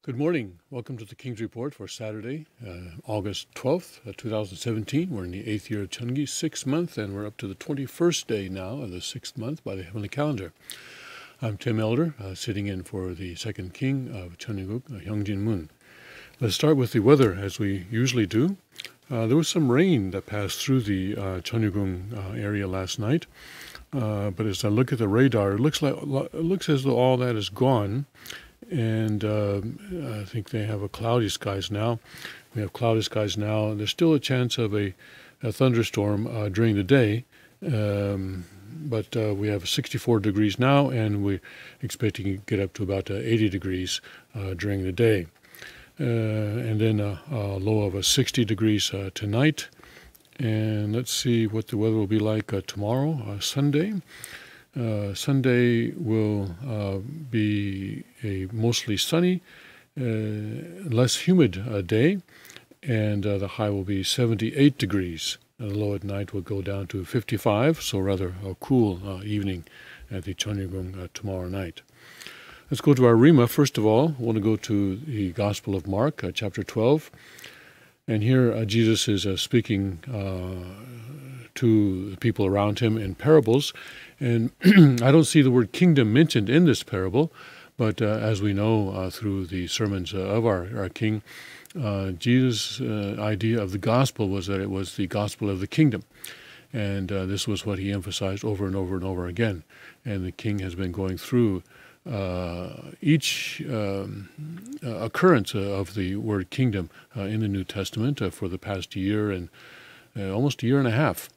Good morning. Welcome to the King's Report for Saturday, August 12th, 2017. We're in the 8th year of Chungi, 6th month, and we're up to the 21st day now of the 6th month by the heavenly calendar. I'm Tim Elder, sitting in for the second king of Cheongguk, Hyungjin Moon. Let's start with the weather, as we usually do. There was some rain that passed through the Cheongguk area last night, but as I look at the radar, it looks as though all that is gone. And I think they have cloudy skies now. We have cloudy skies now. There's still a chance of a thunderstorm during the day, but we have 64 degrees now, and we're expecting to get up to about 80 degrees during the day. And then a low of 60 degrees tonight. And let's see what the weather will be like tomorrow, Sunday. Sunday will be a mostly sunny, less humid day, and the high will be 78 degrees. The low at night will go down to 55, so rather a cool evening at the Cheongguk tomorrow night. Let's go to our Rima. First of all, I want to go to the Gospel of Mark, chapter 12. And here Jesus is speaking to the people around him in parables. And I don't see the word kingdom mentioned in this parable, but as we know through the sermons of our king, Jesus' idea of the gospel was that it was the gospel of the kingdom. And this was what he emphasized over and over and over again. And the king has been going through each occurrence of the word kingdom in the New Testament for the past year and almost a year and a half.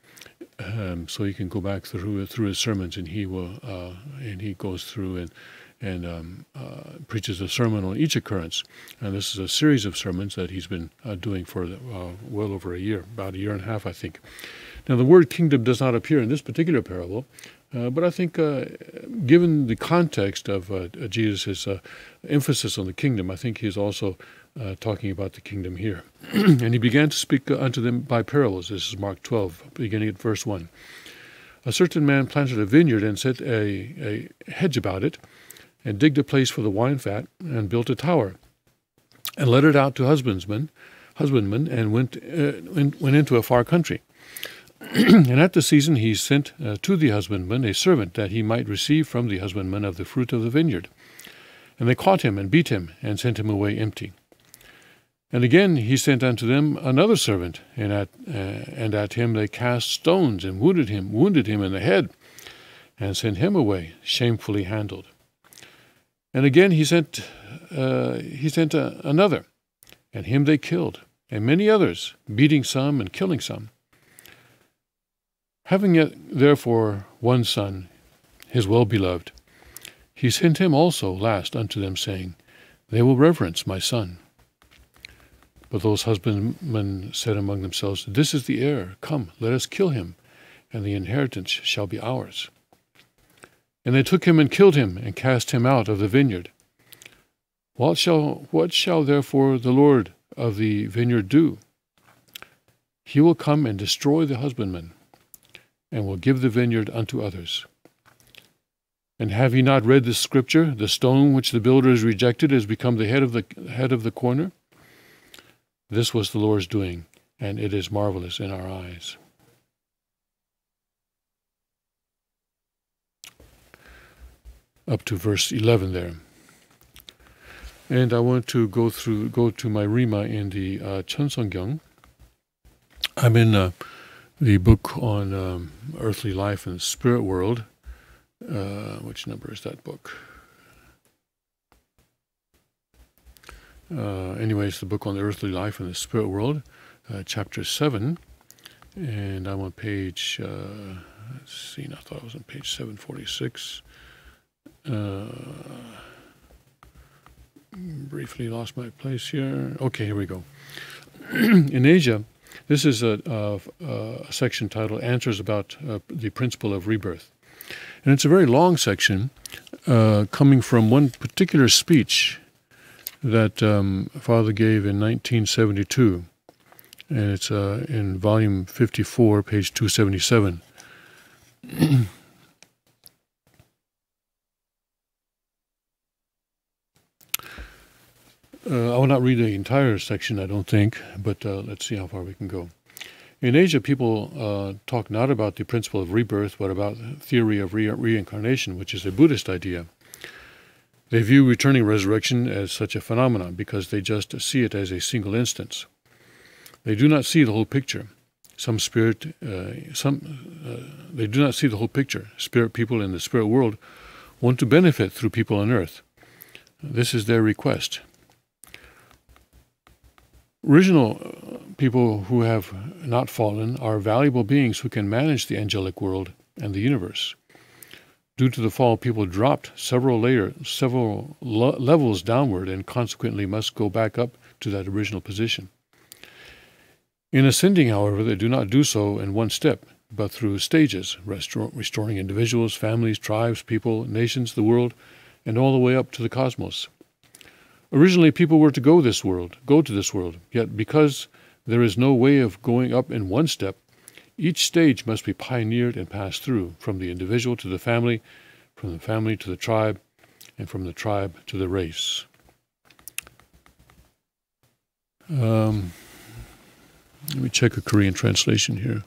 So you can go back through his sermons, and he goes through and preaches a sermon on each occurrence. And this is a series of sermons that he's been doing for well over a year, about a year and a half, I think. Now, the word kingdom does not appear in this particular parable, but I think given the context of Jesus' emphasis on the kingdom, I think he is also talking about the kingdom here. And he began to speak unto them by parables. This is Mark 12, beginning at verse 1. A certain man planted a vineyard and set a hedge about it, and digged a place for the wine fat, and built a tower, and let it out to husbandmen, and went into a far country. And at the season he sent to the husbandman a servant, that he might receive from the husbandman of the fruit of the vineyard. And they caught him, and beat him, and sent him away empty. And again he sent unto them another servant, and at him they cast stones, and wounded him in the head, and sent him away shamefully handled. And again he sent another, and him they killed, and many others, beating some and killing some. Having yet therefore one son, his well-beloved, he sent him also last unto them, saying, They will reverence my son. But those husbandmen said among themselves, This is the heir, come, let us kill him, and the inheritance shall be ours. And they took him and killed him, and cast him out of the vineyard. What shall therefore the Lord of the vineyard do? He will come and destroy the husbandmen, and will give the vineyard unto others. And have ye not read this scripture? The stone which the builders rejected has become the head of the corner. This was the Lord's doing, and it is marvelous in our eyes. Up to verse 11 there. And I want to go to my Rima in the Cheonseonggyeong. I'm in the book on earthly life and the spirit world. Which number is that book? Anyways, the book on the earthly life and the spirit world, chapter 7. And I'm on page, let's see, I thought I was on page 746. Briefly lost my place here. Okay, here we go. In Asia, this is a section titled Answers about the Principle of Rebirth. And it's a very long section coming from one particular speech that Father gave in 1972. And it's in volume 54, page 277. I will not read the entire section, I don't think, but let's see how far we can go. In Asia, people talk not about the principle of rebirth, but about the theory of reincarnation, which is a Buddhist idea. They view returning resurrection as such a phenomenon because they just see it as a single instance. They do not see the whole picture. They do not see the whole picture. Spirit people in the spirit world want to benefit through people on earth. This is their request. Original people who have not fallen are valuable beings who can manage the angelic world and the universe. Due to the fall, people dropped several levels downward and consequently must go back up to that original position. In ascending, however, they do not do so in one step, but through stages, restoring individuals, families, tribes, people, nations, the world, and all the way up to the cosmos. Originally, people were to go to this world, yet because there is no way of going up in one step, each stage must be pioneered and passed through, from the individual to the family, from the family to the tribe, and from the tribe to the race. Let me check a Korean translation here.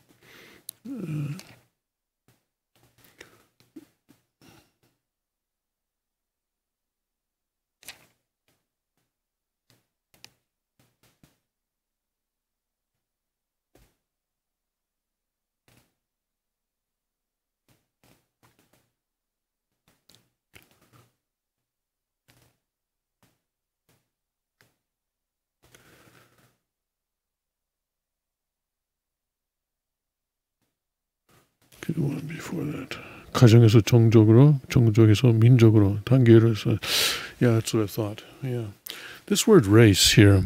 One before that. 가정에서 정적으로, 정적에서 민족으로 단계를 해서. Yeah, that's what I thought. Yeah, this word race here.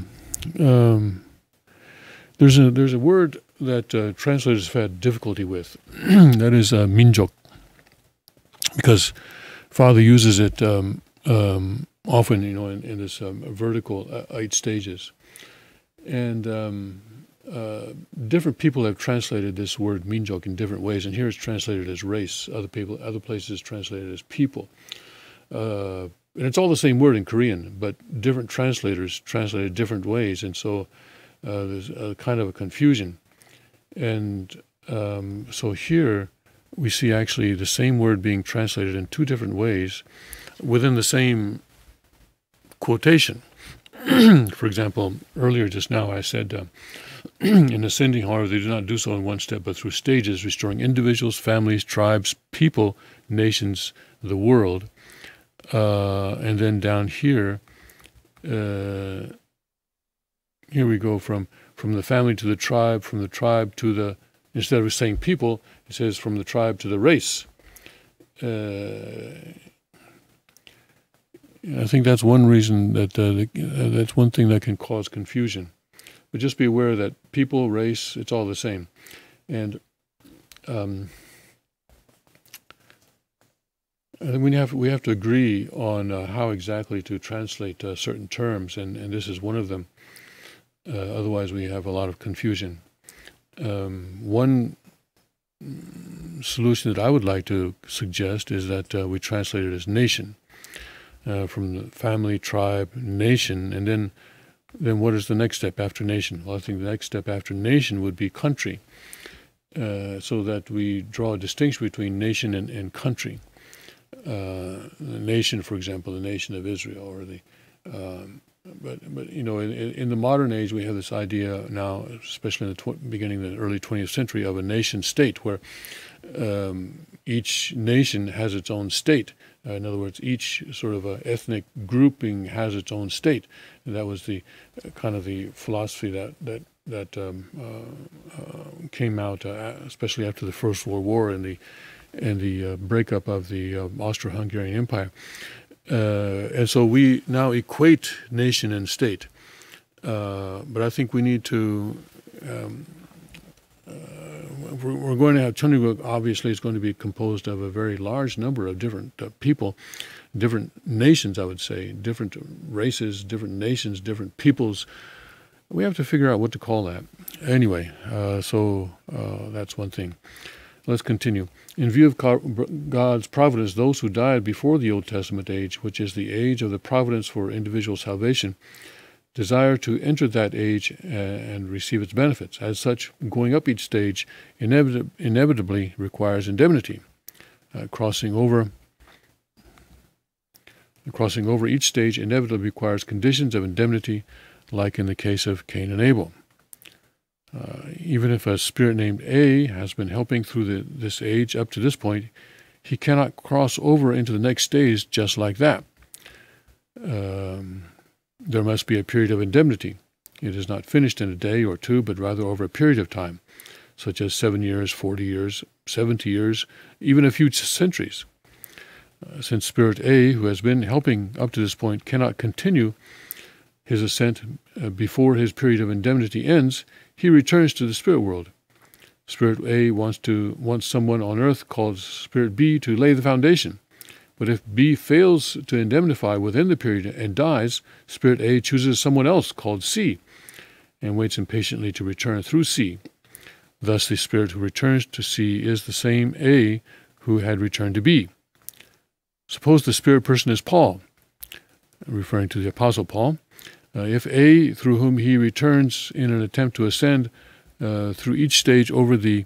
There's a word that translators have had difficulty with. That is 민족, because Father uses it often, in this vertical 8 stages, and. Different people have translated this word 민족 in different ways, and here it's translated as race. Other places translated as people. And it's all the same word in Korean, but different translators translate it different ways, and so there's a kind of a confusion. And so here we see actually the same word being translated in 2 different ways within the same quotation. For example, earlier just now I said, in ascending, however, they do not do so in one step, but through stages, restoring individuals, families, tribes, people, nations, the world. And then down here, here we go from the family to the tribe, from the tribe to the, instead of saying people, it says from the tribe to the race. I think that's one reason that that's one thing that can cause confusion. But just be aware that people, race, it's all the same. And we have to agree on how exactly to translate certain terms, and this is one of them. Otherwise, we have a lot of confusion. One solution that I would like to suggest is that we translate it as nation, from the family, tribe, nation, and then what is the next step after nation? Well, I think the next step after nation would be country, so that we draw a distinction between nation and country. The nation, for example, the nation of Israel, or the but in the modern age we have this idea now, especially in the beginning of the early 20th century, of a nation state, where each nation has its own state. In other words, each sort of ethnic grouping has its own state, and that was the kind of the philosophy that came out, especially after the First World War and the breakup of the Austro-Hungarian Empire. And so we now equate nation and state, but I think we need to. We're going to have Cheonryuk. Obviously, is going to be composed of a very large number of different people, different nations. I would say different races, different nations, different peoples. We have to figure out what to call that. Anyway, so that's one thing. Let's continue. In view of God's providence, those who died before the Old Testament age, which is the age of the providence for individual salvation, desire to enter that age and receive its benefits. As such, going up each stage inevitably requires indemnity. Crossing over each stage inevitably requires conditions of indemnity, like in the case of Cain and Abel. Even if a spirit named A has been helping through this age up to this point, he cannot cross over into the next stage just like that. There must be a period of indemnity. It is not finished in a day or two, but rather over a period of time, such as 7 years, 40 years, 70 years, even a few centuries. Since Spirit A, who has been helping up to this point, cannot continue his ascent before his period of indemnity ends, he returns to the spirit world. Spirit A wants someone on earth called Spirit B to lay the foundation. But if B fails to indemnify within the period and dies, Spirit A chooses someone else called C and waits impatiently to return through C. Thus the spirit who returns to C is the same A who had returned to B. Suppose the spirit person is Paul, referring to the Apostle Paul. If A, through whom he returns in an attempt to ascend through each stage over the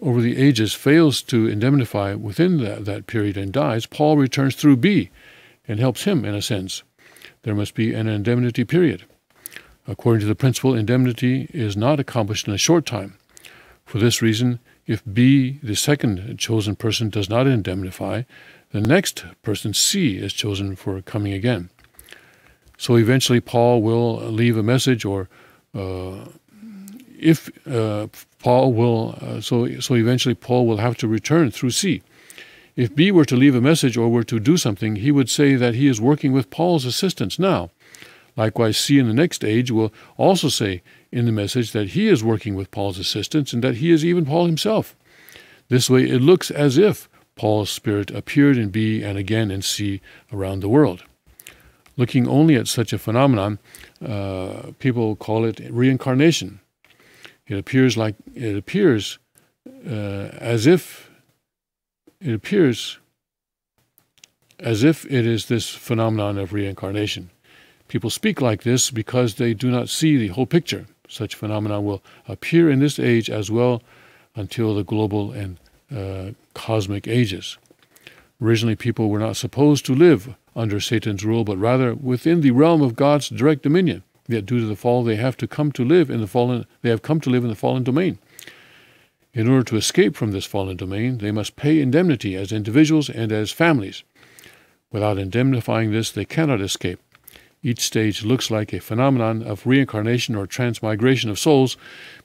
ages, fails to indemnify within that period and dies, Paul returns through B and helps him in a sense. There must be an indemnity period. According to the principle, indemnity is not accomplished in a short time. For this reason, if B, the second chosen person, does not indemnify, the next person, C, is chosen for coming again. So eventually Paul will leave a message, or eventually Paul will have to return through C. If B were to leave a message or were to do something, he would say that he is working with Paul's assistance now. Likewise, C in the next age will also say in the message that he is working with Paul's assistance and that he is even Paul himself. This way it looks as if Paul's spirit appeared in B and again in C around the world. Looking only at such a phenomenon, people call it reincarnation. It appears as if it is this phenomenon of reincarnation. People speak like this because they do not see the whole picture. Such phenomena will appear in this age as well until the global and cosmic ages. Originally, people were not supposed to live under Satan's rule, but rather within the realm of God's direct dominion. Yet due to the fall, they have come to live in the fallen domain. In order to escape from this fallen domain, they must pay indemnity as individuals and as families. Without indemnifying this, they cannot escape. Each stage looks like a phenomenon of reincarnation or transmigration of souls,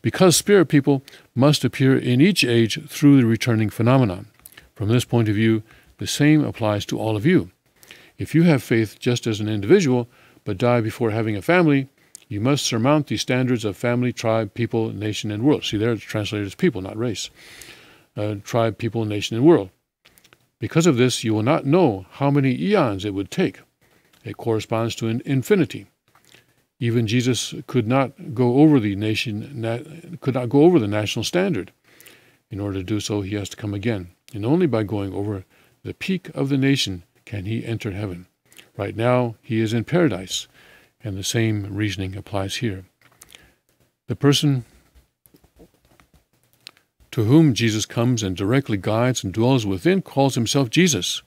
because spirit people must appear in each age through the returning phenomenon. From this point of view, the same applies to all of you. If you have faith just as an individual, but die before having a family, you must surmount the standards of family, tribe, people, nation, and world. See, there it's translated as people, not race. Tribe, people, nation, and world. Because of this, you will not know how many eons it would take. It corresponds to an infinity. Even Jesus could not go over the national standard. In order to do so, he has to come again. And only by going over the peak of the nation can he enter heaven. Right now, he is in paradise, and the same reasoning applies here. The person to whom Jesus comes and directly guides and dwells within calls himself Jesus.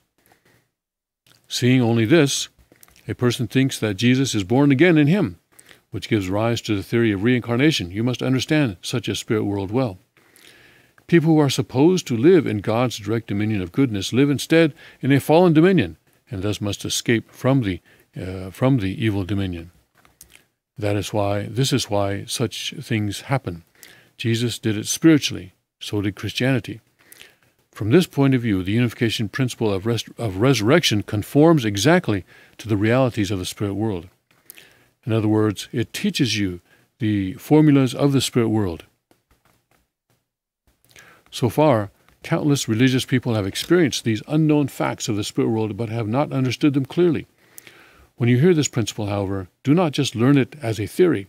Seeing only this, a person thinks that Jesus is born again in him, which gives rise to the theory of reincarnation. You must understand such a spirit world well. People who are supposed to live in God's direct dominion of goodness live instead in a fallen dominion, and thus must escape from the evil dominion. This is why such things happen. Jesus did it spiritually, so did Christianity. From this point of view, the unification principle of resurrection conforms exactly to the realities of the spirit world. In other words, it teaches you the formulas of the spirit world. So far, countless religious people have experienced these unknown facts of the spirit world, but have not understood them clearly. When you hear this principle, however, do not just learn it as a theory.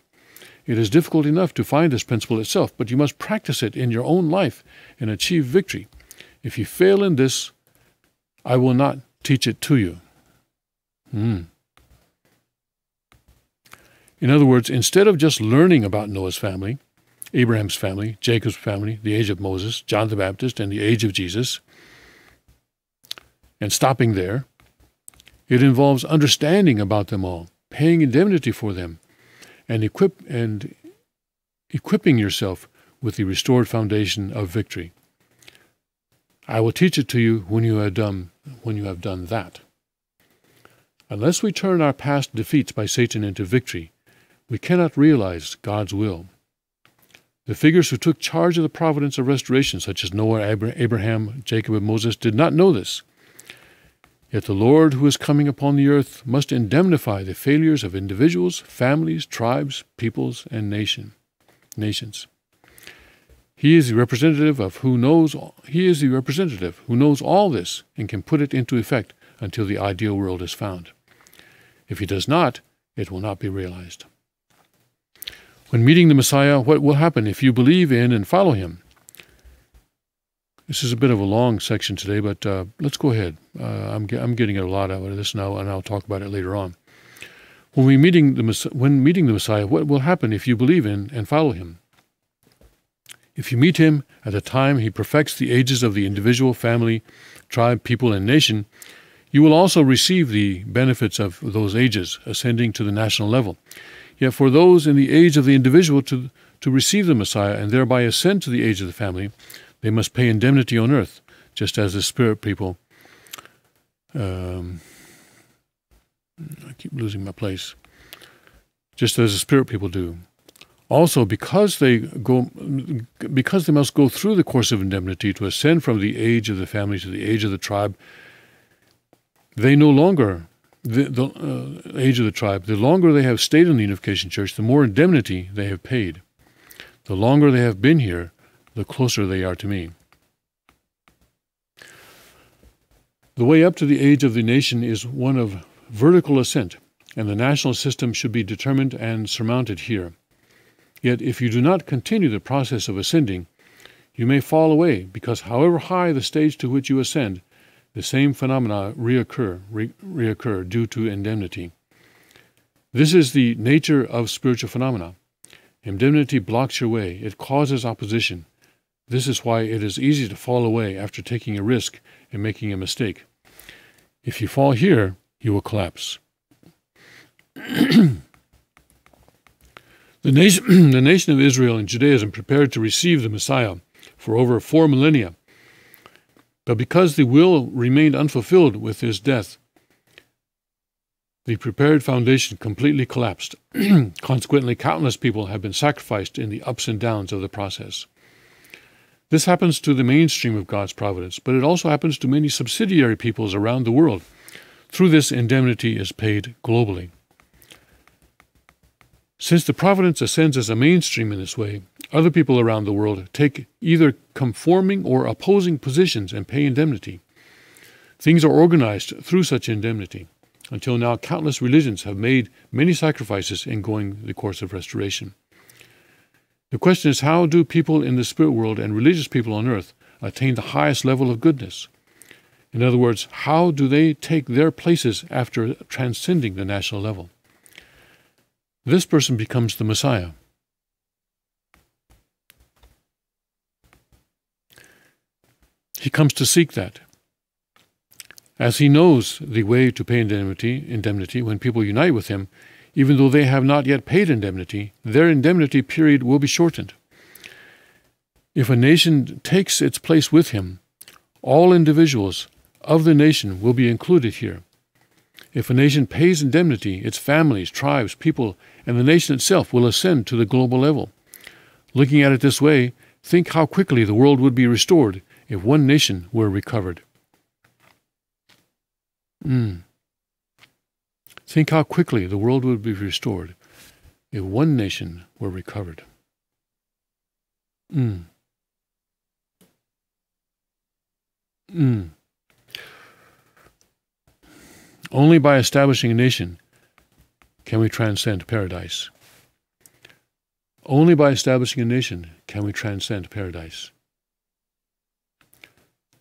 It is difficult enough to find this principle itself, but you must practice it in your own life and achieve victory. If you fail in this, I will not teach it to you. In other words, instead of just learning about Noah's family, Abraham's family, Jacob's family, the age of Moses, John the Baptist, and the age of Jesus, and stopping there, it involves understanding about them all, paying indemnity for them, and equipping yourself with the restored foundation of victory. I will teach it to you when you have done that. Unless we turn our past defeats by Satan into victory, we cannot realize God's will. The figures who took charge of the providence of restoration, such as Noah, Abraham, Jacob, and Moses, did not know this. Yet the Lord who is coming upon the earth must indemnify the failures of individuals, families, tribes, peoples, and nations. He is the representative who knows all this and can put it into effect until the ideal world is found. If he does not, it will not be realized. When meeting the Messiah, what will happen if you believe in and follow him? This is a bit of a long section today, but let's go ahead. I'm getting a lot out of this now, and I'll talk about it later on. When meeting the Messiah, what will happen if you believe in and follow him? If you meet him at the time he perfects the ages of the individual, family, tribe, people, and nation, you will also receive the benefits of those ages, ascending to the national level. Yet for those in the age of the individual to receive the Messiah and thereby ascend to the age of the family, they must pay indemnity on earth, just as the spirit people. I keep losing my place. Just as the spirit people do. Also, because they must go through the course of indemnity to ascend from the age of the family to the age of the tribe, they no longer, the age of the tribe, the longer they have stayed in the Unification Church, the more indemnity they have paid. The longer they have been here, the closer they are to me. The way up to the age of the nation is one of vertical ascent, and the national system should be determined and surmounted here. Yet if you do not continue the process of ascending, you may fall away, because however high the stage to which you ascend, the same phenomena reoccur due to indemnity. This is the nature of spiritual phenomena. Indemnity blocks your way. It causes opposition. This is why it is easy to fall away after taking a risk and making a mistake. If you fall here, you will collapse. The nation of Israel and Judaism prepared to receive the Messiah for over 4 millennia. But because the will remained unfulfilled with his death, the prepared foundation completely collapsed. Consequently, countless people have been sacrificed in the ups and downs of the process. This happens to the mainstream of God's providence, but it also happens to many subsidiary peoples around the world. Through this, indemnity is paid globally. Since the providence ascends as a mainstream in this way, other people around the world take either conforming or opposing positions and pay indemnity. Things are organized through such indemnity. Until now, countless religions have made many sacrifices in going the course of restoration. The question is, how do people in the spirit world and religious people on earth attain the highest level of goodness? In other words, how do they take their places after transcending the national level? This person becomes the Messiah. He comes to seek that. As he knows the way to pay indemnity when people unite with him, even though they have not yet paid indemnity, their indemnity period will be shortened. If a nation takes its place with him, all individuals of the nation will be included here. If a nation pays indemnity, its families, tribes, people, and the nation itself will ascend to the global level. Looking at it this way, think how quickly the world would be restored if one nation were recovered. Think how quickly the world would be restored if one nation were recovered. Only by establishing a nation can we transcend paradise. Only by establishing a nation can we transcend paradise.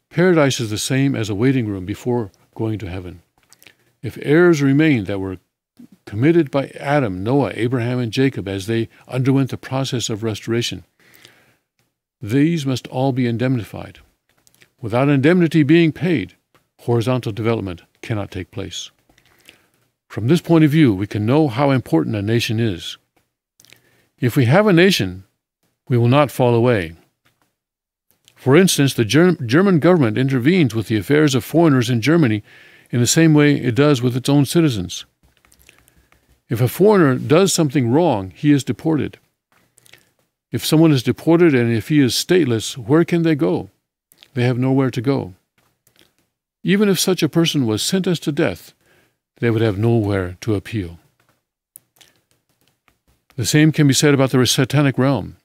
Paradise is the same as a waiting room before going to heaven. If errors remain that were committed by Adam, Noah, Abraham, and Jacob as they underwent the process of restoration, these must all be indemnified. Without indemnity being paid, horizontal development cannot take place. From this point of view, we can know how important a nation is. If we have a nation, we will not fall away. For instance, the German government intervenes with the affairs of foreigners in Germany in the same way it does with its own citizens. If a foreigner does something wrong, he is deported. If someone is deported and if he is stateless, where can they go? They have nowhere to go. Even if such a person was sentenced to death, they would have nowhere to appeal. The same can be said about the satanic realm.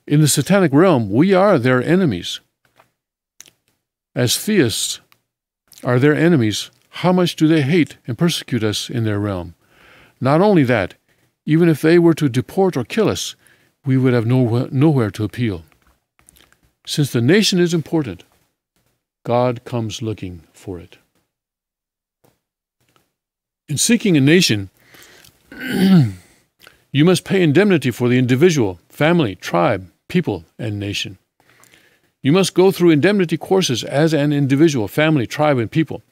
In the satanic realm, we are their enemies. As theists are their enemies, how much do they hate and persecute us in their realm? Not only that, even if they were to deport or kill us, we would have nowhere to appeal. Since the nation is important, God comes looking for it. In seeking a nation, you must pay indemnity for the individual, family, tribe, people, and nation. You must go through indemnity courses as an individual, family, tribe, and people.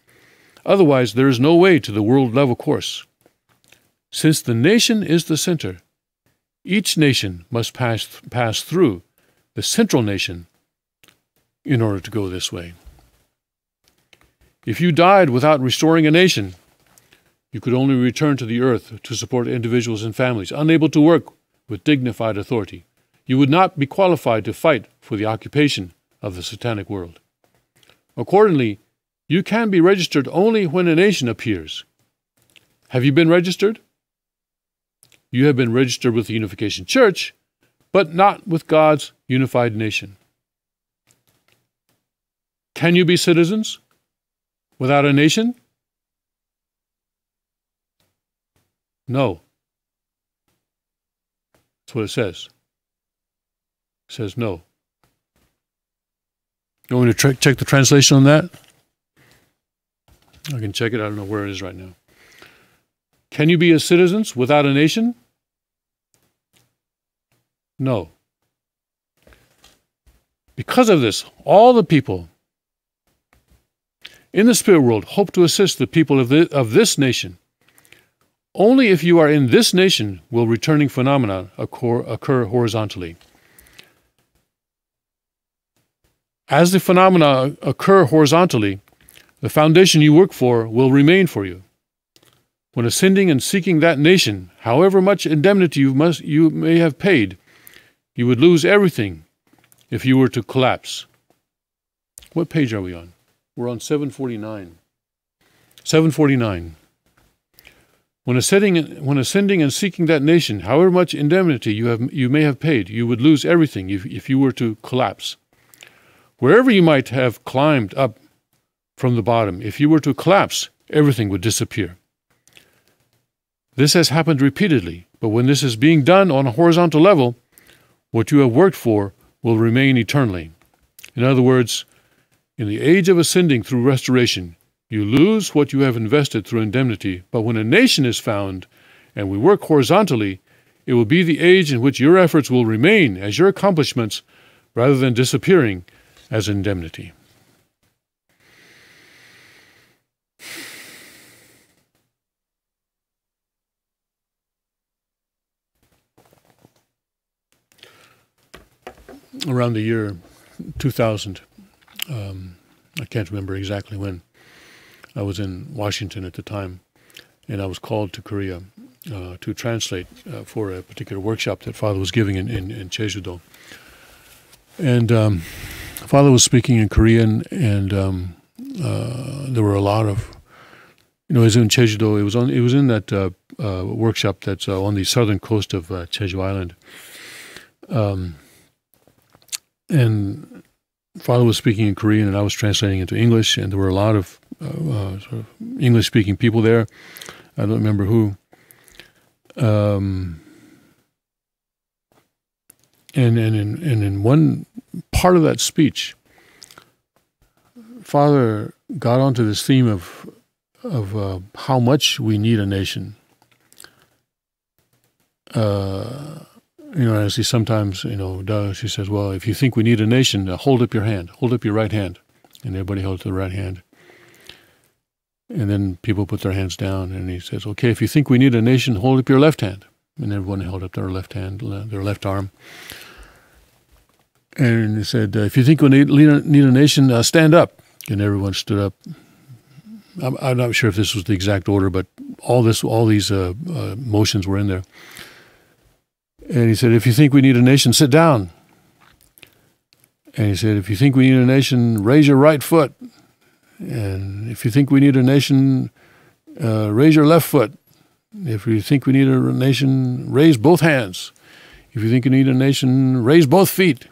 Otherwise, there is no way to the world-level course. Since the nation is the center, each nation must pass through the central nation in order to go this way. If you died without restoring a nation, you could only return to the earth to support individuals and families, unable to work with dignified authority. You would not be qualified to fight for the occupation of the satanic world. Accordingly, you can be registered only when a nation appears. Have you been registered? You have been registered with the Unification Church, but not with God's unified nation. Can you be citizens without a nation? No. That's what it says. It says no. You want me to check the translation on that? I can check it. I don't know where it is right now. Can you be a citizen without a nation? No. Because of this, all the people in the spirit world hope to assist the people of this nation. Only if you are in this nation will returning phenomena occur horizontally. As the phenomena occur horizontally, the foundation you work for will remain for you. When ascending and seeking that nation, however much indemnity you may have paid, you would lose everything if you were to collapse. What page are we on? We're on 749. 749. When ascending and seeking that nation, however much indemnity you may have paid, you would lose everything if you were to collapse. Wherever you might have climbed up from the bottom, if you were to collapse, everything would disappear. This has happened repeatedly, but when this is being done on a horizontal level, what you have worked for will remain eternally. In other words, in the age of ascending through restoration, you lose what you have invested through indemnity, but when a nation is found and we work horizontally, it will be the age in which your efforts will remain as your accomplishments rather than disappearing as indemnity. Around the year 2000, I can't remember exactly when, I was in Washington at the time, and I was called to Korea to translate for a particular workshop that Father was giving in Jeju-do. And Father was speaking in Korean, and there were a lot of, it was in Jeju-do. It was in that workshop that's on the southern coast of Jeju Island. And Father was speaking in Korean, and I was translating into English, and there were a lot of sort of English-speaking people there. I don't remember who. And in one part of that speech, Father got onto this theme of how much we need a nation, as he sometimes, does, he says, well, if you think we need a nation, hold up your hand, hold up your right hand. And everybody holds their right hand. And then people put their hands down, and he says, okay, if you think we need a nation, hold up your left hand. And everyone held up their left hand, their left arm. And he said, if you think we need a nation, stand up. And everyone stood up. I'm not sure if this was the exact order, but all these motions were in there. And he said, if you think we need a nation, sit down. And he said, if you think we need a nation, raise your right foot. And if you think we need a nation, raise your left foot. If you think we need a nation, raise both hands. If you think you need a nation, raise both feet.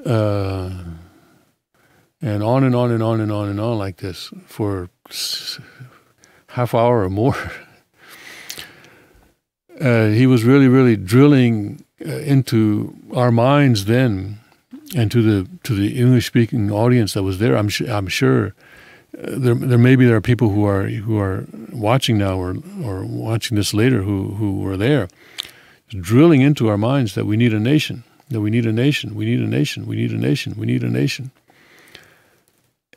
And on and on and on and on and on like this for half hour or more. He was really, really drilling into our minds then, and to the English-speaking audience that was there. I'm sure there are people who are watching now or watching this later who were there, drilling into our minds that we need a nation, that we need a nation, we need a nation, we need a nation, we need a nation.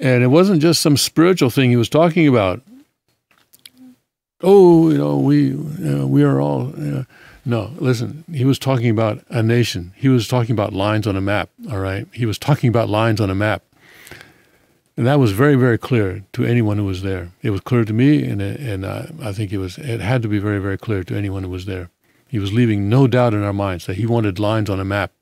And it wasn't just some spiritual thing he was talking about. Oh, we are all. No, listen, he was talking about a nation. He was talking about lines on a map, all right? He was talking about lines on a map. And that was very, very clear to anyone who was there. It was clear to me, and I think it had to be very, very clear to anyone who was there. He was leaving no doubt in our minds that he wanted lines on a map.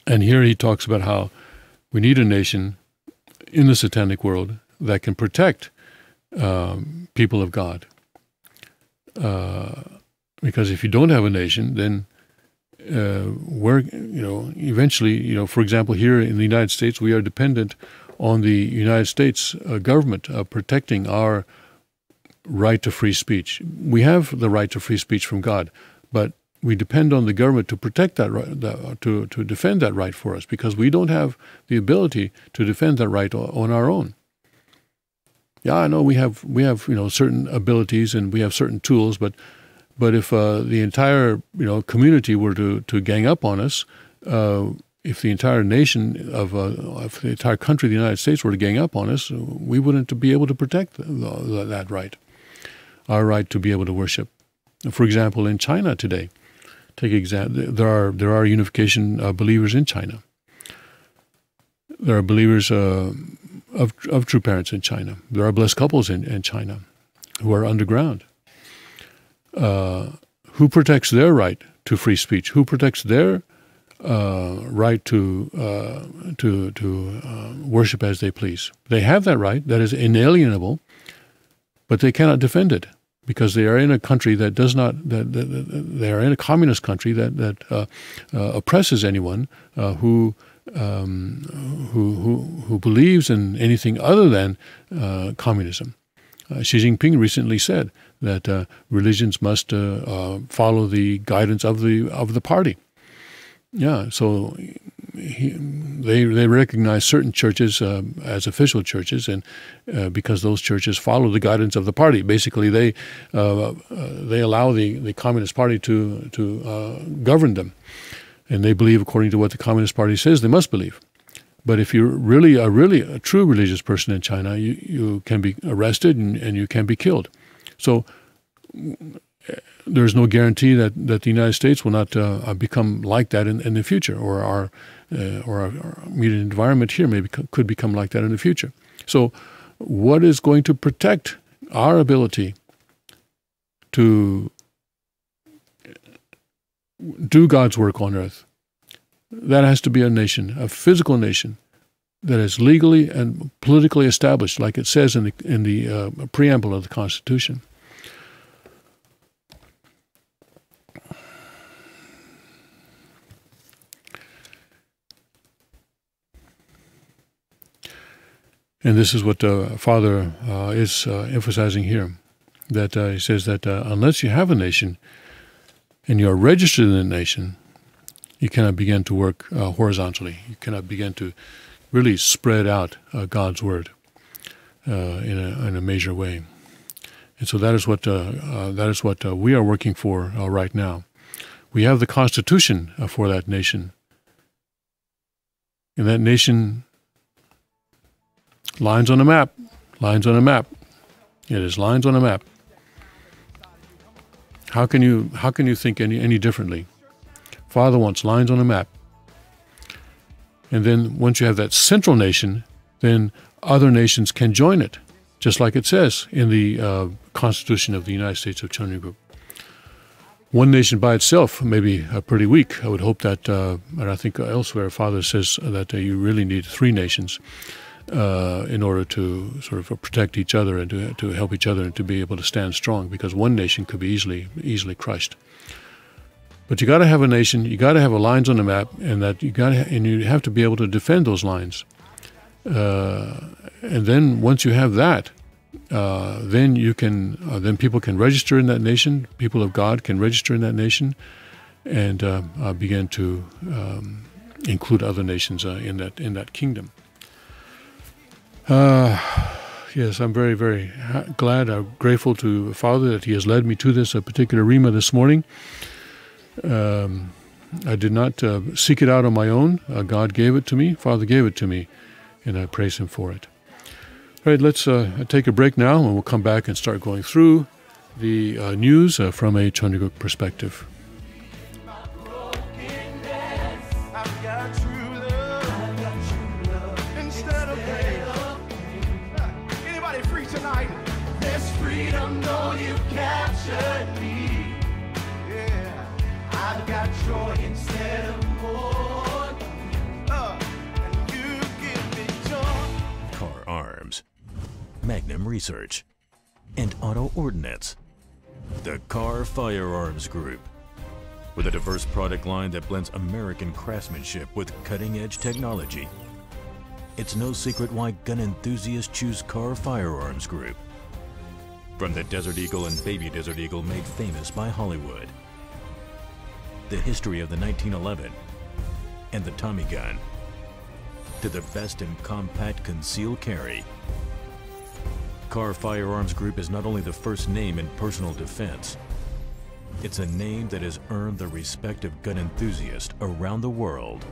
And here he talks about how we need a nation in the satanic world that can protect people of God. Because if you don't have a nation, then eventually, for example, here in the United States, we are dependent on the United States government protecting our right to free speech. We have the right to free speech from God, but we depend on the government to protect that right, to defend that right for us, because we don't have the ability to defend that right on our own. Yeah, I know we have certain abilities and we have certain tools, but if the entire community were to gang up on us, if the entire nation if the entire country of the United States were to gang up on us, we wouldn't be able to protect that right, our right to be able to worship. For example, in China today, there are unification believers in China. There are believers of true parents in China. There are blessed couples in China who are underground. Who protects their right to free speech? Who protects their right to worship as they please? They have that right. That is inalienable, but they cannot defend it because they are in a country that does not. They are in a communist country that oppresses anyone who believes in anything other than communism. Xi Jinping recently said that religions must follow the guidance of the party. Yeah, so they recognize certain churches as official churches, and because those churches follow the guidance of the party. Basically, they allow the Communist Party to govern them, and they believe according to what the Communist Party says they must believe. But if you're really a true religious person in China, you can be arrested and you can be killed. So there's no guarantee that the United States will not become like that in the future, or our immediate environment here could become like that in the future. So what is going to protect our ability to do God's work on earth? That has to be a nation, a physical nation that is legally and politically established, like it says in the preamble of the Constitution. And this is what Father is emphasizing here, that he says that unless you have a nation and you are registered in the nation, you cannot begin to work horizontally. You cannot begin to really spread out God's word. in a major way. And so that is what we are working for right now. We have the Constitution for that nation. And that nation, lines on a map, lines on a map. It is lines on a map. How can you think any differently? Father wants lines on a map. And then once you have that central nation, then other nations can join it, just like it says in the Constitution of the United States of Cheon Ryu Group. One nation by itself may be pretty weak. I would hope that, and I think elsewhere, Father says that you really need three nations in order to sort of protect each other and to help each other and to be able to stand strong, because one nation could be easily crushed. But you got to have a nation, you got to have lines on the map, and you have to be able to defend those lines. And then once you have that, then people can register in that nation. People of God can register in that nation, and begin to include other nations in that kingdom. Yes, I'm very, very glad. I'm grateful to Father that He has led me to this particular Rhema this morning. I did not seek it out on my own. God gave it to me. Father gave it to me, and I praise Him for it. All right, let's take a break now, and we'll come back and start going through the news from a Cheon Ryu Group perspective. Car Arms, Magnum Research, and Auto Ordnance. The Car Firearms Group. With a diverse product line that blends American craftsmanship with cutting-edge technology. It's no secret why gun enthusiasts choose Car Firearms Group. From the Desert Eagle and Baby Desert Eagle made famous by Hollywood. The history of the 1911 and the Tommy gun. To the best in compact concealed carry. Car Firearms Group is not only the first name in personal defense, it's a name that has earned the respect of gun enthusiasts around the world.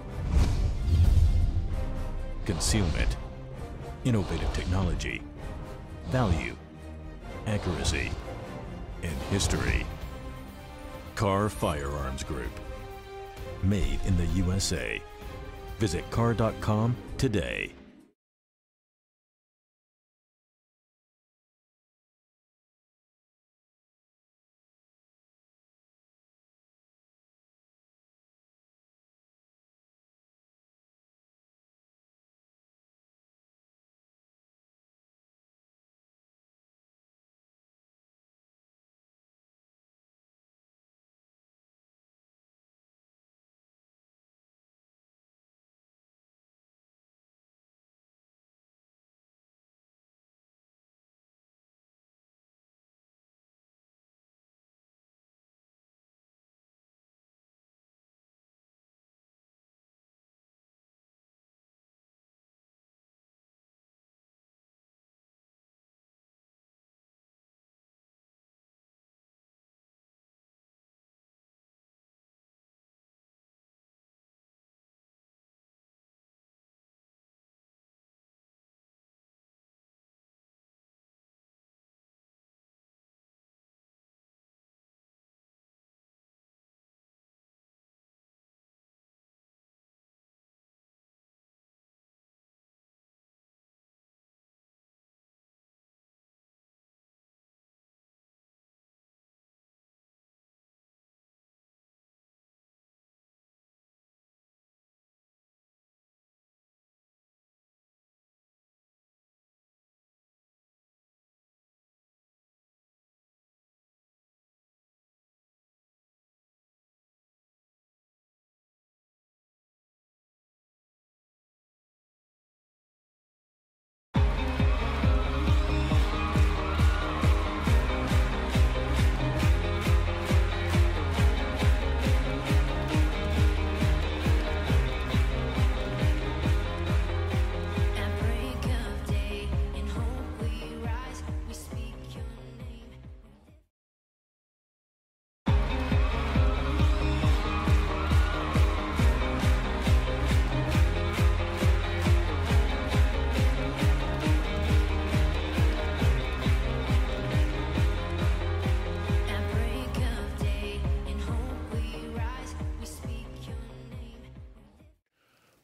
Concealment, innovative technology, value, accuracy, and history. Car Firearms Group. Made in the USA. Visit car.com today.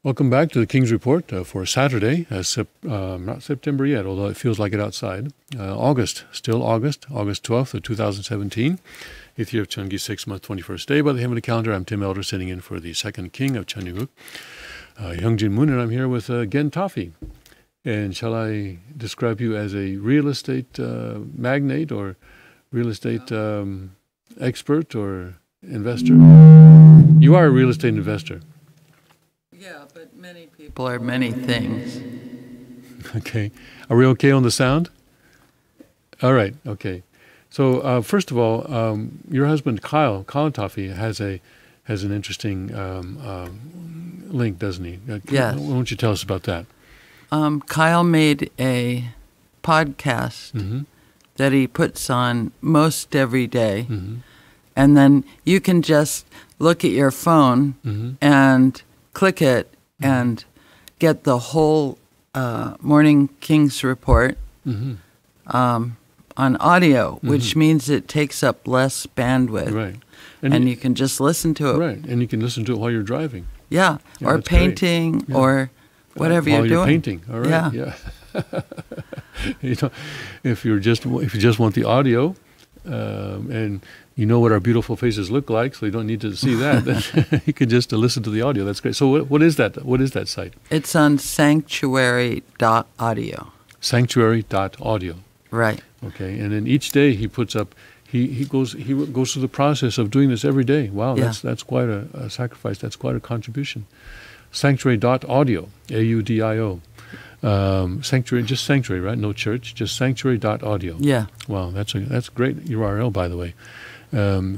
Welcome back to the King's Report for Saturday, not September yet, although it feels like it outside. August 12th of 2017. 8th year of Cheongi, 6th month, 21st day by the heavenly calendar. I'm Tim Elder, sitting in for the second king of Cheongguk, Hyungjin Moon, and I'm here with Gen Toffee. And shall I describe you as a real estate magnate or real estate expert or investor? You are a real estate investor. Yeah, but many people are many things. Okay. Are we okay on the sound? All right. Okay. So first of all, your husband Kyle Toffee has an interesting link, doesn't he? Yes. Why don't you tell us about that? Kyle made a podcast that he puts on most every day. And then you can just look at your phone and click it and get the whole Morning King's Report on audio, which means it takes up less bandwidth. Right. And you can just listen to it. Right. And you can listen to it while you're driving. Yeah. Or painting or whatever while you're doing. Painting. All right. Yeah. If you just want the audio, and you know what our beautiful faces look like, so you don't need to see that. You can just listen to the audio. That's great. So what is that? What is that site? It's on sanctuary.audio. Sanctuary.audio. Right. Okay. And then each day he puts up. He goes through the process of doing this every day. Wow. Yeah. That's quite a sacrifice. That's quite a contribution. Sanctuary.audio. AUDIO. Sanctuary, just sanctuary, right? No church, just sanctuary.audio. Yeah. Wow, that's a great URL, by the way.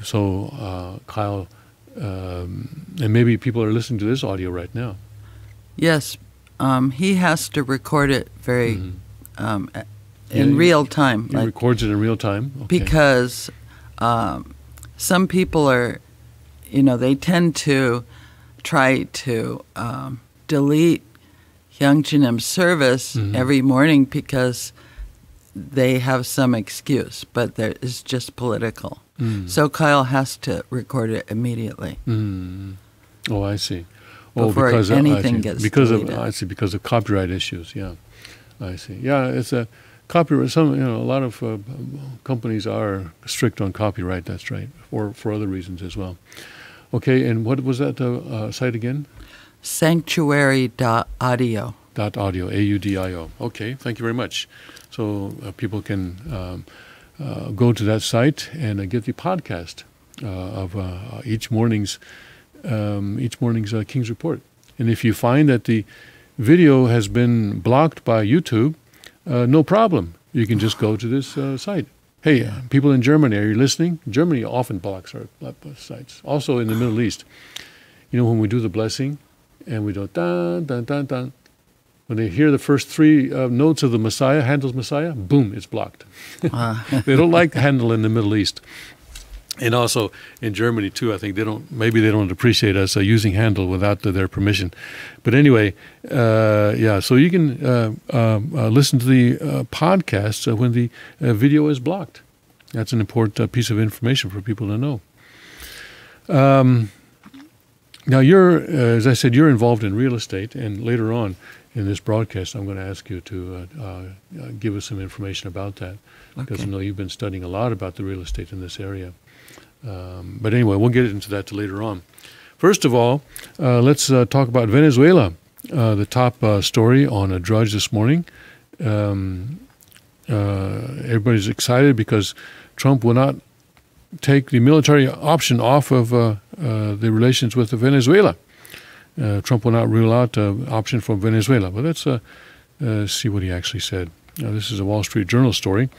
So Kyle, and maybe people are listening to this audio right now. Yes, he has to record it very in real time. He records it in real time. Okay. Because some people are, they tend to try to delete Hyungjin's service every morning because they have some excuse, but it's just political. So Kyle has to record it immediately. Oh, I see. Before anything gets deleted. Because of copyright issues. Yeah, I see. Yeah, it's a copyright. A lot of companies are strict on copyright. That's right, or for other reasons as well. Okay, and what was that site again? Sanctuary.audio. .audio, AUDIO. Okay, thank you very much. So people can go to that site and get the podcast of each morning's King's Report. And if you find that the video has been blocked by YouTube, no problem. You can just go to this site. Hey, people in Germany, are you listening? Germany often blocks our sites. Also in the Middle East. When we do the blessing, and we do dun, dun, dun, dun. When they hear the first three notes of the Messiah, Handel's Messiah, boom, it's blocked. They don't like Handel in the Middle East. And also in Germany, too, I think they don't appreciate us using Handel without their permission. But anyway, so you can listen to the podcast when the video is blocked. That's an important piece of information for people to know. Now, as I said, you're involved in real estate, and later on in this broadcast, I'm going to ask you to give us some information about that, because I know you've been studying a lot about the real estate in this area. But anyway, we'll get into that later on. First of all, let's talk about Venezuela, the top story on a Drudge this morning. Everybody's excited because Trump will not take the military option off of the relations with Venezuela. Trump will not rule out the option for Venezuela. But let's see what he actually said. This is a Wall Street Journal story.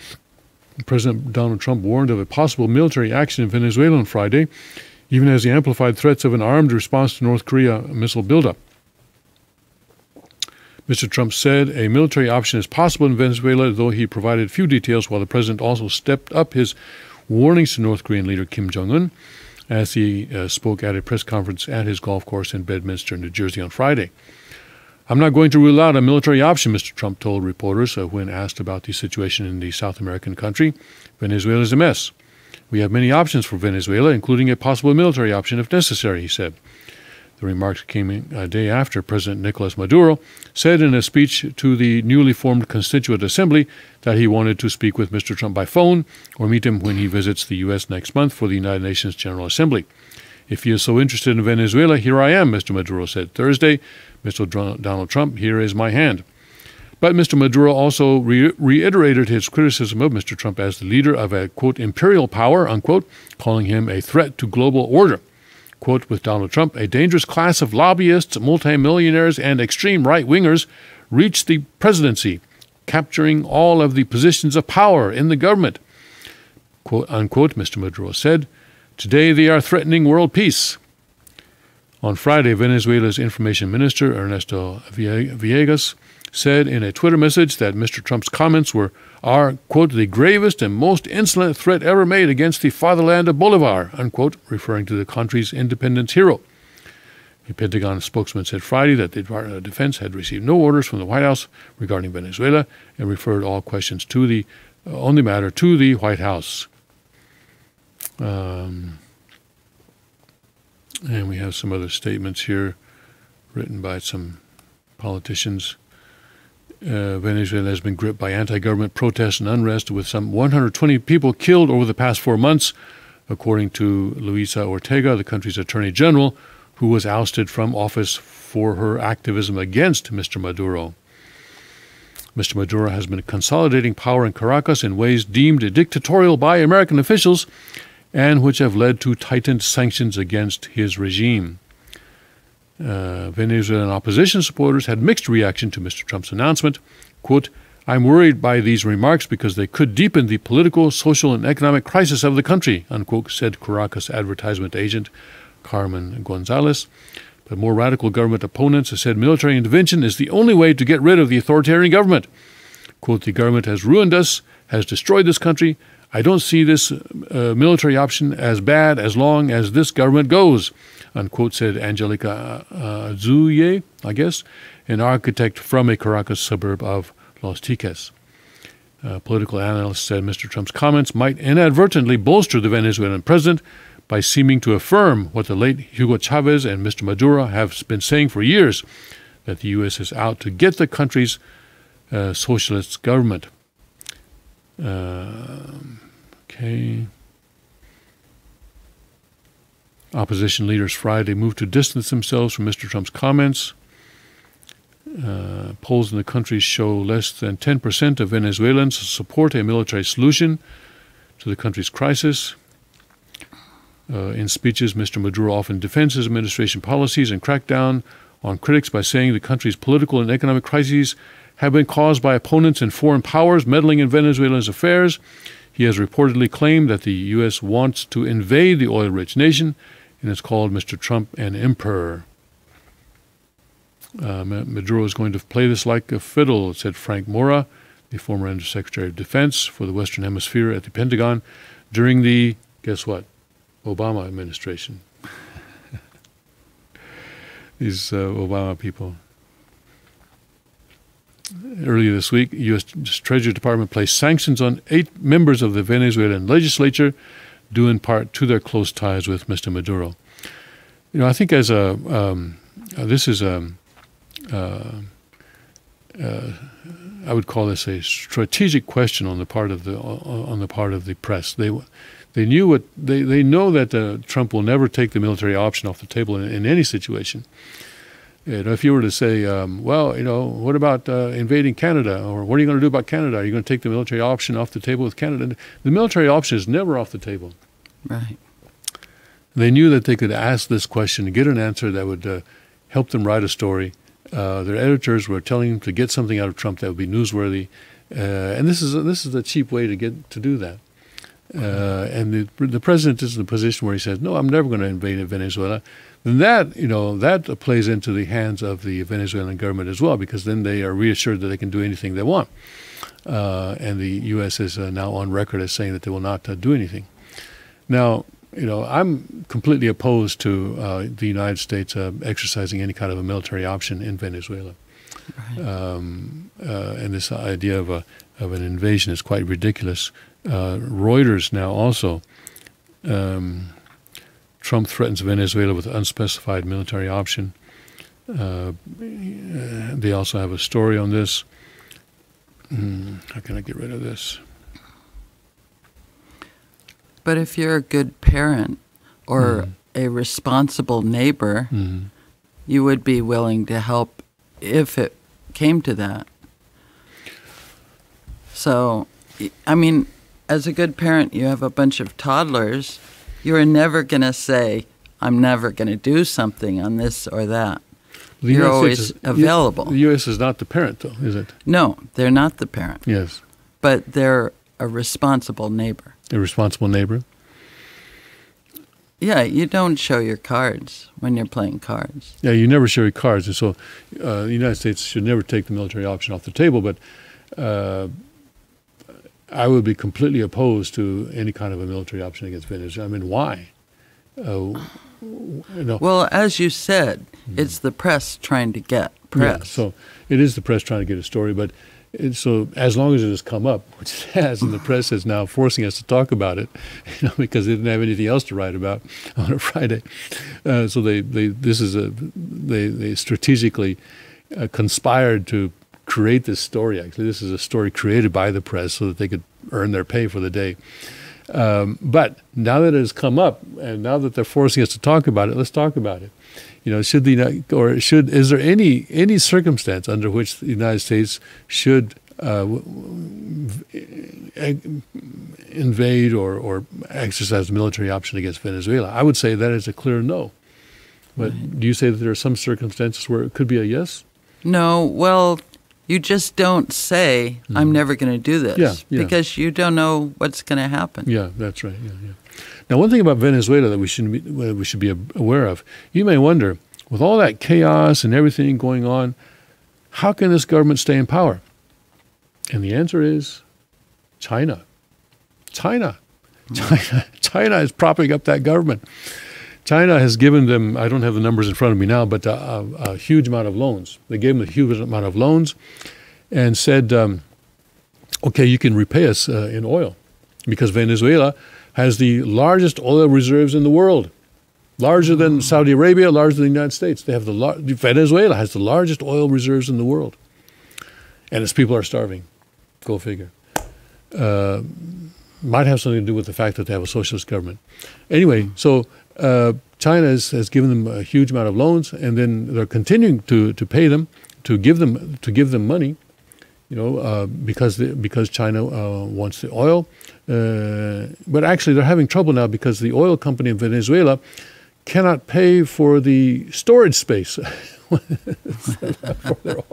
President Donald Trump warned of a possible military action in Venezuela on Friday, even as he amplified threats of an armed response to North Korea missile buildup. Mr. Trump said a military option is possible in Venezuela, though he provided few details, while the president also stepped up his warnings to North Korean leader Kim Jong-un as he spoke at a press conference at his golf course in Bedminster, New Jersey on Friday. I'm not going to rule out a military option, Mr. Trump told reporters when asked about the situation in the South American country. Venezuela is a mess. We have many options for Venezuela, including a possible military option if necessary, he said. The remarks came a day after President Nicolas Maduro said in a speech to the newly formed Constituent Assembly that he wanted to speak with Mr. Trump by phone or meet him when he visits the U.S. next month for the United Nations General Assembly. If he is so interested in Venezuela, here I am, Mr. Maduro said Thursday. Mr. Donald Trump, here is my hand. But Mr. Maduro also reiterated his criticism of Mr. Trump as the leader of a, quote, imperial power, unquote, calling him a threat to global order. Quote, with Donald Trump, a dangerous class of lobbyists, multimillionaires, and extreme right-wingers reached the presidency, capturing all of the positions of power in the government. Quote, unquote, Mr. Maduro said, today they are threatening world peace. On Friday, Venezuela's information minister, Ernesto Villegas, said in a Twitter message that Mr. Trump's comments are, quote, the gravest and most insolent threat ever made against the fatherland of Bolivar, unquote, referring to the country's independence hero. A Pentagon spokesman said Friday that the Department of Defense had received no orders from the White House regarding Venezuela and referred all questions on the matter to the White House. And we have some other statements here written by some politicians. Venezuela has been gripped by anti-government protests and unrest, with some 120 people killed over the past 4 months, according to Luisa Ortega, the country's attorney general, who was ousted from office for her activism against Mr. Maduro. Mr. Maduro has been consolidating power in Caracas in ways deemed dictatorial by American officials and which have led to tightened sanctions against his regime. Venezuelan opposition supporters had mixed reaction to Mr. Trump's announcement. Quote, I'm worried by these remarks because they could deepen the political, social, and economic crisis of the country, unquote, said Caracas advertisement agent Carmen Gonzalez. But more radical government opponents have said military intervention is the only way to get rid of the authoritarian government. Quote, the government has ruined us, has destroyed this country. I don't see this military option as bad as long as this government goes, unquote, said Angelica Zuye, I guess, an architect from a Caracas suburb of Los Tiques. Political analysts said Mr. Trump's comments might inadvertently bolster the Venezuelan president by seeming to affirm what the late Hugo Chavez and Mr. Maduro have been saying for years, that the U.S. is out to get the country's socialist government. Okay. Opposition leaders Friday moved to distance themselves from Mr. Trump's comments. Polls in the country show less than 10% of Venezuelans support a military solution to the country's crisis. In speeches, Mr. Maduro often defends his administration policies and cracked down on critics by saying the country's political and economic crises have been caused by opponents and foreign powers meddling in Venezuela's affairs. He has reportedly claimed that the U.S. wants to invade the oil-rich nation and has called Mr. Trump an emperor. Maduro is going to play this like a fiddle, said Frank Mora, the former Undersecretary of Defense for the Western Hemisphere at the Pentagon, during the, guess what, Obama administration. These Obama people. Earlier this week, U.S. Treasury Department placed sanctions on 8 members of the Venezuelan legislature, due in part to their close ties with Mr. Maduro. You know, I think as this is I would call this a strategic question on the part of the press. They know that Trump will never take the military option off the table in any situation. You know, if you were to say, well, you know, what about invading Canada, or what are you going to do about Canada? Are you going to take the military option off the table with Canada? The military option is never off the table. Right. They knew that they could ask this question and get an answer that would help them write a story. Their editors were telling them to get something out of Trump that would be newsworthy, and this is a cheap way to do that. And the president is in a position where he says, "No, I'm never going to invade Venezuela." Then that plays into the hands of the Venezuelan government as well, because then they are reassured that they can do anything they want. And the U.S. is now on record as saying that they will not do anything. Now, you know, I'm completely opposed to the United States exercising any kind of a military option in Venezuela. Right. And this idea of an invasion is quite ridiculous. Reuters now also Trump threatens Venezuela with unspecified military option. They also have a story on this. How can I get rid of this? But if you're a good parent or a responsible neighbor, you would be willing to help if it came to that. So, I mean, as a good parent, you have a bunch of toddlers. You are never going to say, I'm never going to do something on this or that. You're always available. The U.S. is not the parent, though, is it? No, they're not the parent. Yes. But they're a responsible neighbor. A responsible neighbor? Yeah, you don't show your cards when you're playing cards. Yeah, you never show your cards. And so the United States should never take the military option off the table. But I would be completely opposed to any kind of a military option against Venezuela. I mean, why? Well, as you said, it's the press trying to get press. Yeah, so it is the press trying to get a story, but so as long as it has come up, which it has, and the press is now forcing us to talk about it, because they didn't have anything else to write about on a Friday. So they strategically conspired to create this story. Actually, this is a story created by the press so that they could earn their pay for the day. But now that it has come up, and now that they're forcing us to talk about it, let's talk about it. Is there any circumstance under which the United States should invade or exercise a military option against Venezuela? I would say that is a clear no. But do you say that there are some circumstances where it could be a yes? No, well, you just don't say, I'm never going to do this, because you don't know what's going to happen. Yeah, that's right. Yeah. Now, one thing about Venezuela that we should be aware of, you may wonder, with all that chaos and everything going on, how can this government stay in power? And the answer is China. China is propping up that government. China has given them, I don't have the numbers in front of me now, but a huge amount of loans. They gave them a huge amount of loans and said, okay, you can repay us in oil, because Venezuela has the largest oil reserves in the world, larger than Saudi Arabia, larger than the United States. Venezuela has the largest oil reserves in the world, and its people are starving. Go figure. Might have something to do with the fact that they have a socialist government. Anyway, so China has given them a huge amount of loans, and then they're continuing to pay them, to give them money, because China wants the oil. But actually, they're having trouble now because the oil company in Venezuela cannot pay for the storage space for their oil.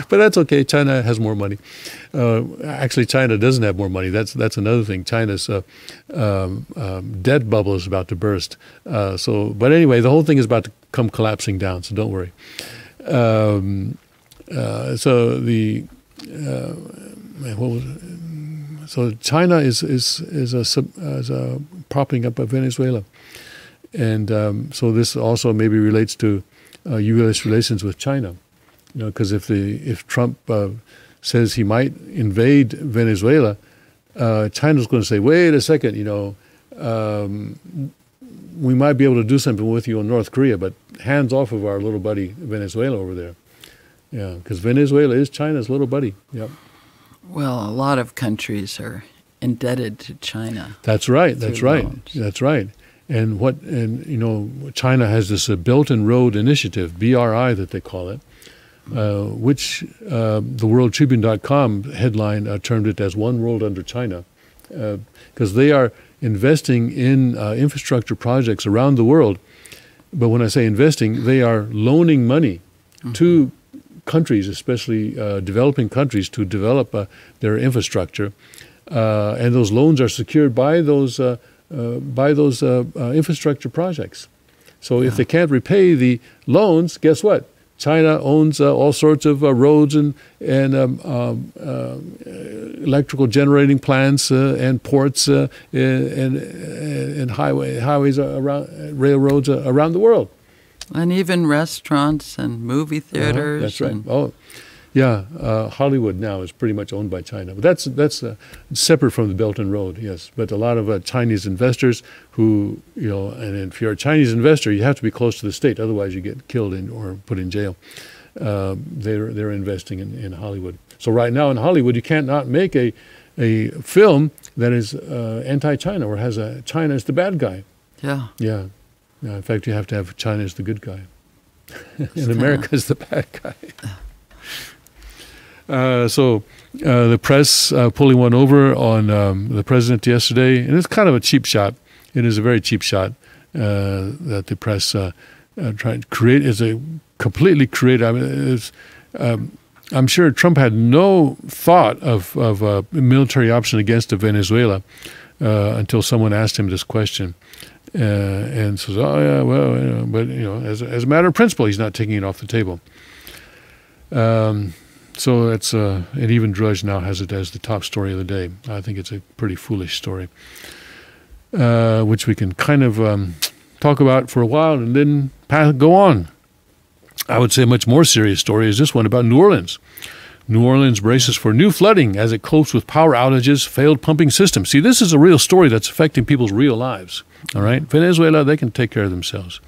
But that's okay. China has more money. Actually, China doesn't have more money. That's another thing. China's debt bubble is about to burst. But anyway, the whole thing is about to come collapsing down. So don't worry. So China is propping up Venezuela, and so this also maybe relates to U.S. relations with China, because if Trump says he might invade Venezuela, China's going to say, wait a second, we might be able to do something with you in North Korea, but hands off of our little buddy Venezuela over there. Yeah, because Venezuela is China's little buddy. Yep. Well, a lot of countries are indebted to China. That's right. That's right. That's right. And China has this Belt and Road Initiative, BRI that they call it, which the WorldTribune.com headline termed it as one world under China, because they are investing in infrastructure projects around the world. But when I say investing, they are loaning money to countries, especially developing countries, to develop their infrastructure, and those loans are secured by those infrastructure projects. So if they can't repay the loans, guess what? China owns all sorts of roads and electrical generating plants and ports and highways around, railroads around the world. And even restaurants and movie theaters. That's right. Yeah, Hollywood now is pretty much owned by China. But that's separate from the Belt and Road, yes. But a lot of Chinese investors who, and if you're a Chinese investor, you have to be close to the state, otherwise you get killed or put in jail. They're investing in Hollywood. So right now in Hollywood, you can't not make a film that is anti-China or has China as the bad guy. Yeah. Yeah. In fact, you have to have China as the good guy. And America is the bad guy. So the press pulling one over on the president yesterday, and it's kind of a cheap shot. It is a very cheap shot that the press tried to create. Is a completely creative. I mean, I'm sure Trump had no thought of a military option against Venezuela until someone asked him this question. And says, oh, yeah, well, but, as a matter of principle, he's not taking it off the table. So it's and even Drudge now has it as the top story of the day. I think it's a pretty foolish story, which we can kind of talk about for a while and then go on. I would say a much more serious story is this one about New Orleans. New Orleans braces for new flooding as it copes with power outages, failed pumping system. See, this is a real story that's affecting people's real lives. All right, Venezuela, they can take care of themselves,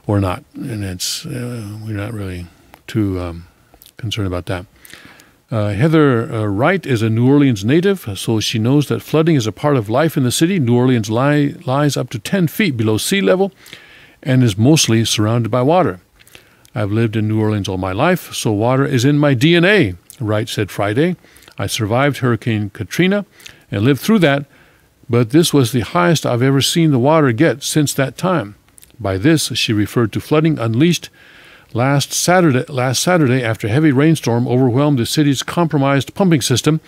or not, and we're not really too concerned about that. Heather Wright is a New Orleans native, so she knows that flooding is a part of life in the city. New Orleans lies up to 10 feet below sea level and is mostly surrounded by water. I've lived in New Orleans all my life, so water is in my DNA, Wright said Friday. I survived Hurricane Katrina and lived through that, but this was the highest I've ever seen the water get since that time. By this, she referred to flooding unleashed last Saturday after a heavy rainstorm overwhelmed the city's compromised pumping system,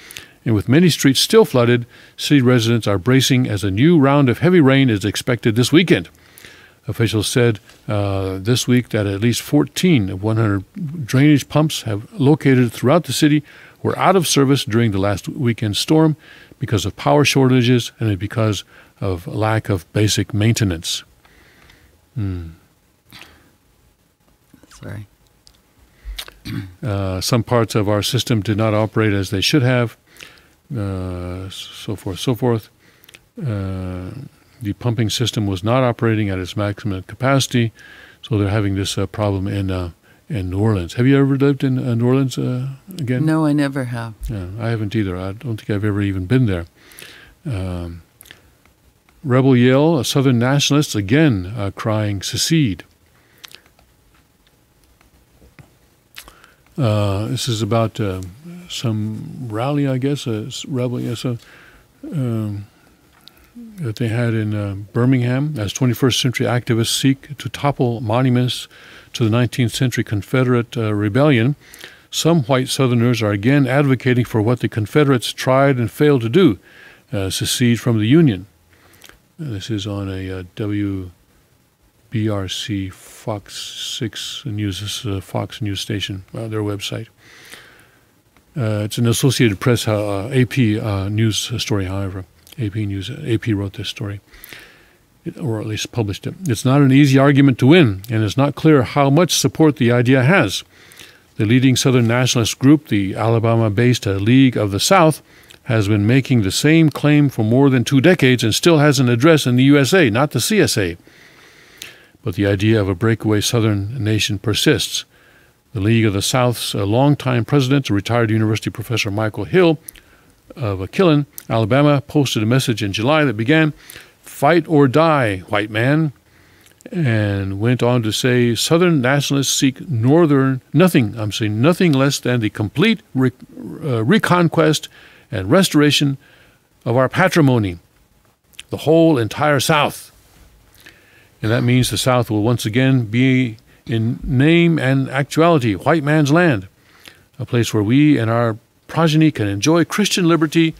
and with many streets still flooded, city residents are bracing as a new round of heavy rain is expected this weekend. Officials said this week that at least 14 of 100 drainage pumps have located throughout the city were out of service during the last weekend's storm because of power shortages and because of lack of basic maintenance. Sorry. Some parts of our system did not operate as they should have, so forth. The pumping system was not operating at its maximum capacity, so they're having this problem in New Orleans. Have you ever lived in New Orleans again? No, I never have. Yeah, I haven't either. I don't think I've ever even been there. Rebel Yell, Southern nationalists again crying secede. This is about some rally, I guess, rebel, yes, that they had in Birmingham as 21st century activists seek to topple monuments to the 19th century Confederate rebellion. Some white Southerners are again advocating for what the Confederates tried and failed to do, secede from the Union. This is on a WBRC Fox 6 News, this is a Fox News station, their website. It's an Associated Press AP news story, however. AP wrote this story, or at least published it. It's not an easy argument to win, and it's not clear how much support the idea has. The leading Southern nationalist group, the Alabama-based League of the South, has been making the same claim for more than 2 decades and still has an address in the USA, not the CSA. But the idea of a breakaway Southern nation persists. The League of the South's longtime president, retired university professor Michael Hill of Killen, Alabama, posted a message in July that began, "Fight or die, white man," and went on to say, Southern nationalists seek nothing less than the complete reconquest and restoration of our patrimony, the whole entire South. And that means the South will once again be, in name and actuality, white man's land, a place where we and our progeny can enjoy Christian liberty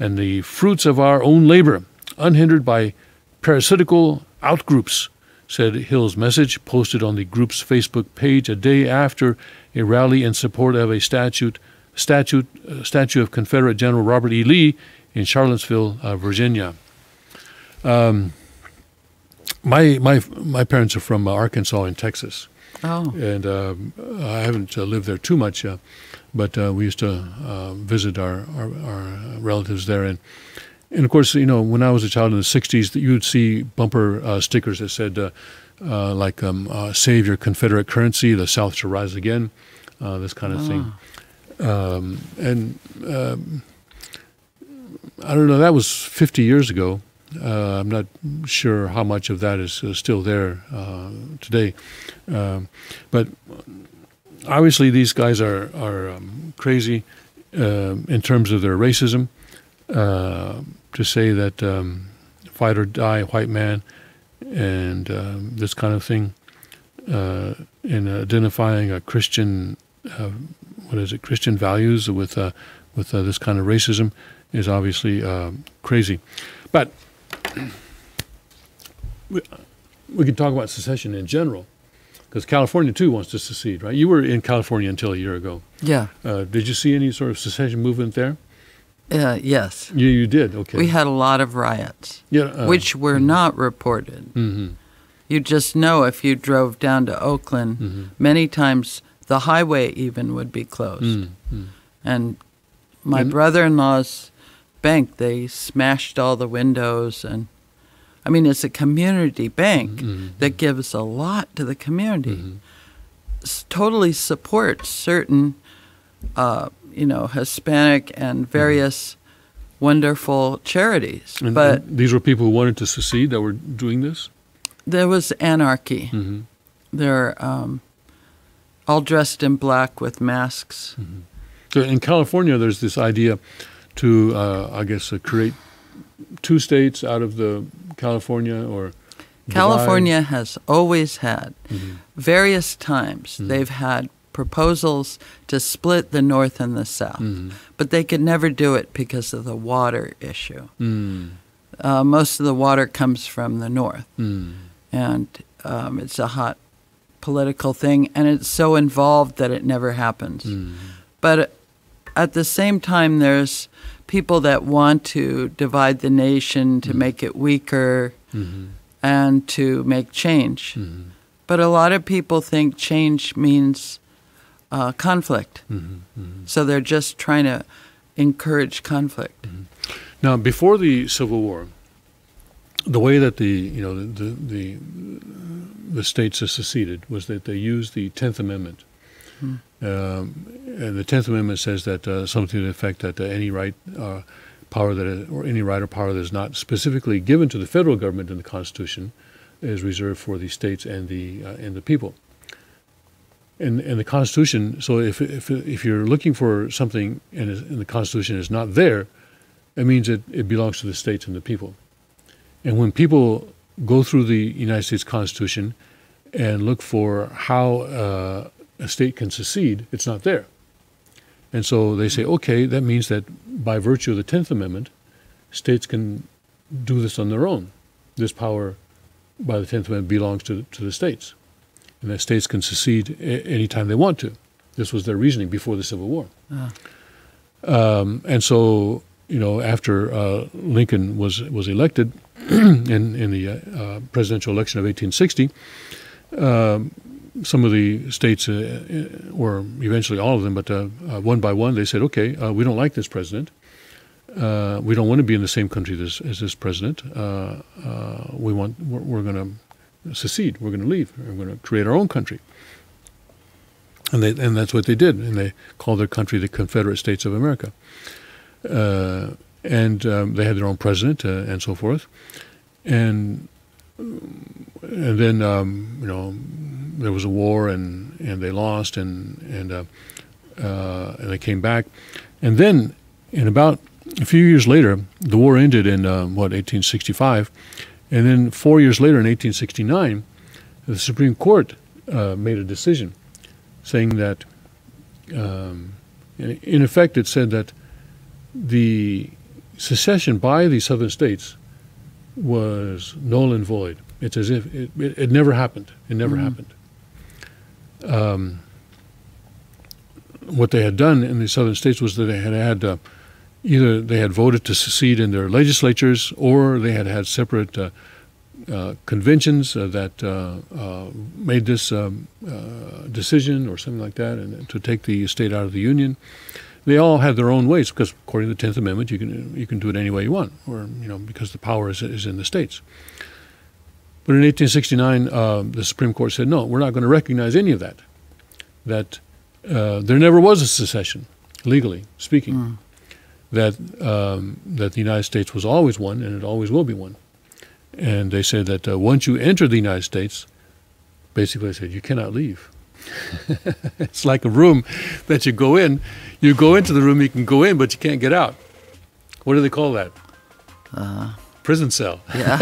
and the fruits of our own labor, unhindered by parasitical outgroups, said Hill's message, posted on the group's Facebook page a day after a rally in support of a statue of Confederate General Robert E. Lee in Charlottesville, Virginia. My parents are from Arkansas and Texas, Oh. And I haven't lived there too much, but we used to visit our relatives there. And of course, when I was a child in the 60s, you would see bumper stickers that said, save your Confederate currency, the South shall rise again, this kind of thing. I don't know, that was 50 years ago. I'm not sure how much of that is still there today. But obviously these guys are crazy in terms of their racism. To say that fight or die, white man, and this kind of thing, in identifying a Christian, Christian values with this kind of racism is obviously crazy. But we could talk about secession in general, because California too wants to secede, right? You were in California until a year ago. Yeah. Did you see any sort of secession movement there? Yes. You did, okay. We had a lot of riots, which were not reported. Mm-hmm. You just know if you drove down to Oakland, many times the highway even would be closed. Mm-hmm. And my brother-in-law's bank, they smashed all the windows. And I mean, it's a community bank that gives a lot to the community. Totally supports certain Hispanic and various wonderful charities. And these were people who wanted to secede that were doing this? There was anarchy. They're all dressed in black with masks. So in California, there's this idea to, create two states out of the California or California has always had, various times, they've had proposals to split the North and the South, but they could never do it because of the water issue. Most of the water comes from the North, and it's a hot political thing, and it's so involved that it never happens. But at the same time, there's people that want to divide the nation to make it weaker and to make change. But a lot of people think change means conflict. So they're just trying to encourage conflict. Now, before the Civil War, the way that the states seceded was that they used the 10th Amendment. And the 10th Amendment says that something to the effect that any right, power any right or power that is not specifically given to the federal government in the Constitution is reserved for the states and the people. And the Constitution. So if you're looking for something and the Constitution is not there, it means it belongs to the states and the people. And when people go through the United States Constitution and look for how a state can secede, it's not there. And so they say, okay, that means that by virtue of the 10th Amendment, states can do this on their own. This power by the 10th Amendment belongs to the states. And that states can secede anytime they want to. This was their reasoning before the Civil War. And so, after Lincoln was elected in the presidential election of 1860, some of the states, or eventually all of them, but one by one, they said, okay, we don't like this president. We don't want to be in the same country as this president. We're going to secede. We're going to leave. We're going to create our own country. And that's what they did. And they called their country the Confederate States of America. And they had their own president and so forth. And then there was a war and they lost and they came back. And then in about a few years later, the war ended in 1865. And then 4 years later, in 1869, the Supreme Court made a decision saying that, in effect, it said that the secession by the southern states was null and void. It's as if it never happened. It never happened. What they had done in the southern states was that they had either they had voted to secede in their legislatures, or they had separate conventions that made this decision or something like that, and to take the state out of the Union. They all had their own ways, because according to the 10th Amendment, you can do it any way you want, or because the power is in the states. But in 1869, the Supreme Court said, no, we're not going to recognize any of that. That there never was a secession, legally speaking. That the United States was always one, and it always will be one. And they said that once you enter the United States, basically they said you cannot leave. It's like a room that you go in. You go into the room, you can go in, but you can't get out. What do they call that? Prison cell. Yeah.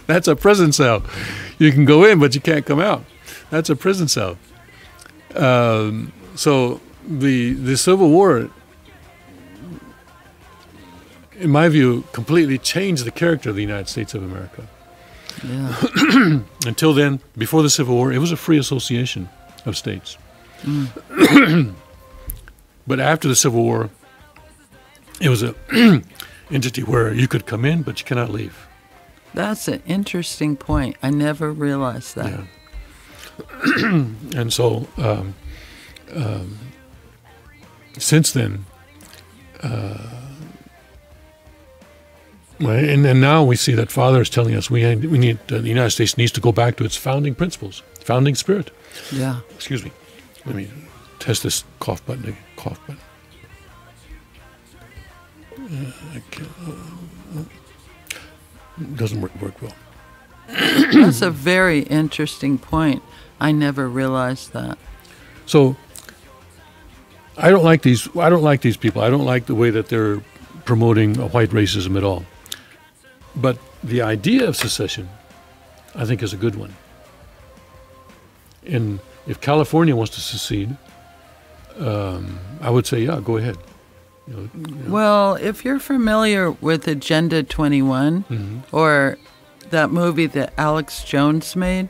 That's a prison cell. You can go in, but you can't come out. That's a prison cell. So the Civil War, in my view, completely changed the character of the United States of America. Yeah. Until then, before the Civil War, it was a free association of states. But after the Civil War, it was a entity where you could come in, but you cannot leave. That's an interesting point. I never realized that. Yeah. And so, since then, and now we see that Father is telling us we need the United States needs to go back to its founding principles, founding spirit. Yeah. Excuse me. Let me test this cough button again. Cough button. Doesn't work well. That's a very interesting point. I never realized that. So I don't like these people. I don't like the way that they're promoting white racism at all. But the idea of secession, I think, is a good one. And if California wants to secede, I would say, yeah, go ahead. Well, if you're familiar with Agenda 21 or that movie that Alex Jones made,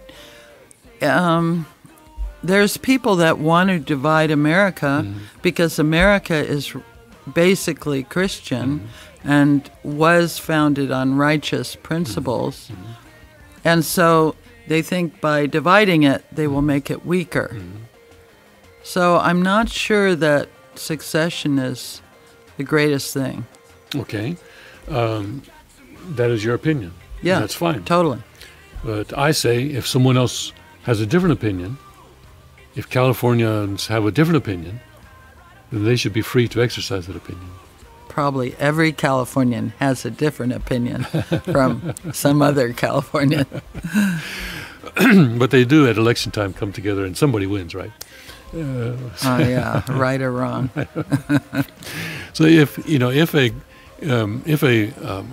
there's people that want to divide America because America is basically Christian and was founded on righteous principles. And so they think by dividing it, they will make it weaker. So I'm not sure that secession is the greatest thing. Okay. That is your opinion. Yeah, that's fine. Totally. But I say if someone else has a different opinion, if Californians have a different opinion, then they should be free to exercise that opinion. Probably every Californian has a different opinion from some other Californian. But they do at election time come together and somebody wins, right? Yeah, right or wrong. So if an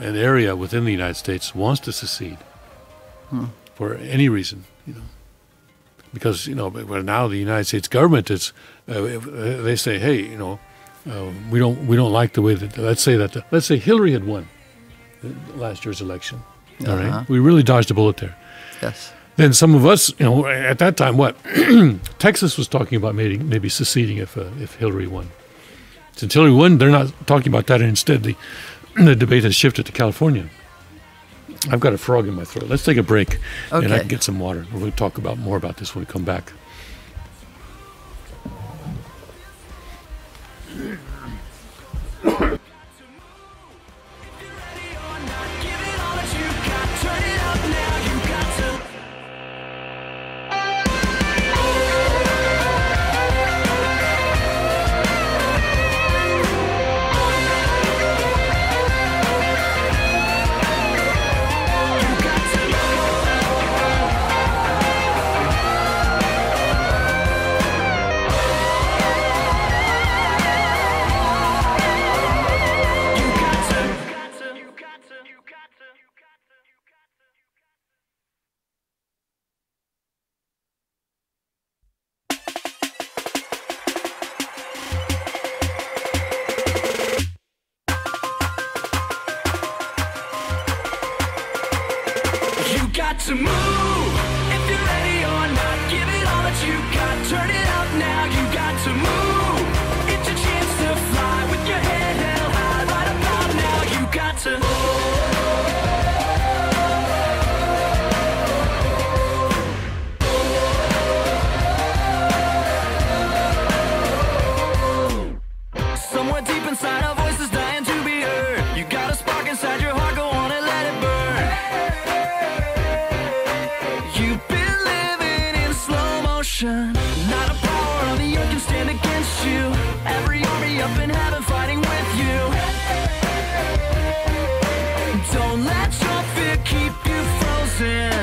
area within the United States wants to secede for any reason, because now the United States government is, they say, hey, we don't like the way that let's say Hillary had won last year's election. All right, we really dodged a bullet there. Yes. Then some of us, at that time, Texas was talking about maybe seceding if Hillary won. Since Hillary won, they're not talking about that. And instead, the debate has shifted to California. I've got a frog in my throat. Let's take a break, and I can get some water. We're going to talk more about this when we come back. destruction. Not a power on the earth can stand against you. Every army up in heaven fighting with you. Don't let your fear keep you frozen.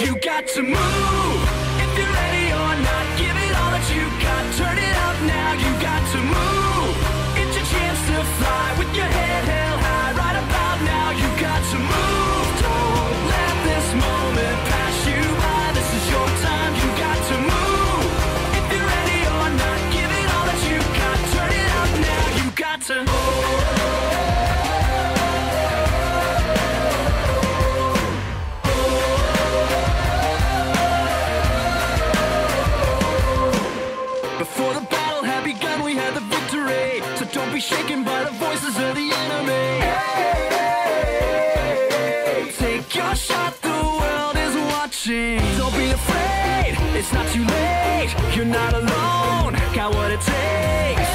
You got to move if you're ready or not. Give it all that you got. Turn it up now. You got to move. It's your chance to fly with your head held high. Right about now, you got to move. Don't let this moment pass you by. This is your time. You got to move if you're ready or not. Give it all that you got. Turn it up now. You got to. Before the battle had begun, we had the victory. So don't be shaken by the voices of the enemy. Take your shot, the world is watching. Don't be afraid, it's not too late. You're not alone, got what it takes.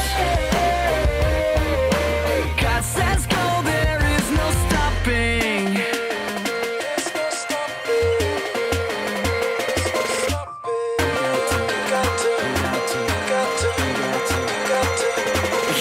God says go, there is no stopping.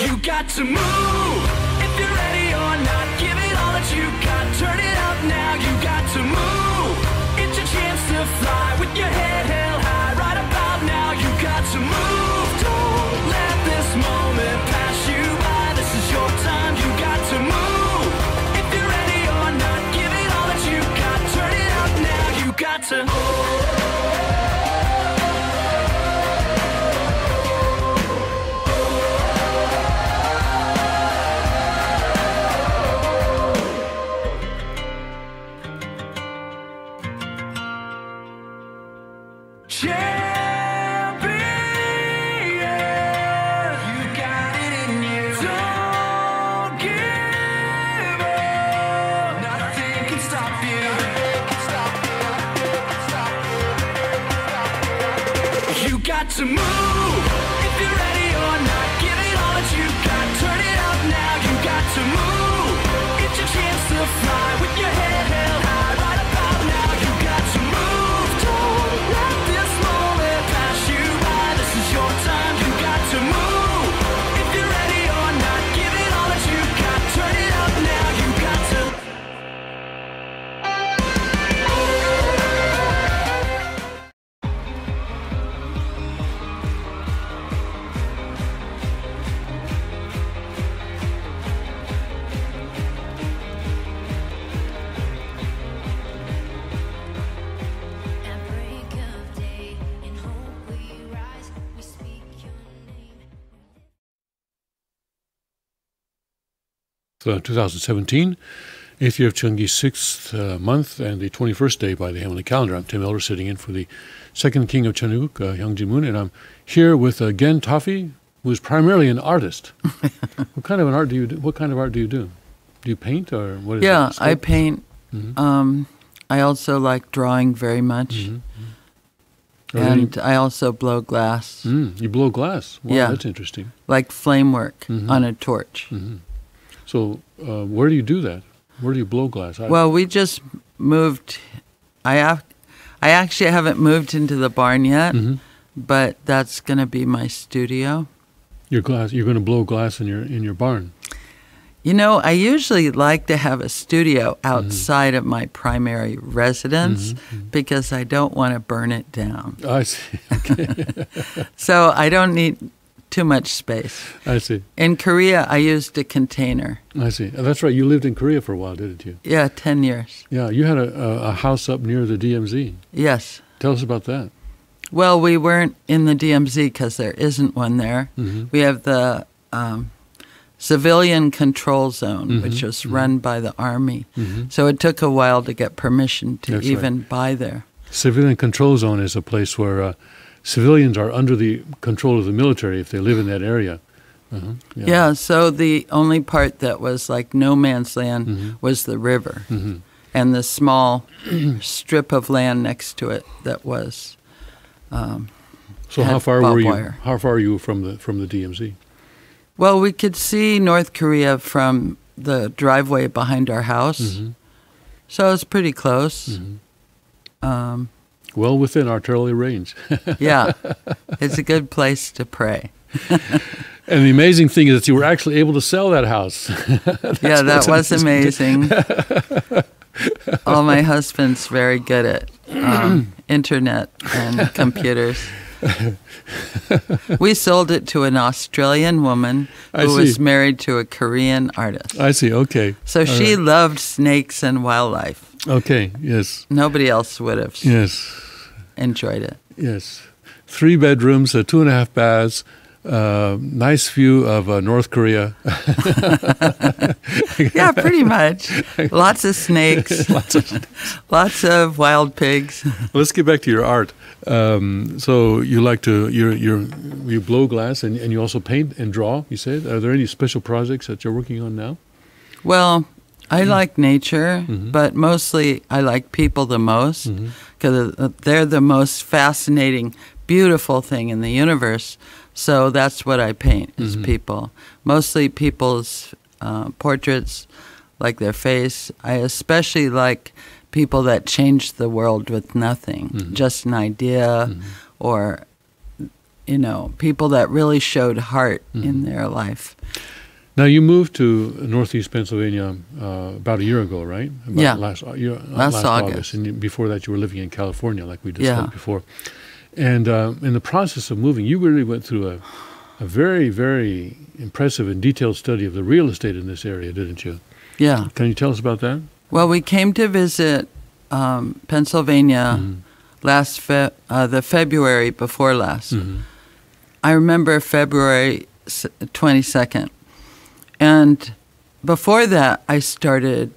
You got to move if you're ready or not. Give it all that you got. Turn it up now. You got to move. It's your chance to fly with your head held high. Right about now, you got to move. Don't let this moment pass you by. This is your time. You got to move if you're ready or not. Give it all that you got. Turn it up now. You got to. Champion, you got it in you. Don't give up. Nothing can stop you. You got to move if you're ready or not. Give it all that you got. Turn it up now. You got to move. It's your chance to fly with your head held high. Right about now, you got to move. Don't let this moment pass you by. This is your time. You got to move if you're ready or not. Give it all that you got. Turn it up now. You got to. At break of day, in hope we rise, we speak your name. So 2017, 8th year of Chungi's 6th month and the 21st day by the Heavenly Calendar. I'm Tim Elder, sitting in for the second king of Chanuguk, Hyung Ji-moon, and I'm here with Gen Toffee, who is primarily an artist. What kind of art do you do? Do you paint or what is it? Yeah, I Sculpt? paint. Mhm. I also like drawing very much. Mhm, Are there any- And I also blow glass, you blow glass. Wow, Yeah. that's interesting. like flame work Mhm. on a torch. So where do you do that? Where do you blow glass? Well, we just moved. I actually haven't moved into the barn yet, Mhm. but that's going to be my studio. You're going to blow glass in your barn. You know, I usually like to have a studio Mm-hmm. outside of my primary residence because I don't want to burn it down. I see. Okay. So I don't need too much space. I see. In Korea, I used a container. I see. That's right. You lived in Korea for a while, didn't you? Yeah, 10 years. Yeah. You had a house up near the DMZ. Yes. Tell us about that. Well, we weren't in the DMZ because there isn't one there. Mhm. We have the civilian control zone, which was run by the Army. So it took a while to get permission to That's even buy there. Civilian control zone is a place where civilians are under the control of the military if they live in that area. Yeah, so the only part that was like no man's land was the river and the small strip of land next to it that was. So had how far barbed were you? wire. How far are you from the DMZ? Well, we could see North Korea from the driveway behind our house, so it's pretty close. Well within our Turley range. Yeah, it's a good place to pray. And the amazing thing is that you were actually able to sell that house. Yeah, that was amazing. Oh, my husband's very good at internet and computers. We sold it to an Australian woman I who was see. married to a Korean artist. I see. Okay. So All she right. loved snakes and wildlife. Okay. Yes. Nobody else would have Yes. enjoyed it. Yes. 3 bedrooms, 2.5 baths, nice view of North Korea. Yeah, pretty much. Lots of snakes. Lots of wild pigs. Let's get back to your art. So you like to you blow glass and you also paint and draw. You said. Are there any special projects that you're working on now? Well, I like nature, but mostly I like people the most because they're the most fascinating, beautiful thing in the universe. So that's what I paint is people. Mostly people's portraits, like their face. I especially like people that changed the world with nothing, just an idea, or, people that really showed heart in their life. Now you moved to Northeast Pennsylvania about a year ago, right? About Yeah. Last Last August. And before that, you were living in California, like we discussed Yeah. before. And in the process of moving, you really went through a very, very impressive and detailed study of the real estate in this area, didn't you? Yeah. Can you tell us about that? Well, we came to visit Pennsylvania the February before last. I remember February 22nd. And before that, I started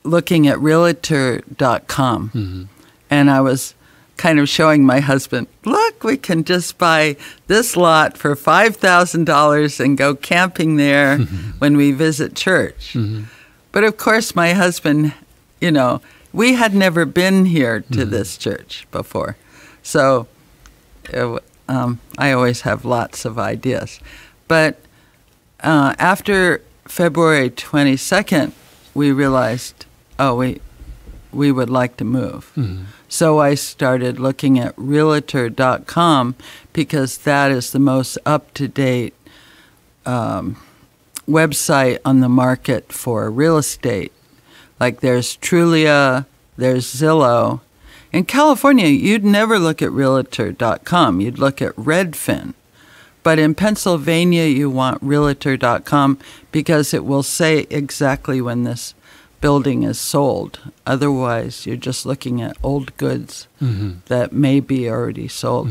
looking at Realtor.com. And I was kind of showing my husband, look, we can just buy this lot for $5,000 and go camping there when we visit church. But of course, my husband, we had never been here to this church before. So I always have lots of ideas. But after February 22nd, we realized, we would like to move. So I started looking at Realtor.com because that is the most up-to-date website on the market for real estate. Like there's Trulia, there's Zillow. In California, you'd never look at Realtor.com. You'd look at Redfin. But in Pennsylvania, you want Realtor.com because it will say exactly when this building is sold. Otherwise, you're just looking at old goods that may be already sold.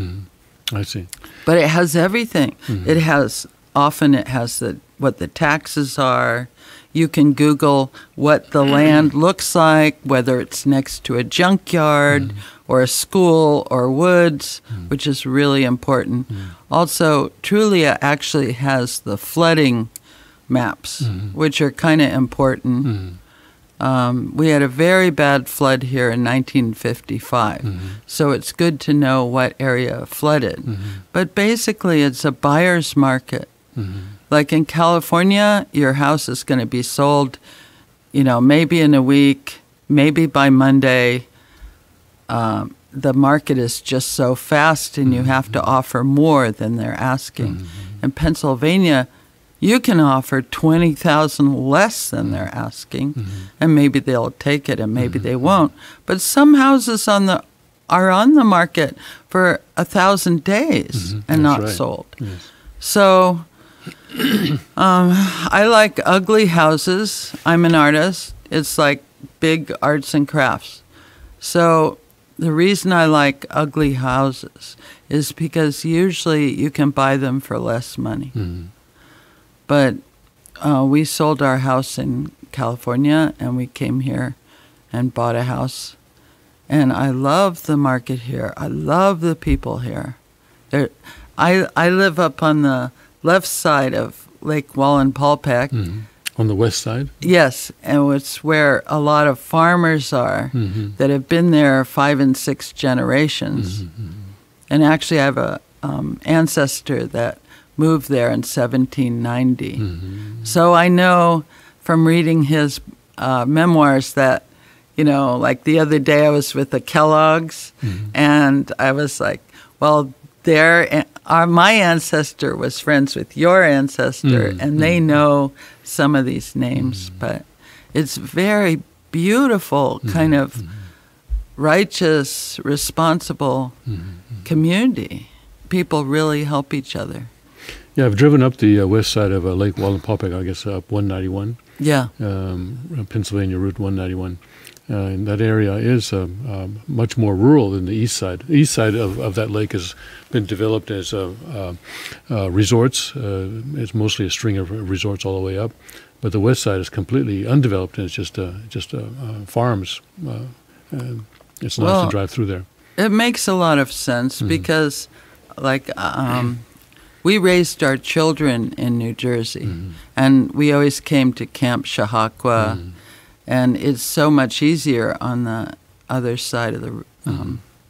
I see. But it has everything. It has what the taxes are. You can Google what the land looks like, whether it's next to a junkyard or a school or woods, which is really important. Also, Trulia actually has the flooding maps, which are kind of important. We had a very bad flood here in 1955, so it's good to know what area flooded. But basically, it's a buyer's market. Like in California, your house is going to be sold, maybe in a week, maybe by Monday. The market is just so fast, and you have to offer more than they're asking. In Pennsylvania, you can offer $20,000 less than they're asking, and maybe they'll take it, and maybe they won't. But some houses are on the market for 1,000 days and That's not right. sold. Yes. So I like ugly houses. I'm an artist. It's like big arts and crafts. So the reason I like ugly houses is because usually you can buy them for less money. But we sold our house in California, and we came here and bought a house. And I love the market here. I love the people here. I live up on the left side of Lake Wallenpaupack. On the west side? Yes, and it's where a lot of farmers are that have been there 5 and 6 generations. And actually, I have a ancestor that moved there in 1790. So I know from reading his memoirs that You know, like the other day I was with the Kellogg's, and I was like, well, my ancestor was friends with your ancestor, and they know some of these names, but it's very beautiful, kind of righteous, responsible community. People really help each other. Yeah, I've driven up the west side of Lake Wallenpaupack, I guess up 191, Yeah. Pennsylvania Route 191. And that area is much more rural than the east side. The east side of that lake has been developed as resorts. It's mostly a string of resorts all the way up. But the west side is completely undeveloped, and it's just farms. And it's nice Well, to drive through there. It makes a lot of sense because, like, we raised our children in New Jersey, and we always came to Camp Chautauqua, and it's so much easier on the other side of the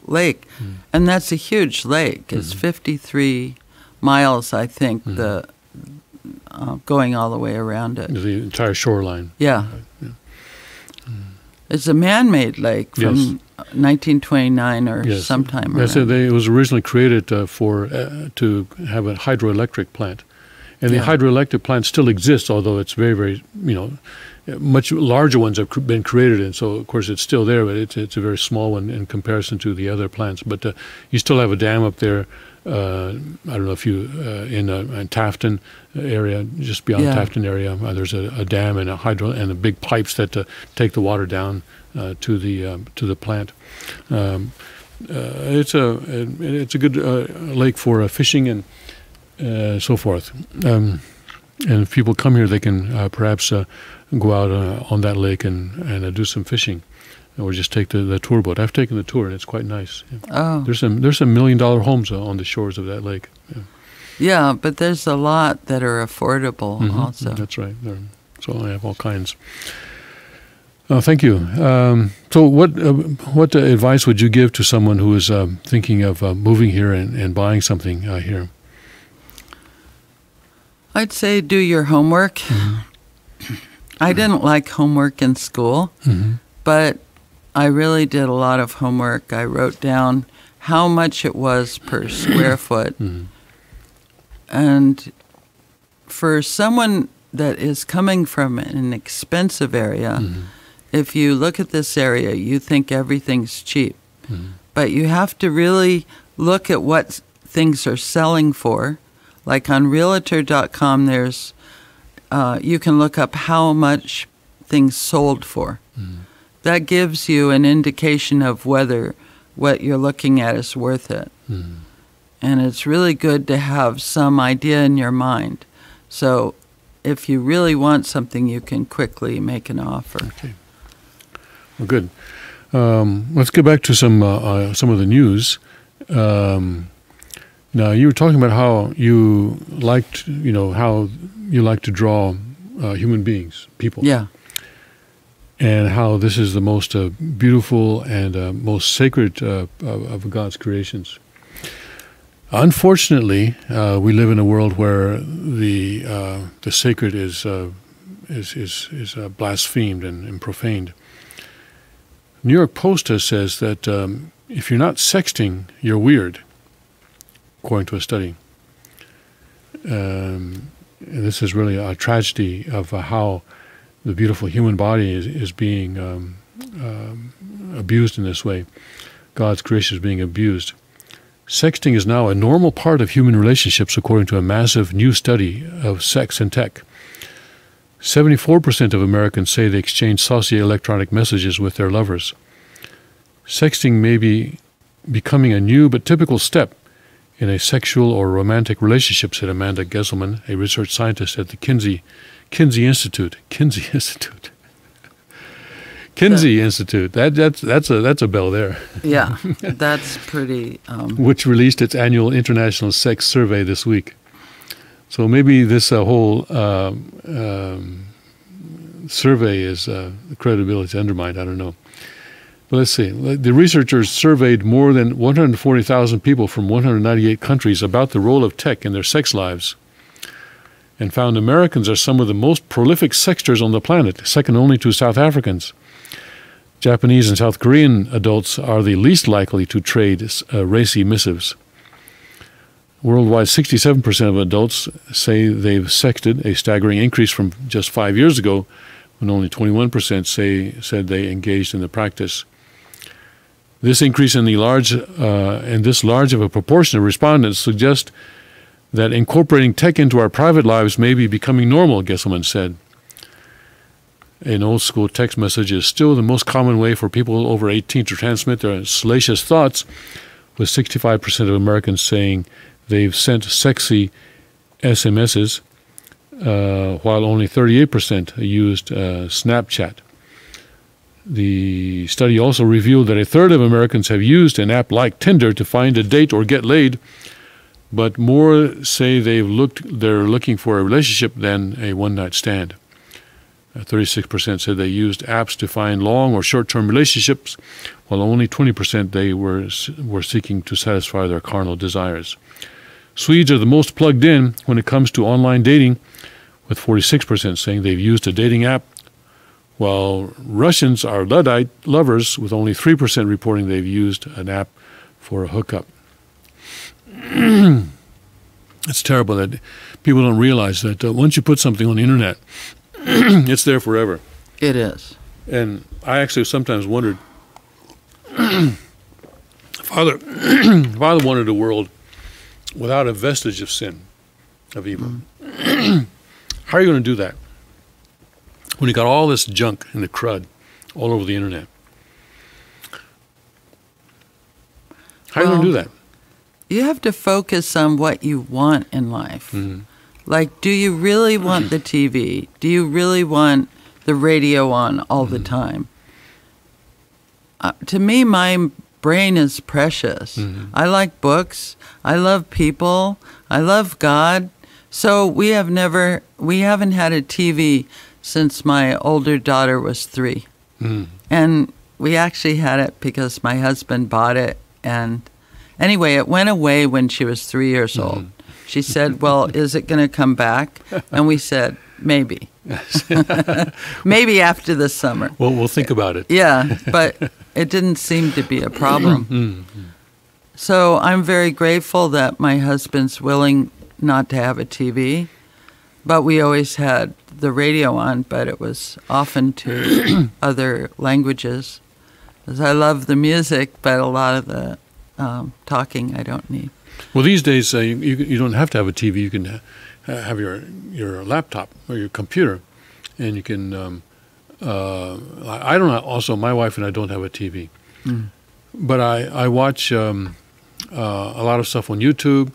lake. And that's a huge lake. It's 53 miles, I think, the going all the way around it. The entire shoreline. Yeah. It's a man-made lake from Yes. 1929 or Yes. sometime That's around. it. It was originally created to have a hydroelectric plant. And the Yeah. hydroelectric plant still exists, although it's very, very, much larger ones have been created, and so of course it's still there, but it's a very small one in comparison to the other plants. But you still have a dam up there. I don't know if you in Tafton area, just beyond Yeah. Tafton area, there's a dam and a hydro and the big pipes that take the water down to the plant. It's a good lake for fishing and so forth. And if people come here, they can perhaps go out on that lake and do some fishing, or just take the tour boat. I've taken the tour, and it's quite nice. Oh, There's some $1 million homes on the shores of that lake. yeah, but there's a lot that are affordable also. That's right. So I have all kinds. Thank you. So what advice would you give to someone who is thinking of moving here and buying something here? I'd say do your homework. I didn't like homework in school, but I really did a lot of homework. I wrote down how much it was per square foot. And for someone that is coming from an expensive area, if you look at this area, you think everything's cheap. But you have to really look at what things are selling for. Like on Realtor.com, there's you can look up how much things sold for. That gives you an indication of whether what you're looking at is worth it. And it's really good to have some idea in your mind. So if you really want something, you can quickly make an offer. Okay. Well, good. Let's get back to some of the news. Now, you were talking about how you liked, how you like to draw human beings, people. Yeah. And how this is the most beautiful and most sacred of God's creations. Unfortunately, we live in a world where the sacred is blasphemed and profaned. New York Post says that if you're not sexting, you're weird, according to a study. And this is really a tragedy of how the beautiful human body is being abused in this way. God's creation is being abused. Sexting is now a normal part of human relationships, according to a massive new study of sex and tech. 74% of Americans say they exchange saucy electronic messages with their lovers. Sexting may be becoming a new but typical step in a sexual or romantic relationship, said Amanda Gesselman, a research scientist at the Kinsey Institute. Kinsey Institute. Kinsey Institute. That's a bell there. Yeah, that's pretty. Which released its annual International Sex Survey this week. So maybe this whole survey is credibility undermined. I don't know. But let's see. The researchers surveyed more than 140,000 people from 198 countries about the role of tech in their sex lives, and found Americans are some of the most prolific sexters on the planet, second only to South Africans. Japanese and South Korean adults are the least likely to trade racy missives. Worldwide, 67% of adults say they've sexted, a staggering increase from just 5 years ago, when only 21% said they engaged in the practice. This increase in this large of a proportion of respondents suggests that incorporating tech into our private lives may be becoming normal, Gesselman said. An old-school text message is still the most common way for people over 18 to transmit their salacious thoughts, with 65% of Americans saying they've sent sexy SMSs, while only 38% used Snapchat. The study also revealed that a third of Americans have used an app like Tinder to find a date or get laid, but more say they're looking for a relationship than a one-night stand. 36% said they used apps to find long or short-term relationships, while only 20% they were seeking to satisfy their carnal desires. Swedes are the most plugged in when it comes to online dating, with 46% saying they've used a dating app, while Russians are Luddite lovers, with only 3% reporting they've used an app for a hookup. It's terrible that people don't realize that once you put something on the internet, it's there forever. It is. And I actually sometimes wondered, Father wanted a world without a vestige of sin, of evil. How are you going to do that when you got all this junk and the crud all over the internet? How are you going to do that? You have to focus on what you want in life. Mm-hmm. Like, do you really want the TV? Do you really want the radio on all the time? To me, my brain is precious. I like books. I love people. I love God. So we haven't had a TV since my older daughter was 3. And we actually had it because my husband bought it. And anyway, it went away when she was 3 years old. She said, well, is it going to come back? And we said, maybe. Maybe after the summer. Well, we'll think about it. Yeah, but it didn't seem to be a problem. So I'm very grateful that my husband's willing not to have a TV. But we always had the radio on, but it was often to other languages. Because I love the music, but a lot of the talking I don't need. Well, these days you don't have to have a TV. You can have your laptop or your computer, and you can. I don't. Also, my wife and I don't have a TV, but I watch a lot of stuff on YouTube.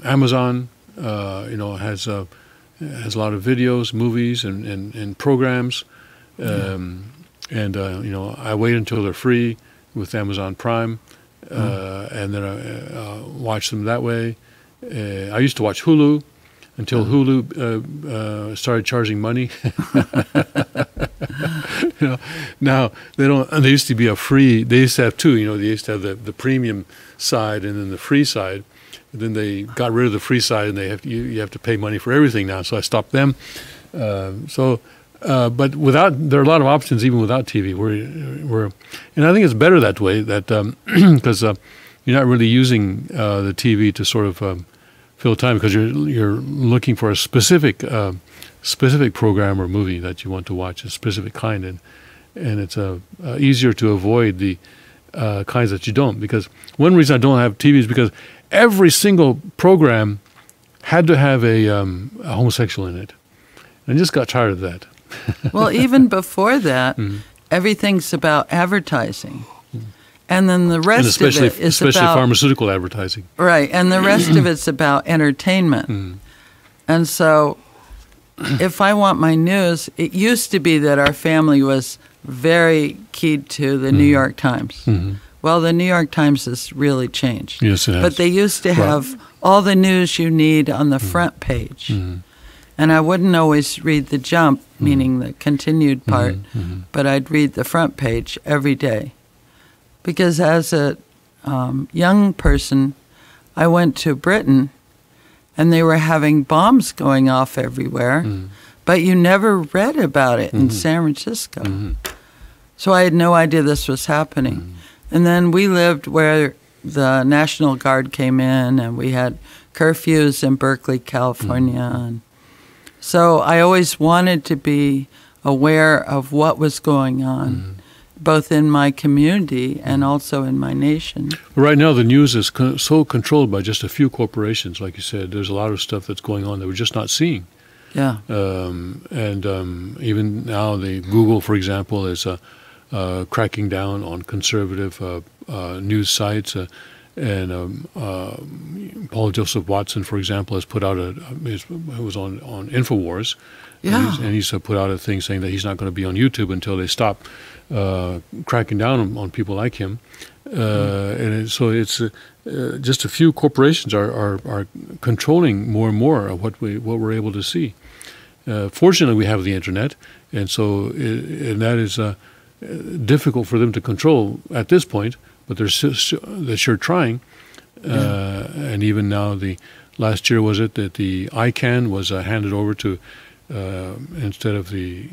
Amazon, has a lot of videos, movies, and programs, and I wait until they're free with Amazon Prime. And then I watch them that way. I used to watch Hulu until Hulu started charging money. Now they don't. They used to be a free. They used to have two. They used to have the premium side and then the free side. And then they got rid of the free side, and you have to pay money for everything now. So I stopped them. But there are a lot of options even without TV. And I think it's better that way. That because you're not really using the TV to sort of fill time, because you're looking for a specific program or movie that you want to watch, a specific kind, and it's easier to avoid the kinds that you don't. Because one reason I don't have TV is because every single program had to have a homosexual in it, and I just got tired of that. Well, even before that, everything's about advertising. And then the rest of it is especially about pharmaceutical advertising. Right, and the rest of it's about entertainment. And so if I want my news, it used to be that our family was very keyed to the New York Times. Well, the New York Times has really changed. Yes, it has. But they used to have all the news you need on the front page. And I wouldn't always read the jump, meaning the continued part, but I'd read the front page every day. Because as a young person, I went to Britain, and they were having bombs going off everywhere, but you never read about it in San Francisco. So I had no idea this was happening. And then we lived where the National Guard came in, and we had curfews in Berkeley, California. And so I always wanted to be aware of what was going on, both in my community and also in my nation. Right now, the news is so controlled by just a few corporations. Like you said, there's a lot of stuff that's going on that we're just not seeing. Yeah. Even now, the Google, for example, is cracking down on conservative news sites. And Paul Joseph Watson, for example, has put out it was on Infowars. Yeah. And he's put out a thing saying that he's not going to be on YouTube until they stop cracking down on people like him. So it's just a few corporations are controlling more and more of what we're able to see. Fortunately, we have the internet, and so and that is difficult for them to control at this point. But they're sure trying. And even now, the last year was it that the ICANN was handed over to instead of the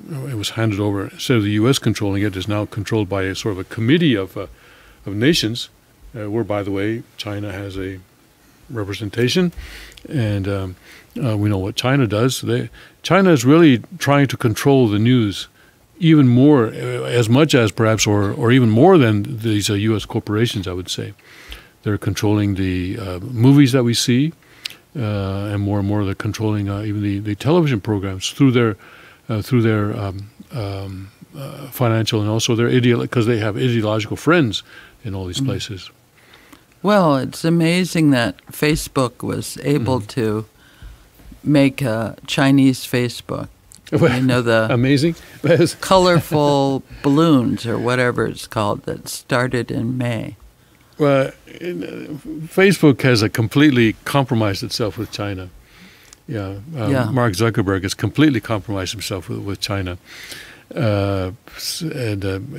U.S. controlling it, is now controlled by a sort of a committee of nations, where, by the way, China has a representation, and we know what China does. China is really trying to control the news even more, as much as perhaps, or even more than these U.S. corporations, I would say. They're controlling the movies that we see, and more they're controlling even the television programs through their financial and also their because they have ideological friends in all these places. Well, it's amazing that Facebook was able to make a Chinese Facebook. You know, the amazing, colorful balloons or whatever it's called that started in May. Well, Facebook has completely compromised itself with China. Mark Zuckerberg has completely compromised himself with China, and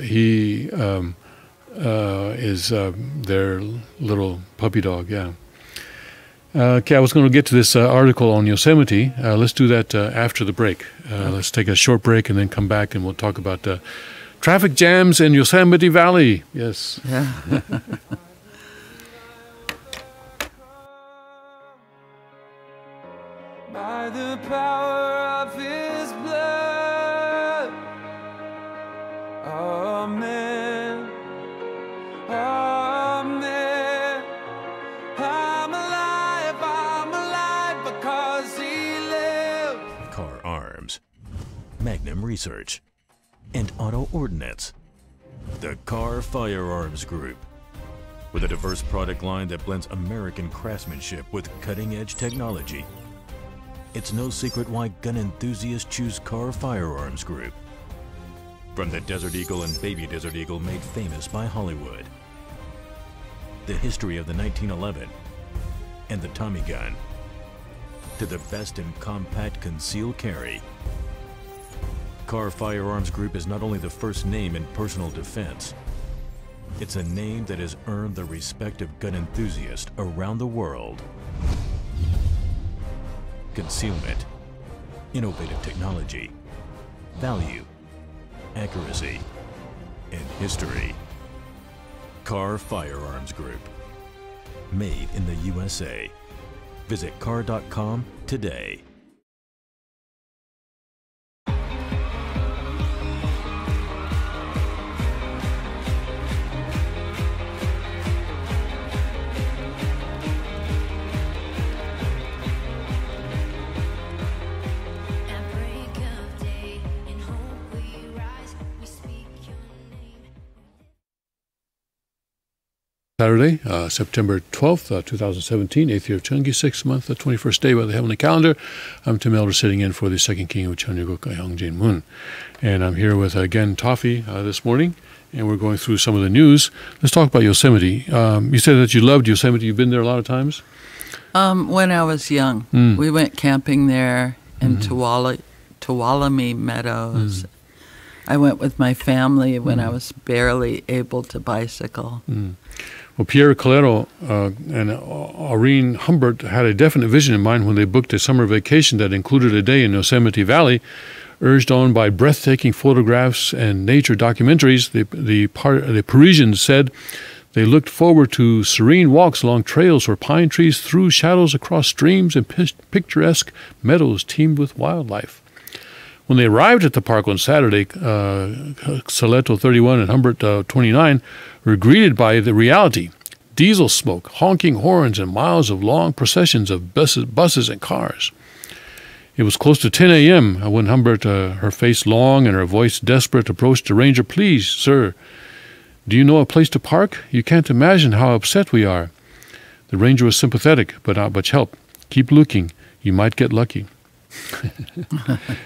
he is their little puppy dog. Yeah. Okay, I was going to get to this article on Yosemite. Let's do that after the break. Let's take a short break and then come back, and we'll talk about traffic jams in Yosemite Valley. Yes. Yeah. By the power of his blood. Amen. Amen. I'm alive because he lives. Car Arms, Magnum Research, and Auto Ordnance. The Car Firearms Group. With a diverse product line that blends American craftsmanship with cutting-edge technology. It's no secret why gun enthusiasts choose Car Firearms Group. From the Desert Eagle and Baby Desert Eagle made famous by Hollywood. The history of the 1911 and the Tommy gun. To the best in compact concealed carry. Car Firearms Group is not only the first name in personal defense, it's a name that has earned the respect of gun enthusiasts around the world. Concealment, innovative technology, value, accuracy, and history. Car Firearms Group. Made in the USA. Visit car.com today. At break of day, in hope we rise, we speak your name. Saturday, September 12th, 2017, 8th year of Chungi, 6th month, the 21st day by the heavenly calendar. I'm Tim Elder, sitting in for the second king of Cheonryuk, Hyung Jin Moon. And I'm here with, again, Toffee this morning, and we're going through some of the news. Let's talk about Yosemite. You said that you loved Yosemite. You've been there a lot of times? When I was young, we went camping there in Tuolumne Meadows. I went with my family when I was barely able to bicycle. Well, Pierre Calero and Aureen Humbert had a definite vision in mind when they booked a summer vacation that included a day in Yosemite Valley. Urged on by breathtaking photographs and nature documentaries, the Parisians said they looked forward to serene walks along trails where pine trees threw shadows across streams and picturesque meadows teemed with wildlife. When they arrived at the park on Saturday, Soleto 31 and Humbert 29 were greeted by the reality: diesel smoke, honking horns, and miles of long processions of buses and cars. It was close to 10 a.m. when Humbert, her face long and her voice desperate, approached the ranger. "Please, sir, do you know a place to park? You can't imagine how upset we are." The ranger was sympathetic, but not much help. "Keep looking. You might get lucky."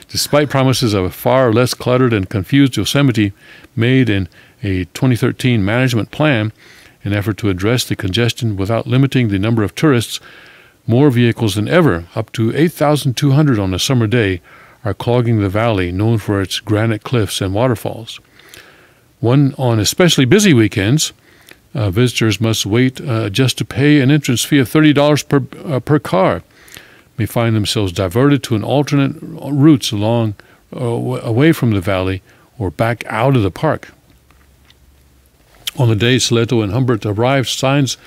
Despite promises of a far less cluttered and confused Yosemite made in a 2013 management plan, an effort to address the congestion without limiting the number of tourists, more vehicles than ever, up to 8,200 on a summer day, are clogging the valley known for its granite cliffs and waterfalls. On especially busy weekends, visitors must wait just to pay an entrance fee of $30 per car. May find themselves diverted to an alternate routes away from the valley or back out of the park. On the day Soleto and Humbert arrived, signs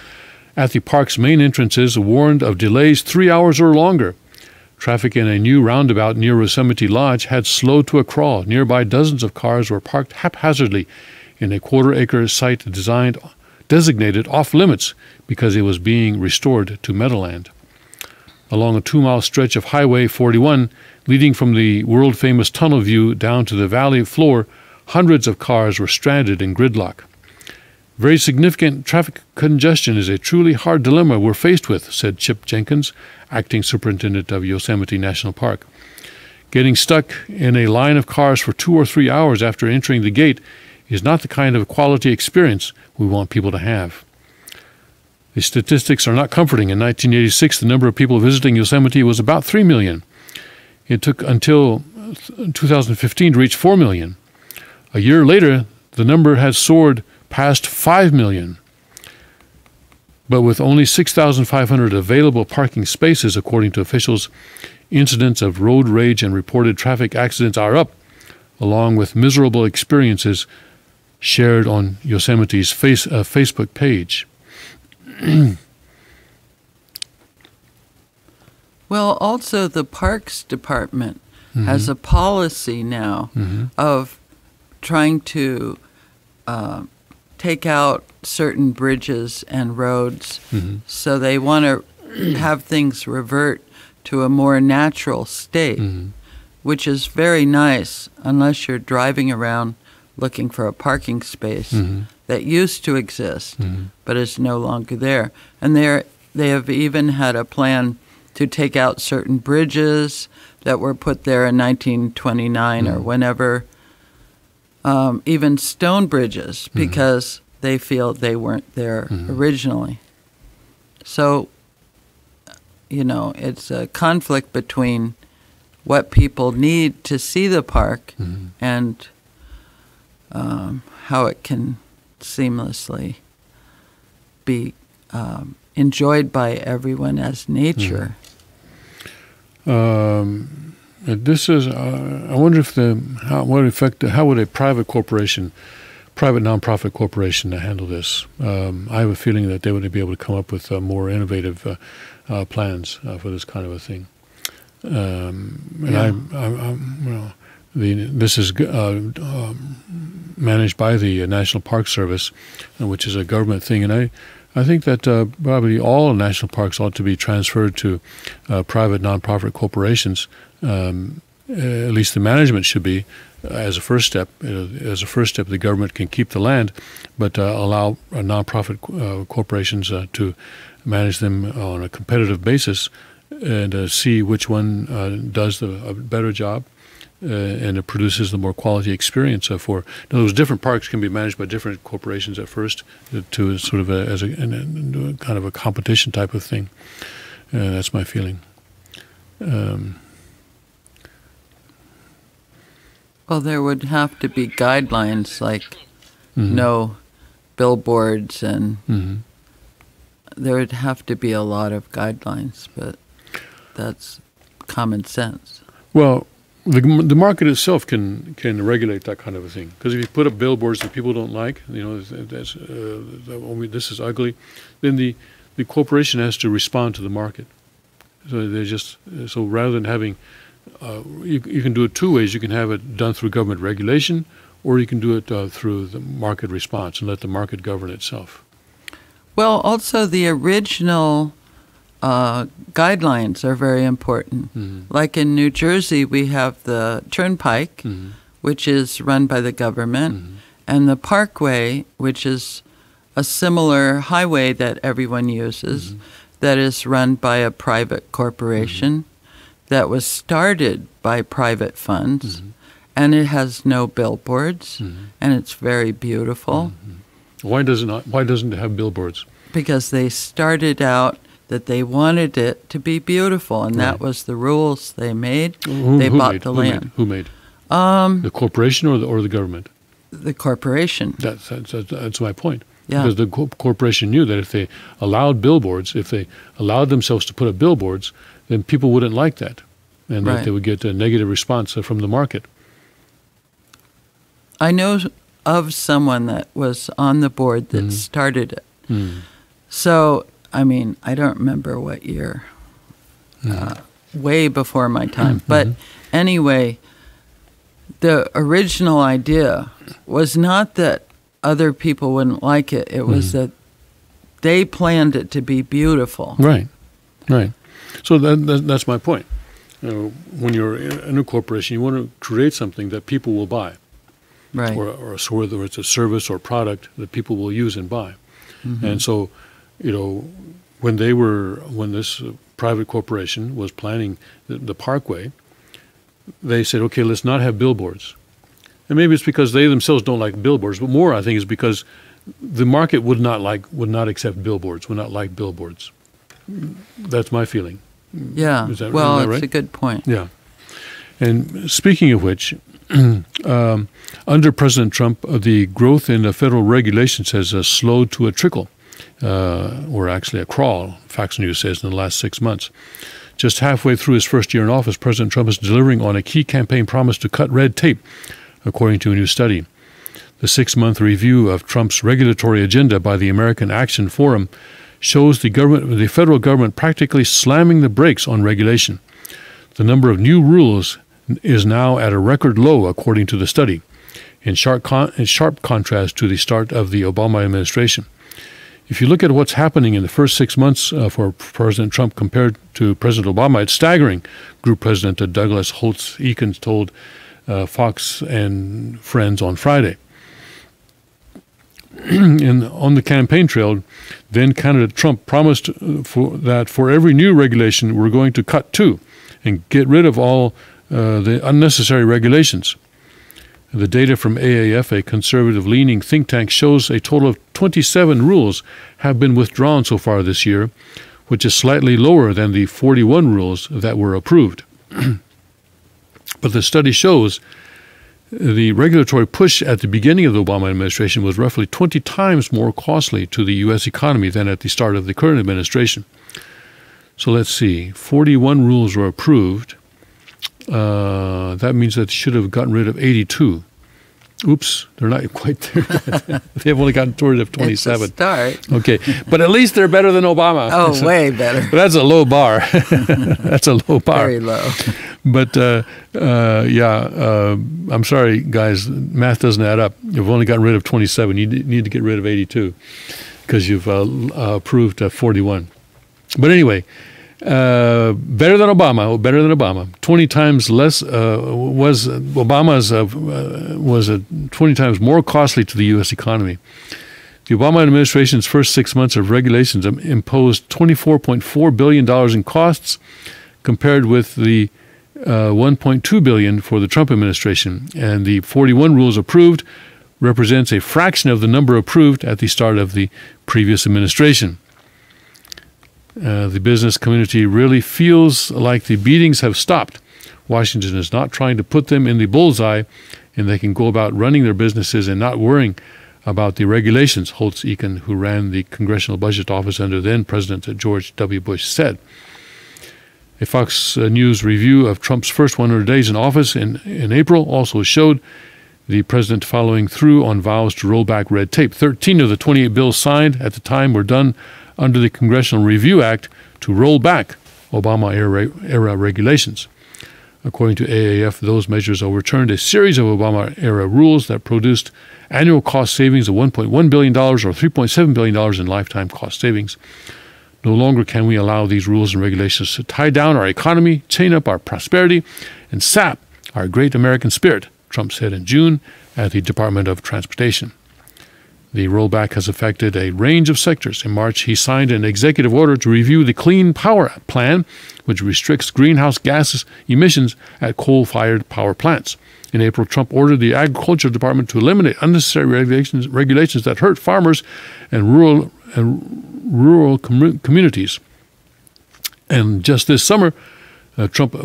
at the park's main entrances warned of delays 3 hours or longer. Traffic in a new roundabout near Yosemite Lodge had slowed to a crawl. Nearby, dozens of cars were parked haphazardly in a quarter-acre site designated off-limits because it was being restored to Meadowland. Along a 2-mile stretch of Highway 41, leading from the world-famous tunnel view down to the valley floor, hundreds of cars were stranded in gridlock. "Very significant traffic congestion is a truly hard dilemma we're faced with," said Chip Jenkins, acting superintendent of Yosemite National Park. "Getting stuck in a line of cars for 2 or 3 hours after entering the gate is not the kind of quality experience we want people to have." The statistics are not comforting. In 1986, the number of people visiting Yosemite was about 3 million. It took until 2015 to reach 4 million. A year later, the number had soared past 5 million. But with only 6,500 available parking spaces, according to officials, incidents of road rage and reported traffic accidents are up, along with miserable experiences shared on Yosemite's Facebook page. Well, also the Parks Department has a policy now of trying to take out certain bridges and roads. So they want to have things revert to a more natural state, which is very nice unless you're driving around looking for a parking space that used to exist but is no longer there. And they have even had a plan to take out certain bridges that were put there in 1929 or whenever, even stone bridges, because they feel they weren't there originally. So, you know, it's a conflict between what people need to see the park and how it can seamlessly be enjoyed by everyone as nature. This is. I wonder if how would a private nonprofit corporation handle this? I have a feeling that they would be able to come up with more innovative plans for this kind of a thing. This is managed by the National Park Service, which is a government thing, and I think that probably all national parks ought to be transferred to private nonprofit corporations. At least the management should be, as a first step. As a first step, the government can keep the land, but allow nonprofit corporations to manage them on a competitive basis and see which one does a better job. And it produces the more quality experience for. In other words, different parks can be managed by different corporations at first, to sort of as a kind of a competition type of thing. That's my feeling. Well, there would have to be guidelines like no billboards, and there would have to be a lot of guidelines, but that's common sense. Well, the market itself can regulate that kind of a thing. Because if you put up billboards that people don't like, this is ugly, then the corporation has to respond to the market. So rather than having, you can do it two ways. You can have it done through government regulation, or you can do it through the market response and let the market govern itself. Well, also the original guidelines are very important. Like in New Jersey, we have the Turnpike, which is run by the government, and the Parkway, which is a similar highway that everyone uses, that is run by a private corporation that was started by private funds, and it has no billboards, and it's very beautiful. Why doesn't it have billboards? Because they started out that they wanted it to be beautiful, and that was the rules they made. They bought the land. Who made? The corporation or the government? The corporation. That's my point. Yeah. Because the corporation knew that if they allowed billboards, if they allowed themselves to put up billboards, then people wouldn't like that, and that they would get a negative response from the market. I know of someone that was on the board that started it. So, I mean, I don't remember what year, way before my time. But anyway, the original idea was not that other people wouldn't like it. It was that they planned it to be beautiful. Right. So that's my point. When you're in a corporation, you want to create something that people will buy. Right. Or whether it's a service or product that people will use and buy. And so, when this private corporation was planning the Parkway, they said, okay, let's not have billboards. And maybe it's because they themselves don't like billboards, but more, I think, is because the market would not accept billboards, would not like billboards. That's my feeling. Yeah. Is that It's right? a good point. Yeah. And speaking of which, under President Trump, the growth in the federal regulations has slowed to a trickle, or actually a crawl, Fox News says, in the last 6 months. Just halfway through his first year in office, President Trump is delivering on a key campaign promise to cut red tape, according to a new study. The 6-month review of Trump's regulatory agenda by the American Action Forum shows the federal government practically slamming the brakes on regulation. The number of new rules is now at a record low, according to the study, in sharp contrast to the start of the Obama administration. If you look at what's happening in the first 6 months for President Trump compared to President Obama, it's staggering, Group President Douglas Holtz-Eakin told Fox and Friends on Friday. On the campaign trail, then candidate Trump promised that for every new regulation, we're going to cut two and get rid of all the unnecessary regulations. The data from AAF, a conservative-leaning think tank, shows a total of 27 rules have been withdrawn so far this year, which is slightly lower than the 41 rules that were approved. But the study shows the regulatory push at the beginning of the Obama administration was roughly 20 times more costly to the U.S. economy than at the start of the current administration. So let's see, 41 rules were approved. That means that they should have gotten rid of 82. Oops, they're not quite there yet. They've only gotten rid of 27. It's a start. Okay, but at least they're better than Obama. Oh, way better. That's a low bar. That's a low bar. Very low. But, I'm sorry, guys, math doesn't add up. You've only gotten rid of 27. You need to get rid of 82 because you've approved 41. But anyway, better than Obama. 20 times less was Obama's was 20 times more costly to the U.S. economy. The Obama administration's first 6 months of regulations imposed $24.4 billion in costs, compared with the $1.2 billion for the Trump administration, and the 41 rules approved represents a fraction of the number approved at the start of the previous administration. The business community really feels like the beatings have stopped. Washington is not trying to put them in the bullseye, and they can go about running their businesses and not worrying about the regulations, Holtz-Eakin, who ran the Congressional Budget Office under then-President George W. Bush, said. A Fox News review of Trump's first 100 days in office in April also showed the president following through on vows to roll back red tape. 13 of the 28 bills signed at the time were done under the Congressional Review Act to roll back Obama-era regulations. According to AAF, those measures overturned a series of Obama-era rules that produced annual cost savings of $1.1 billion or $3.7 billion in lifetime cost savings. No longer can we allow these rules and regulations to tie down our economy, chain up our prosperity, and sap our great American spirit, Trump said in June at the Department of Transportation. The rollback has affected a range of sectors. In March, he signed an executive order to review the Clean Power Plan, which restricts greenhouse gases emissions at coal-fired power plants. In April, Trump ordered the Agriculture Department to eliminate unnecessary regulations that hurt farmers and rural communities. And just this summer, Trump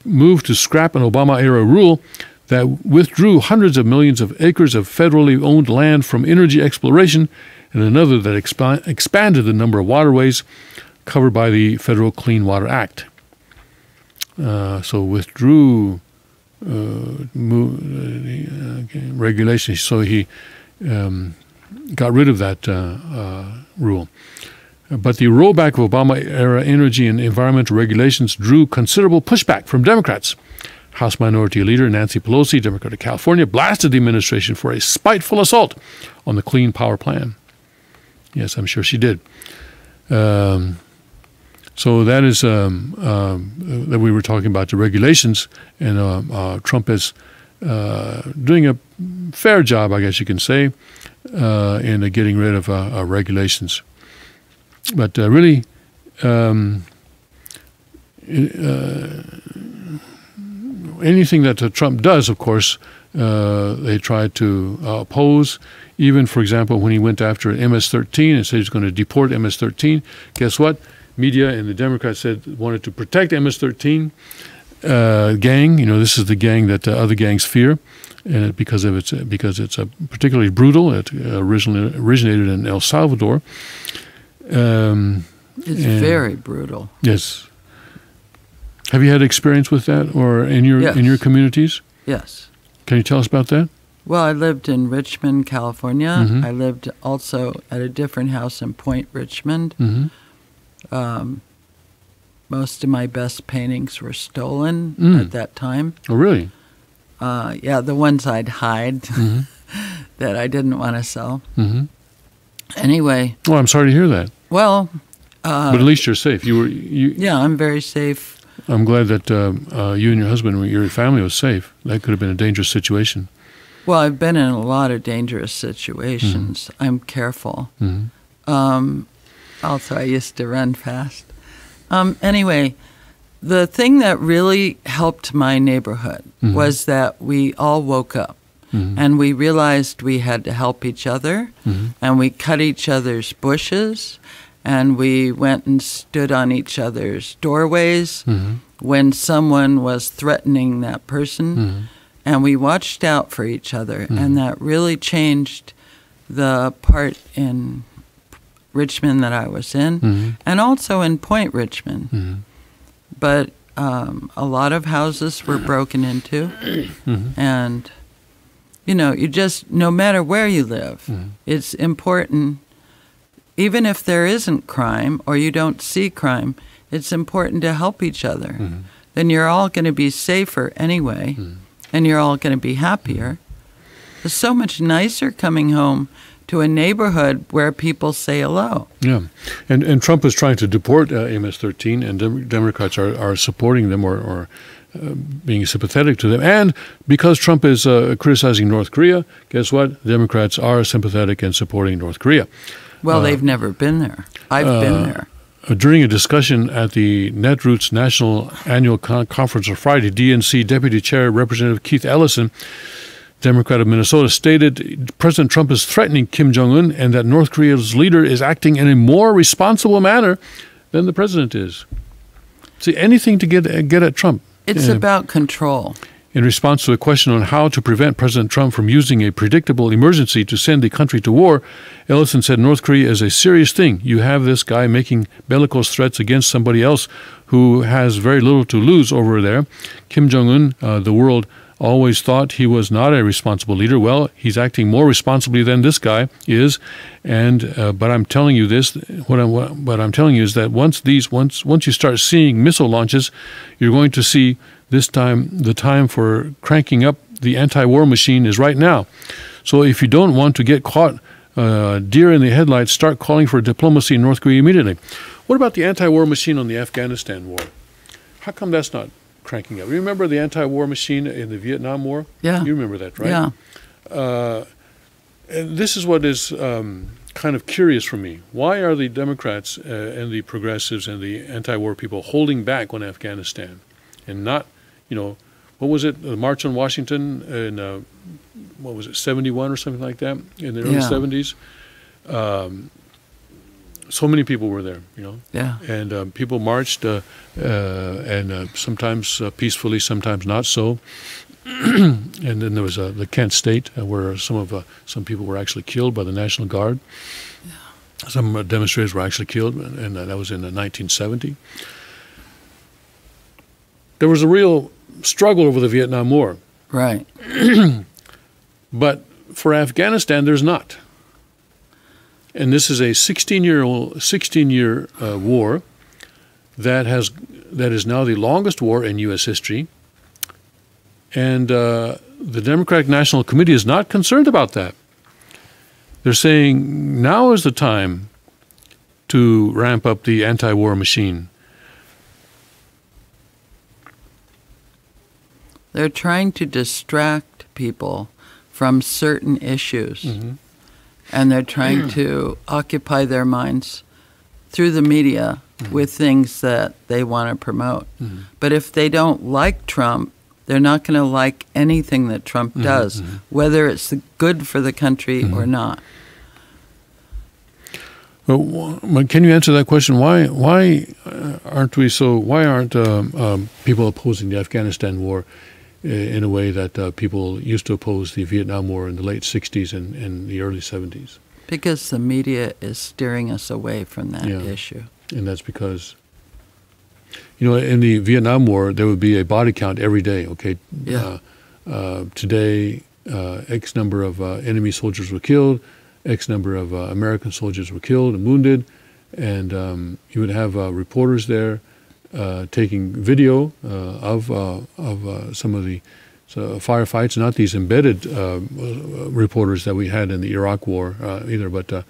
moved to scrap an Obama-era rule that withdrew hundreds of millions of acres of federally owned land from energy exploration, and another that expanded the number of waterways covered by the Federal Clean Water Act. So withdrew regulations. So he got rid of that rule. But the rollback of Obama-era energy and environmental regulations drew considerable pushback from Democrats. House Minority Leader Nancy Pelosi, Democrat of California, blasted the administration for a spiteful assault on the Clean Power Plan. Yes, I'm sure she did. So that is that we were talking about the regulations, and Trump is doing a fair job, I guess you can say, in getting rid of regulations. But really, anything that Trump does, of course, they try to oppose. Even, for example, when he went after MS-13 and said he's going to deport MS-13, guess what? Media and the Democrats wanted to protect MS-13 gang. You know, this is the gang that other gangs fear, and because it's particularly brutal. It originally originated in El Salvador. It's very brutal. Yes. Have you had experience with that, or in your communities? Yes. Can you tell us about that? Well, I lived in Richmond, California. Mm-hmm. I lived also at a different house in Point Richmond. Mm-hmm. Most of my best paintings were stolen at that time. Oh, really? Yeah, the ones I'd hide Mm-hmm. that I didn't want to sell. Mm-hmm. Anyway. Oh, I'm sorry to hear that. Well. But at least you're safe. Yeah, I'm very safe. I'm glad that you and your husband, your family was safe. That could have been a dangerous situation. Well, I've been in a lot of dangerous situations. Mm-hmm. I'm careful. Mm-hmm. Also, I used to run fast. Anyway, the thing that really helped my neighborhood Mm-hmm. was that we all woke up. Mm-hmm. And we realized we had to help each other, Mm-hmm. and we cut each other's bushes, and we went and stood on each other's doorways Mm-hmm. when someone was threatening that person, Mm-hmm. and we watched out for each other, Mm-hmm. and that really changed the part in Richmond that I was in, Mm-hmm. and also in Point Richmond. Mm-hmm. But a lot of houses were broken into, Mm-hmm. and you know, you just, no matter where you live, Mm-hmm. it's important, even if there isn't crime or you don't see crime, it's important to help each other. Mm-hmm. Then you're all going to be safer anyway, and you're all going to be happier. It's so much nicer coming home to a neighborhood where people say hello. Yeah, and Trump is trying to deport MS-13, and Democrats are supporting them or being sympathetic to them. And because Trump is criticizing North Korea, guess what? Democrats are sympathetic and supporting North Korea. Well, they've never been there. I've been there. During a discussion at the Netroots National Annual Conference on Friday, DNC Deputy Chair Representative Keith Ellison, Democrat of Minnesota, stated President Trump is threatening Kim Jong-un and that North Korea's leader is acting in a more responsible manner than the president is. See, anything to get at Trump. It's about control. In response to a question on how to prevent President Trump from using a predictable emergency to send the country to war, Ellison said North Korea is a serious thing. You have this guy making bellicose threats against somebody else who has very little to lose over there. Kim Jong-un, the world always thought he was not a responsible leader. Well, he's acting more responsibly than this guy is, and but I'm telling you this. What I'm telling you is that once you start seeing missile launches, you're going to see this time the time for cranking up the anti-war machine is right now. So if you don't want to get caught deer in the headlights, start calling for diplomacy in North Korea immediately. What about the anti-war machine on the Afghanistan war? How come that's not cranking up? Remember the anti-war machine in the Vietnam War? Yeah. You remember that, right? Yeah. And this is what is kind of curious for me. Why are the Democrats and the progressives and the anti-war people holding back on Afghanistan and not, what was it, the March on Washington in, 71 or something like that, in the early 70s? So many people were there, Yeah. and people marched, and sometimes peacefully, sometimes not so. And then there was the Kent State, where some people were actually killed by the National Guard. Yeah. Some demonstrators were actually killed, and that was in 1970. There was a real struggle over the Vietnam War, Right. but for Afghanistan, there's not. And this is a 16-year war that is now the longest war in U.S. history. And the Democratic National Committee is not concerned about that. They're saying now is the time to ramp up the anti-war machine. They're trying to distract people from certain issues. Mm-hmm. And they're trying to occupy their minds through the media with things that they want to promote. Mm-hmm. But if they don't like Trump, they're not going to like anything that Trump does, whether it's good for the country or not. Well, can you answer that question? Why aren't people opposing the Afghanistan war in a way that people used to oppose the Vietnam War in the late 60s and the early 70s? Because the media is steering us away from that issue. And that's because, in the Vietnam War, there would be a body count every day, okay? Yeah. Today, X number of enemy soldiers were killed, X number of American soldiers were killed and wounded, and you would have reporters there taking video of some of the firefights, not these embedded reporters that we had in the Iraq War either, but the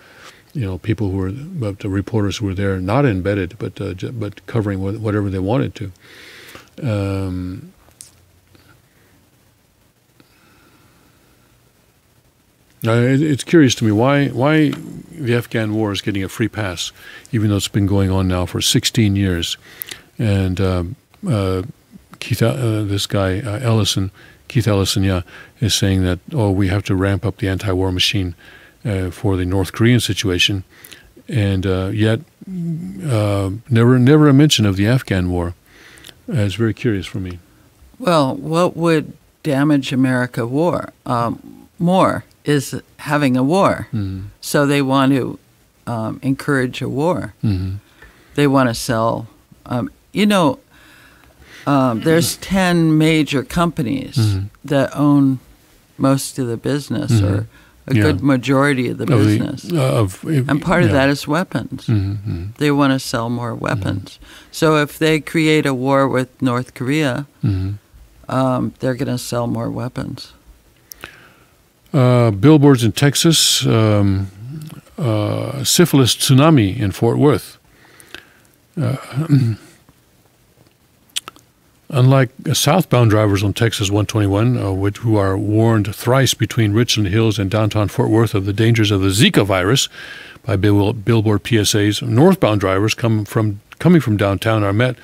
reporters who were there, not embedded, but covering whatever they wanted to. It's curious to me why the Afghan war is getting a free pass, even though it's been going on now for 16 years. And this guy Keith Ellison, is saying that we have to ramp up the anti-war machine for the North Korean situation, and yet never a mention of the Afghan war. It's very curious for me. Well, what would damage America more is having a war. Mm-hmm. So they want to encourage a war. Mm-hmm. They want to sell. There's 10 major companies that own most of the business, or a good majority of the business. And part of that is weapons. Mm-hmm. They want to sell more weapons. So if they create a war with North Korea, they're going to sell more weapons. Billboards in Texas, syphilis tsunami in Fort Worth. Unlike southbound drivers on Texas 121, who are warned thrice between Richland Hills and downtown Fort Worth of the dangers of the Zika virus by billboard PSAs, northbound drivers coming from downtown are met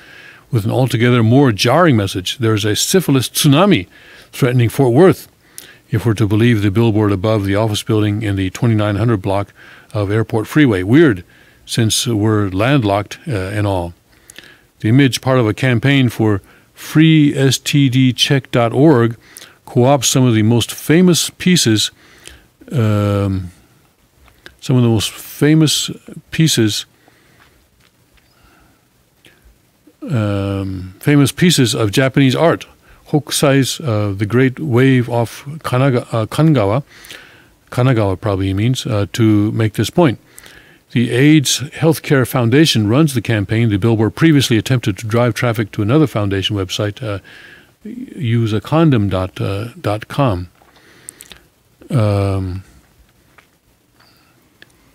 with an altogether more jarring message. There is a syphilis tsunami threatening Fort Worth, if we're to believe the billboard above the office building in the 2900 block of Airport Freeway. Weird, since we're landlocked and all. The image, part of a campaign for freestdcheck.org, co-opts some of the most famous pieces famous pieces of Japanese art. Hokusai's The Great Wave off Kanagawa probably he means, to make this point. The AIDS Healthcare Foundation runs the campaign. The billboard previously attempted to drive traffic to another foundation website, useacondom.com.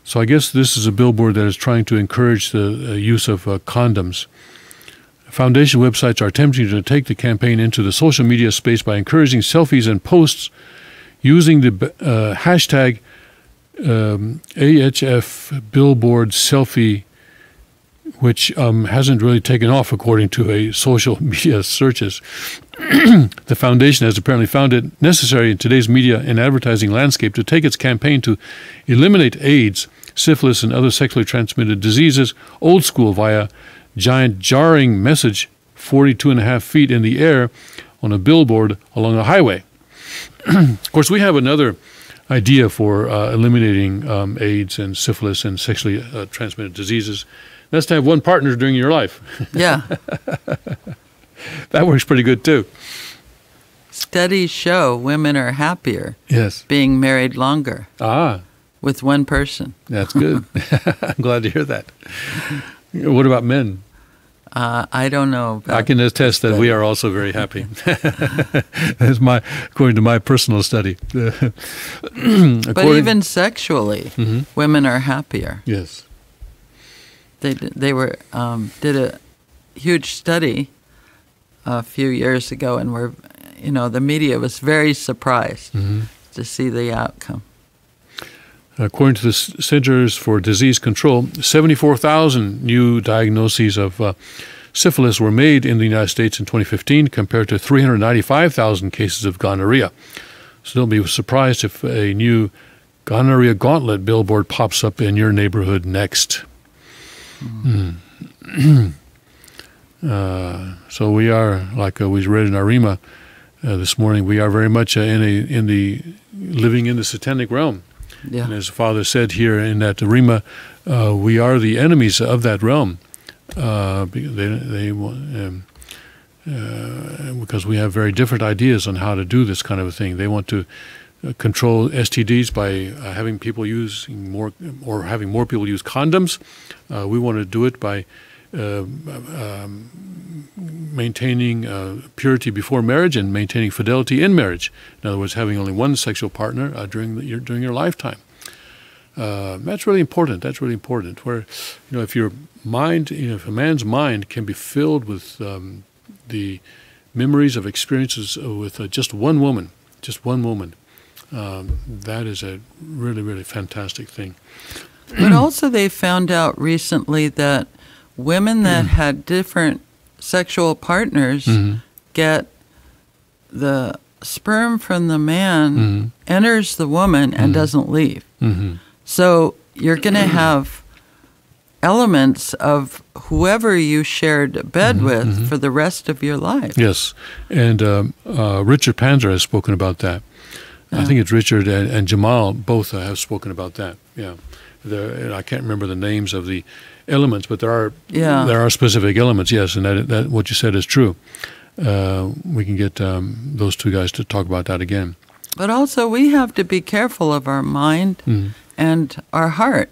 So I guess this is a billboard that is trying to encourage the use of condoms. Foundation websites are attempting to take the campaign into the social media space by encouraging selfies and posts using the hashtag AHF billboard selfie, which hasn't really taken off according to a social media searches. The foundation has apparently found it necessary in today's media and advertising landscape to take its campaign to eliminate AIDS, syphilis, and other sexually transmitted diseases old school via giant jarring message 42.5 feet in the air on a billboard along a highway. Of course, we have another idea for eliminating AIDS and syphilis and sexually transmitted diseases. That's to have one partner during your life. Yeah. That works pretty good too. Studies show women are happier Yes. being married longer Ah, with one person. that's good. I'm glad to hear that. What about men? I don't know. I can attest that we are also very happy. That's according to my personal study. But even sexually, women are happier. Yes. They were did a huge study a few years ago, and the media was very surprised to see the outcome. According to the Centers for Disease Control, 74,000 new diagnoses of syphilis were made in the United States in 2015 compared to 395,000 cases of gonorrhea. So don't be surprised if a new gonorrhea gauntlet billboard pops up in your neighborhood next. So we are, like we read in our Rima this morning, we are very much living in the satanic realm. Yeah. And as the Father said here in that Rima, we are the enemies of that realm. Because we have very different ideas on how to do this kind of a thing. They want to control STDs by having people using more, or having more people use condoms. We want to do it by maintaining purity before marriage and maintaining fidelity in marriage. In other words, having only one sexual partner during your lifetime. That's really important. That's really important. Where, if your mind, if a man's mind can be filled with the memories of experiences with just one woman, that is a really, really fantastic thing. But also they found out recently that women that had different sexual partners get the sperm from the man enters the woman and doesn't leave. So you're going to have elements of whoever you shared a bed with for the rest of your life. Yes, and Richard Panzer has spoken about that. I think it's Richard and Jamal both have spoken about that. Yeah, I can't remember the names of the elements, but there are specific elements. Yes, and that what you said is true. We can get those two guys to talk about that again. But also we have to be careful of our mind and our heart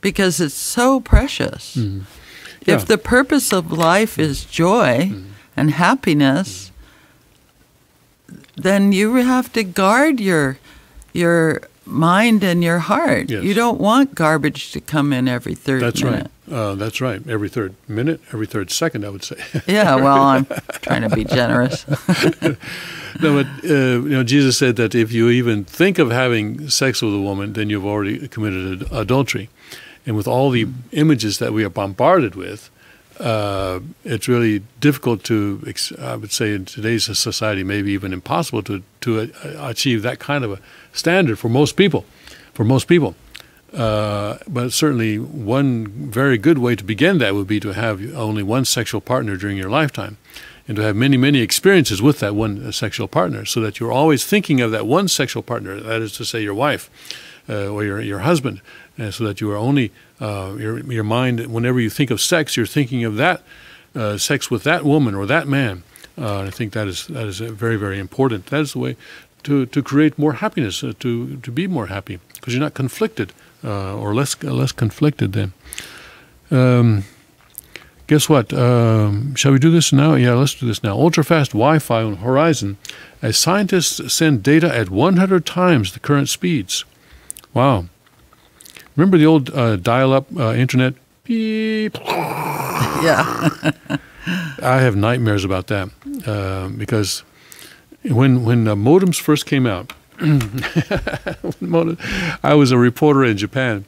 because it's so precious. Yeah. If the purpose of life is joy and happiness, then you have to guard your mind and your heart. Yes. You don't want garbage to come in every third minute. That's right. Every third minute, every third second, I would say. Yeah, well, I'm trying to be generous. No, but Jesus said that if you even think of having sex with a woman, then you've already committed adultery. And with all the images that we are bombarded with, it's really difficult to, I would say, in today's society, maybe even impossible to achieve that kind of a standard for most people. But certainly one very good way to begin that would be to have only one sexual partner during your lifetime and to have many, many experiences with that one sexual partner so that you're always thinking of that one sexual partner, that is to say your wife or your husband, so that you are only, your mind, whenever you think of sex, you're thinking of that sex with that woman or that man. I think that is very, very important. That is the way to create more happiness, to be more happy, because you're not conflicted or less conflicted then. Guess what? Shall we do this now? Yeah, let's do this now. Ultra-fast Wi-Fi on horizon as scientists send data at 100 times the current speeds. Wow. Remember the old dial-up internet? Beep. Yeah. I have nightmares about that because when modems first came out, I was a reporter in Japan,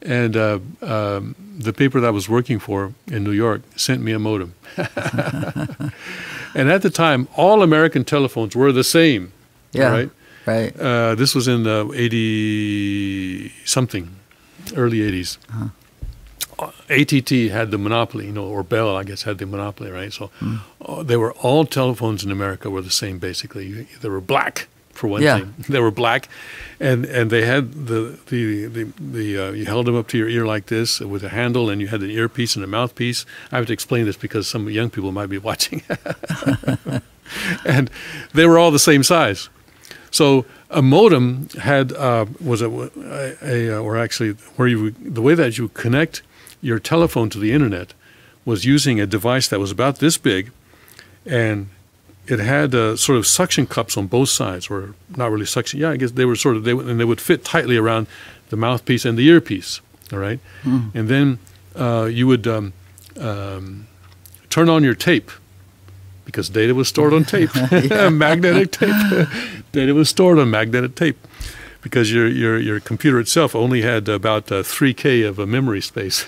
and the paper that I was working for in New York sent me a modem. And at the time, all American telephones were the same. Yeah. Right? Right. This was in the 80-something, early 80s. AT&T had the monopoly, or Bell, I guess, had the monopoly, right? So they were all telephones in America were the same, basically. They were black, for one thing. They were black, and they had the you held them up to your ear like this with a handle, and you had an earpiece and a mouthpiece. I have to explain this because some young people might be watching. And they were all the same size. So a modem had was or actually where the way that you connect your telephone to the internet was using a device that was about this big, and it had sort of suction cups on both sides, or not really suction. Yeah, I guess they were and they would fit tightly around the mouthpiece and the earpiece. All right, and then you would turn on your tape, because data was stored on tape, magnetic tape. Data was stored on magnetic tape, because your computer itself only had about 3K of a memory space.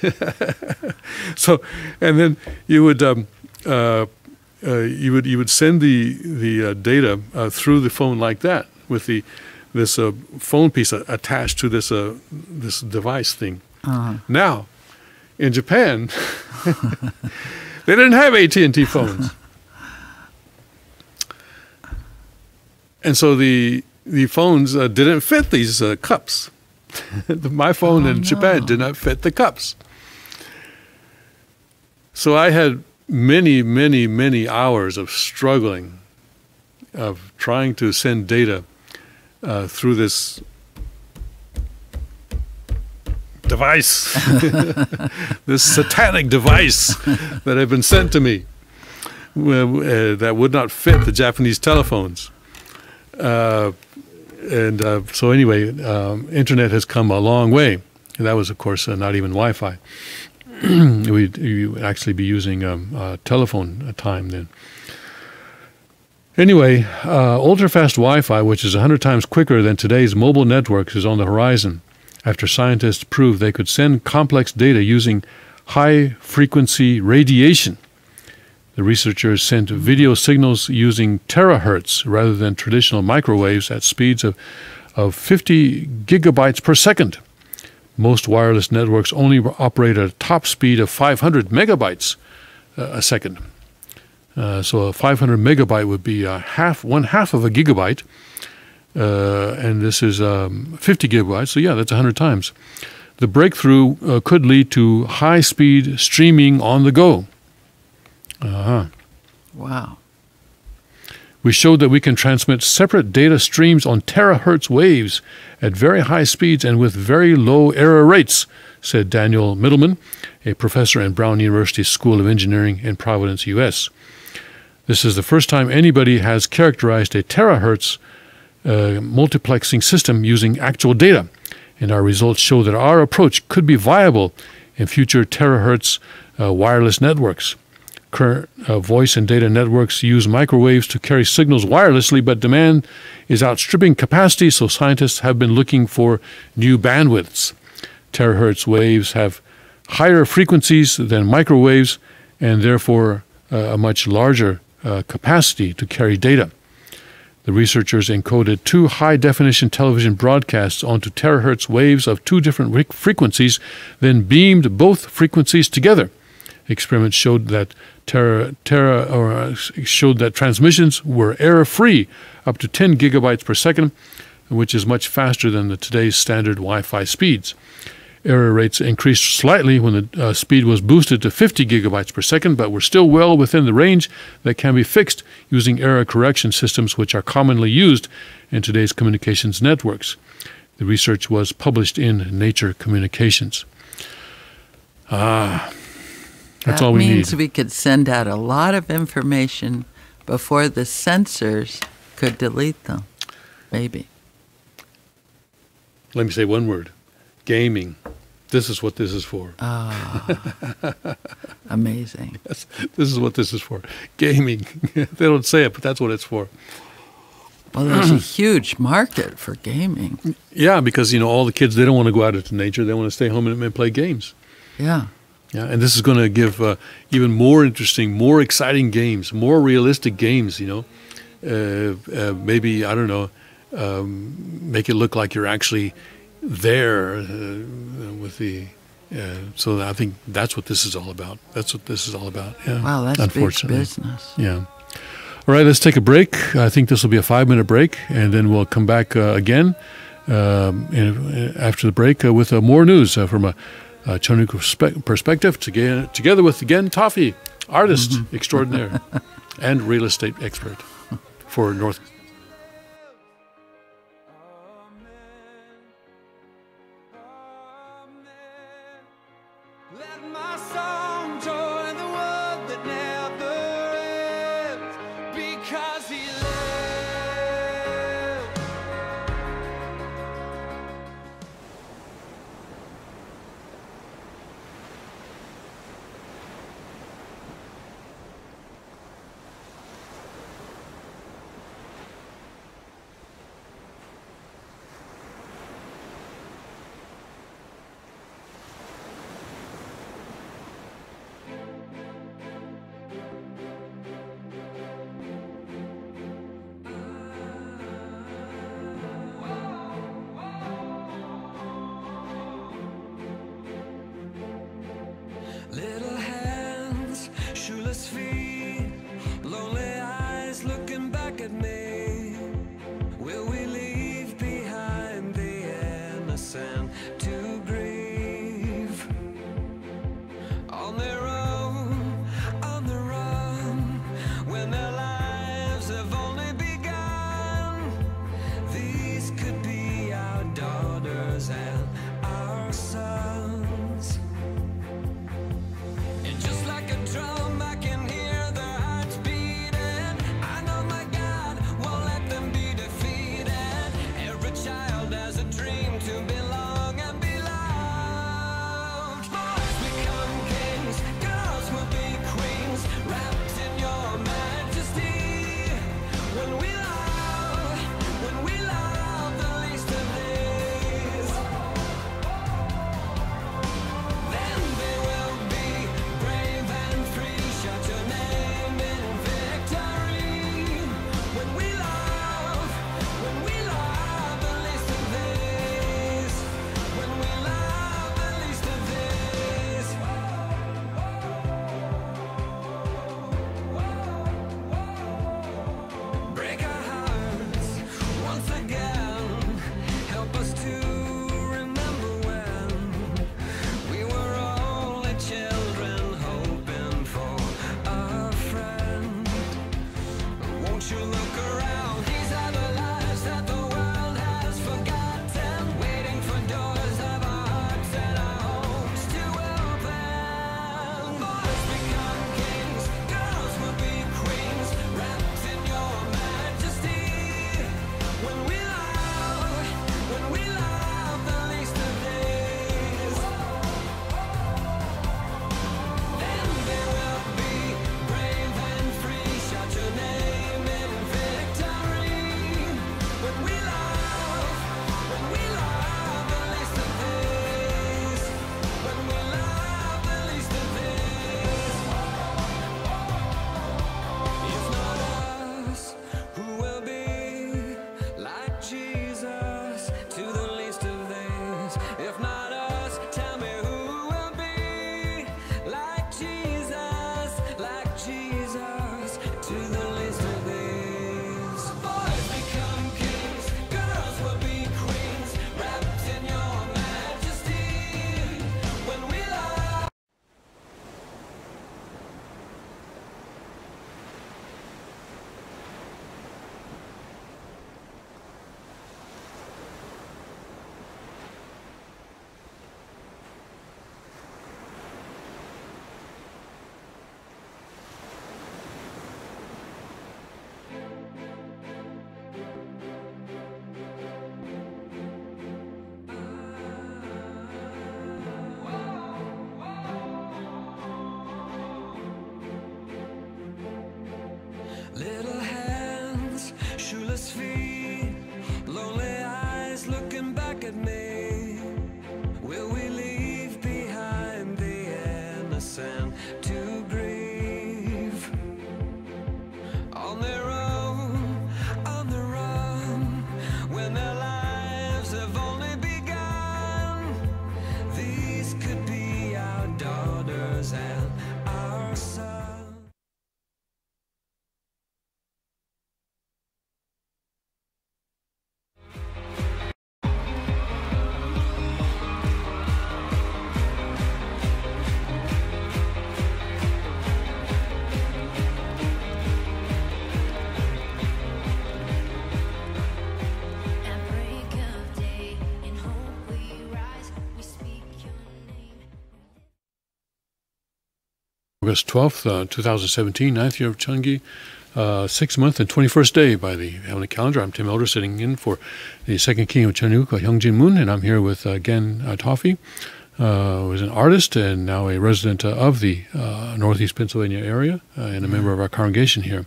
So, and then you would send the data through the phone like that, with this phone piece attached to this device thing. Now, in Japan, they didn't have AT&T phones. And so the phones didn't fit these cups. My phone in Japan did not fit the cups. So I had many, many, many hours of struggling, of trying to send data through this device, this satanic device that had been sent to me that would not fit the Japanese telephones. So anyway, internet has come a long way. And that was, of course, not even Wi-Fi. You would actually be using telephone time then. Anyway, ultra-fast Wi-Fi, which is 100 times quicker than today's mobile networks, is on the horizon after scientists proved they could send complex data using high-frequency radiation. The researchers sent video signals using terahertz rather than traditional microwaves at speeds of 50 gigabytes per second. Most wireless networks only operate at a top speed of 500 megabytes a second. So a 500 megabyte would be one half of a gigabyte, and this is 50 gigabytes, so yeah, that's 100 times. The breakthrough could lead to high-speed streaming on the go. Wow. We showed that we can transmit separate data streams on terahertz waves at very high speeds and with very low error rates, said Daniel Middleman, a professor in Brown University School of Engineering in Providence, U.S. This is the first time anybody has characterized a terahertz multiplexing system using actual data, and our results show that our approach could be viable in future terahertz wireless networks. Current voice and data networks use microwaves to carry signals wirelessly, but demand is outstripping capacity, so scientists have been looking for new bandwidths. Terahertz waves have higher frequencies than microwaves and therefore a much larger capacity to carry data. The researchers encoded 2 high-definition television broadcasts onto terahertz waves of 2 different frequencies, then beamed both frequencies together. Experiments showed that showed that transmissions were error-free up to 10 gigabytes per second, which is much faster than today's standard Wi-Fi speeds. Error rates increased slightly when the speed was boosted to 50 gigabytes per second, but we're still well within the range that can be fixed using error correction systems, which are commonly used in today's communications networks. The research was published in Nature Communications. That's all we need. That means we could send out a lot of information before the censors could delete them. Maybe. Let me say one word. Gaming. This is what this is for. Amazing. This is what this is for. Gaming. They don't say it, but that's what it's for. Well, there's a huge market for gaming. Yeah, because, all the kids, they don't want to go out into nature. They want to stay home and play games. Yeah. Yeah, and this is going to give even more interesting, more exciting games, more realistic games, maybe, I don't know, make it look like you're actually there with the... so I think that's what this is all about. That's what this is all about. Yeah. Wow, that's big unfortunately. business. Yeah. All right, let's take a break. I think this will be a 5-minute break, and then we'll come back again after the break with more news from a Chinooka perspective, together with, again, Toffee, artist extraordinaire and real estate expert for North. Let my song join the world that never ends, because he lives. at me. Will we leave behind the innocent to grieve? On their own, on the run, when their lives have only begun. These could be our daughters and our sons. At break of day, in hope we rise, we speak your name. August 12th, 2017, 9th year of Chungi, 6th month and 21st day by the heavenly calendar. I'm Tim Elder, sitting in for the second king of Chanuk, Hyungjin Moon, and I'm here with Gen Toffee, who is an artist and now a resident of the Northeast Pennsylvania area and a member of our congregation here.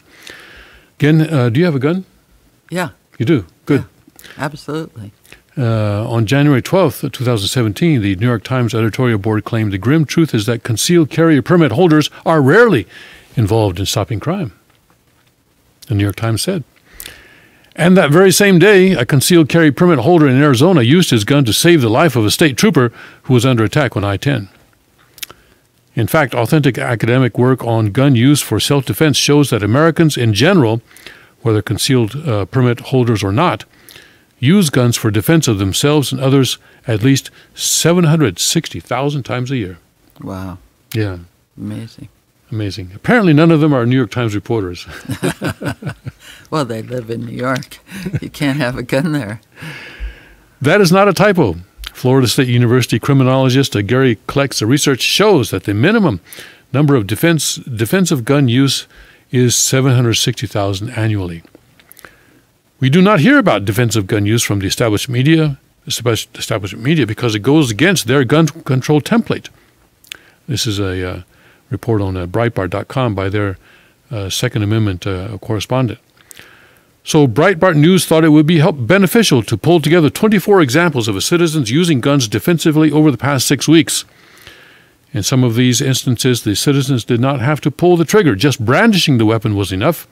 Gen, do you have a gun? Yeah, You do? Good. absolutely. On January 12th, 2017, the New York Times editorial board claimed the grim truth is that concealed carry permit holders are rarely involved in stopping crime. The New York Times said. And that very same day, a concealed carry permit holder in Arizona used his gun to save the life of a state trooper who was under attack on I-10. In fact, authentic academic work on gun use for self-defense shows that Americans in general, whether concealed permit holders or not, use guns for defense of themselves and others at least 760,000 times a year. Wow, Yeah, amazing. amazing. Apparently none of them are New York Times reporters. Well, they live in New York. You can't have a gun there. That is not a typo. Florida State University criminologist Gary Kleck's research shows that the minimum number of defensive gun use is 760,000 annually. We do not hear about defensive gun use from the established media because it goes against their gun control template. This is a report on Breitbart.com by their Second Amendment correspondent. So Breitbart News thought it would be beneficial to pull together 24 examples of citizens using guns defensively over the past 6 weeks. In some of these instances, the citizens did not have to pull the trigger. Just brandishing the weapon was enough.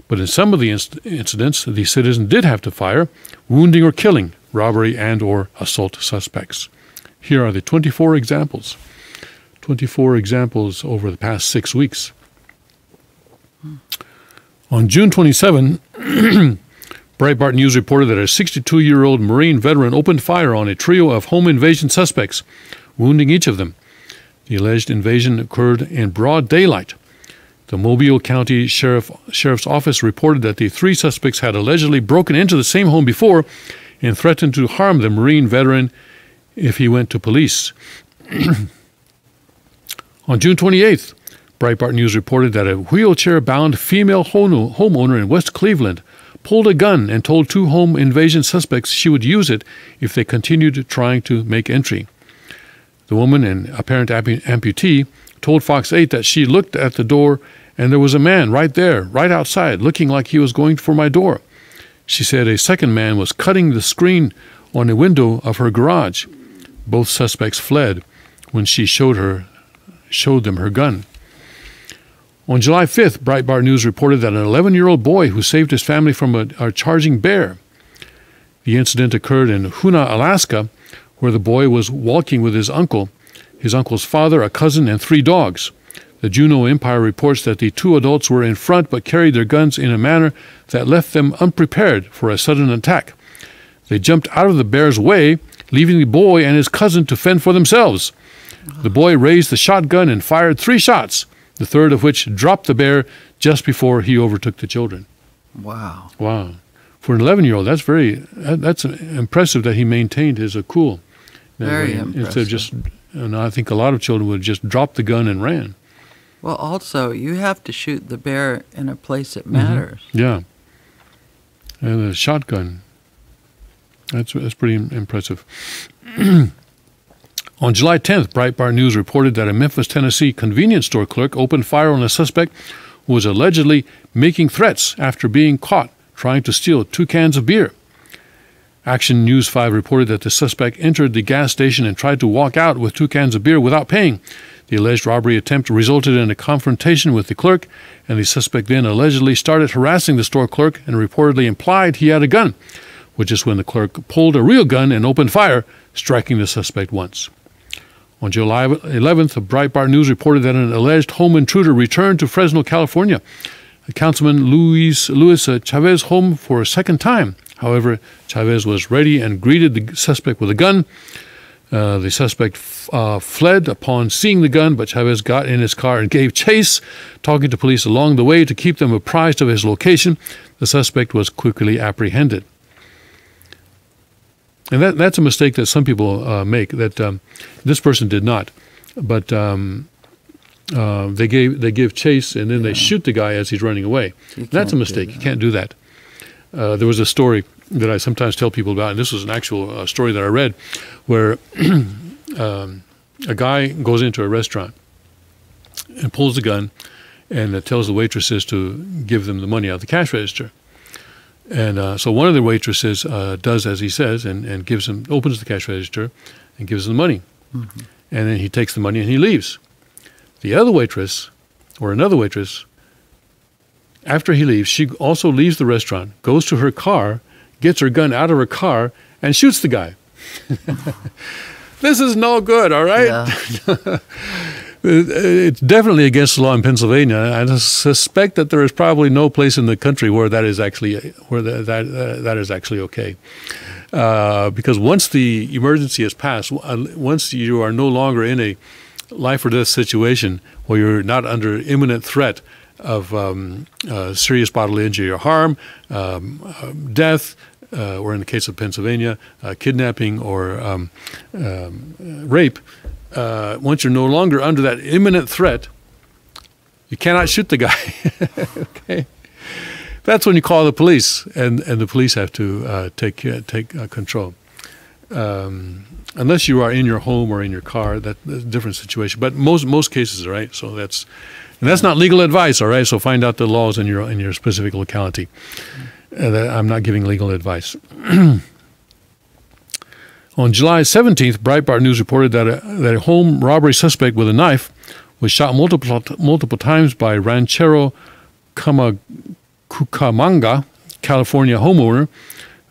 But in some of the incidents, the citizen did have to fire, wounding or killing robbery and or assault suspects. Here are the 24 examples. 24 examples over the past 6 weeks. On June 27, Breitbart News reported that a 62-year-old Marine veteran opened fire on a trio of home invasion suspects, wounding each of them. The alleged invasion occurred in broad daylight. The Mobile County Sheriff's Office reported that the three suspects had allegedly broken into the same home before and threatened to harm the Marine veteran if he went to police. On June 28th, Breitbart News reported that a wheelchair-bound female homeowner in West Cleveland pulled a gun and told two home invasion suspects she would use it if they continued trying to make entry. The woman, an apparent amputee, told Fox 8 that she looked at the door and there was a man right there, right outside, looking like he was going for my door. She said a second man was cutting the screen on a window of her garage. Both suspects fled when she showed them her gun. On July 5th, Breitbart News reported that an 11-year-old boy who saved his family from a charging bear. The incident occurred in Hoonah, Alaska, where the boy was walking with his uncle's father, a cousin, and 3 dogs. The Juneau Empire reports that the 2 adults were in front but carried their guns in a manner that left them unprepared for a sudden attack. They jumped out of the bear's way, leaving the boy and his cousin to fend for themselves. The boy raised the shotgun and fired 3 shots, the third of which dropped the bear just before he overtook the children. Wow. Wow. For an 11-year-old, that's impressive that he maintained his cool. Very Instead of impressive. I think a lot of children would just drop the gun and ran. Well, also, you have to shoot the bear in a place that matters. Yeah. And a shotgun. That's pretty impressive. On July 10th, Breitbart News reported that a Memphis, Tennessee convenience store clerk opened fire on a suspect who was allegedly making threats after being caught trying to steal 2 cans of beer. Action News 5 reported that the suspect entered the gas station and tried to walk out with 2 cans of beer without paying. The alleged robbery attempt resulted in a confrontation with the clerk, and the suspect then allegedly started harassing the store clerk and reportedly implied he had a gun, which is when the clerk pulled a real gun and opened fire, striking the suspect once. On July 11th, Breitbart News reported that an alleged home intruder returned to Fresno, California, Councilman Luis Chavez home for a second time. However, Chavez was ready and greeted the suspect with a gun. The suspect fled upon seeing the gun, but Chavez got in his car and gave chase, talking to police along the way to keep them apprised of his location. The suspect was quickly apprehended. And that's a mistake that some people make, that this person did not. But they give chase, and then they shoot the guy as he's running away. That's a mistake. You can't do that. There was a story that I sometimes tell people about, and this was an actual story that I read, where a guy goes into a restaurant and pulls the gun and tells the waitresses to give them the money out of the cash register. And so one of the waitresses does as he says and opens the cash register and gives them the money. Mm-hmm. And then he takes the money and he leaves. The other waitress, or another waitress, after he leaves, she also leaves the restaurant, goes to her car, gets her gun out of her car, and shoots the guy. This is no good, all right? Yeah. It's definitely against the law in Pennsylvania. I suspect that there is probably no place in the country where that is actually okay. Because once the emergency has passed, once you are no longer in a life or death situation where you're not under imminent threat of serious bodily injury or harm, death, or in the case of Pennsylvania, kidnapping or rape, once you're no longer under that imminent threat, you cannot shoot the guy. Okay, that's when you call the police, and the police have to take control. Unless you are in your home or in your car, that's a different situation. But most cases, all right. So that's not legal advice, all right. So find out the laws in your specific locality. I'm not giving legal advice. On July 17th, Breitbart News reported that a home robbery suspect with a knife was shot multiple times by Ranchero Cucamonga, California homeowner.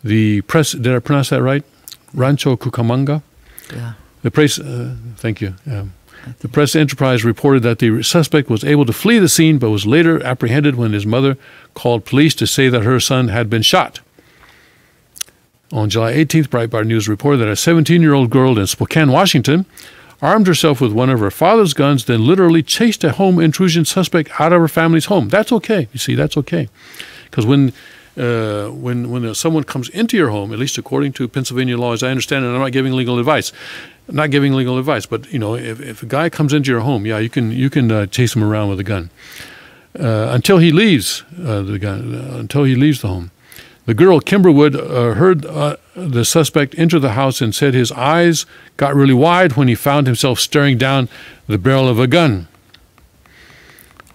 The press, did I pronounce that right? Rancho Cucamonga? Yeah. The press, thank you. The Press Enterprise reported that the suspect was able to flee the scene, but was later apprehended when his mother called police to say that her son had been shot. On July 18th, Breitbart News reported that a 17-year-old girl in Spokane, Washington, armed herself with one of her father's guns, then literally chased a home intrusion suspect out of her family's home. That's okay. You see, that's okay. Because when someone comes into your home, at least according to Pennsylvania law, as I understand it, and I'm not giving legal advice. I'm not giving legal advice, but you know, if a guy comes into your home, yeah, you can chase him around with a gun until he leaves until he leaves the home. The girl, Kimberwood, heard the suspect enter the house and said his eyes got really wide when he found himself staring down the barrel of a gun.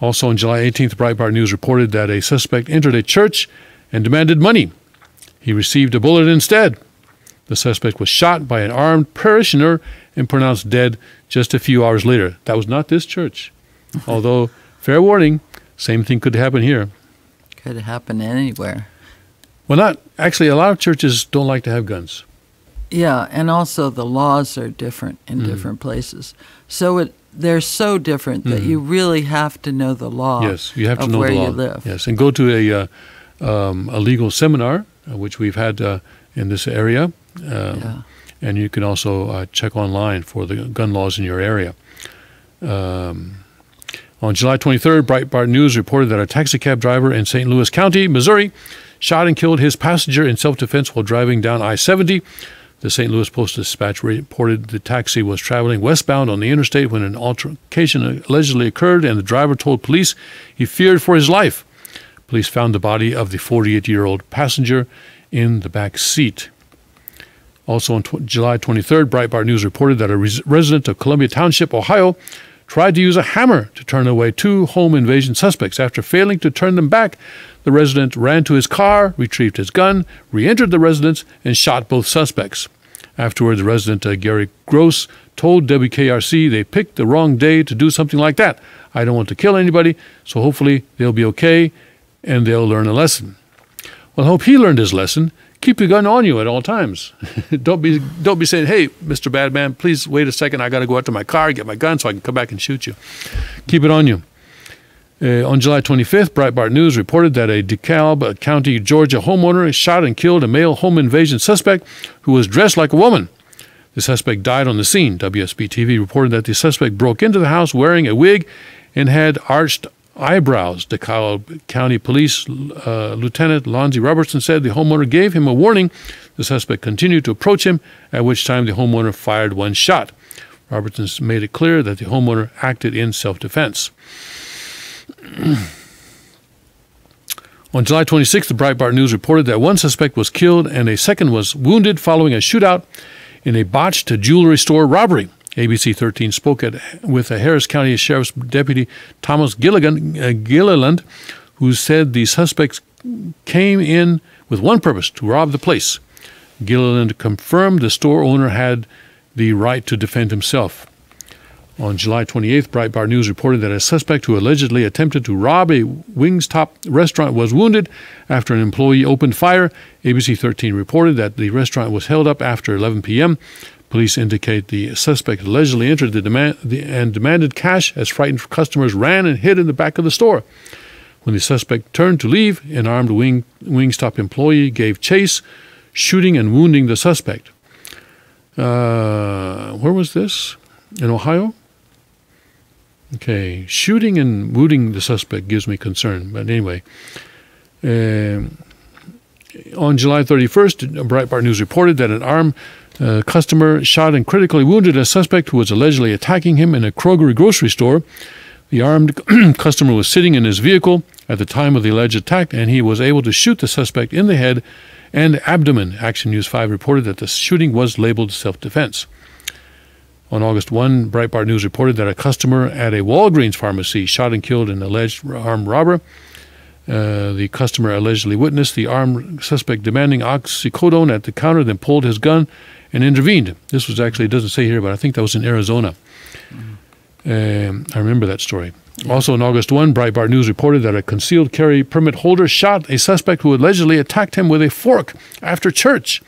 Also on July 18th, Breitbart News reported that a suspect entered a church and demanded money. He received a bullet instead. The suspect was shot by an armed parishioner and pronounced dead just a few hours later. That was not this church. Although, fair warning, same thing could happen here. Could happen anywhere. Well, not actually. A lot of churches don't like to have guns. Yeah, and also the laws are different in different places. So they're so different that you really have to know the law. Yes, you have to of know where the law. you live. Yes, and go to a legal seminar, which we've had in this area. And you can also check online for the gun laws in your area. On July 23rd, Breitbart News reported that a taxicab driver in St. Louis County, Missouri, shot and killed his passenger in self-defense while driving down I-70. The St. Louis Post-Dispatch reported the taxi was traveling westbound on the interstate when an altercation allegedly occurred, and the driver told police he feared for his life. Police found the body of the 48-year-old passenger in the back seat. Also on July 23rd, Breitbart News reported that a resident of Columbia Township, Ohio, tried to use a hammer to turn away two home invasion suspects. After failing to turn them back, the resident ran to his car, retrieved his gun, re-entered the residence, and shot both suspects. Afterwards, resident Gary Gross told WKRC they picked the wrong day to do something like that. I don't want to kill anybody, so hopefully they'll be okay and they'll learn a lesson. Well, I hope he learned his lesson. Keep your gun on you at all times. Don't be saying, hey, Mr. Badman, please wait a second. I got to go out to my car, get my gun so I can come back and shoot you. Keep it on you. On July 25th, Breitbart News reported that a DeKalb County, Georgia homeowner shot and killed a male home invasion suspect who was dressed like a woman. The suspect died on the scene. WSB-TV reported that the suspect broke into the house wearing a wig and had arched eyebrows. DeKalb County Police Lieutenant Lonzie Robertson said the homeowner gave him a warning. The suspect continued to approach him, at which time the homeowner fired one shot. Robertson made it clear that the homeowner acted in self-defense. On July 26th, the Breitbart News reported that one suspect was killed and a second was wounded following a shootout in a botched jewelry store robbery. ABC 13 spoke with a Harris County Sheriff's Deputy Thomas Gilliland, who said the suspects came in with one purpose, to rob the place. Gilliland confirmed the store owner had the right to defend himself. On July 28th, Breitbart News reported that a suspect who allegedly attempted to rob a Wingstop restaurant was wounded after an employee opened fire. ABC 13 reported that the restaurant was held up after 11 p.m. Police indicate the suspect allegedly entered and demanded cash as frightened customers ran and hid in the back of the store. When the suspect turned to leave, an armed Wingstop employee gave chase, shooting and wounding the suspect. Where was this? In Ohio? Okay, shooting and wounding the suspect gives me concern. But anyway, on July 31st, Breitbart News reported that an armed customer shot and critically wounded a suspect who was allegedly attacking him in a Kroger grocery store. The armed customer was sitting in his vehicle at the time of the alleged attack, and he was able to shoot the suspect in the head and abdomen. Action News 5 reported that the shooting was labeled self-defense. On August 1, Breitbart News reported that a customer at a Walgreens pharmacy shot and killed an alleged armed robber. The customer allegedly witnessed the armed suspect demanding oxycodone at the counter, then pulled his gun and intervened. This was actually, it doesn't say here, but I think that was in Arizona. I remember that story. Also on August 1, Breitbart News reported that a concealed carry permit holder shot a suspect who allegedly attacked him with a fork after church.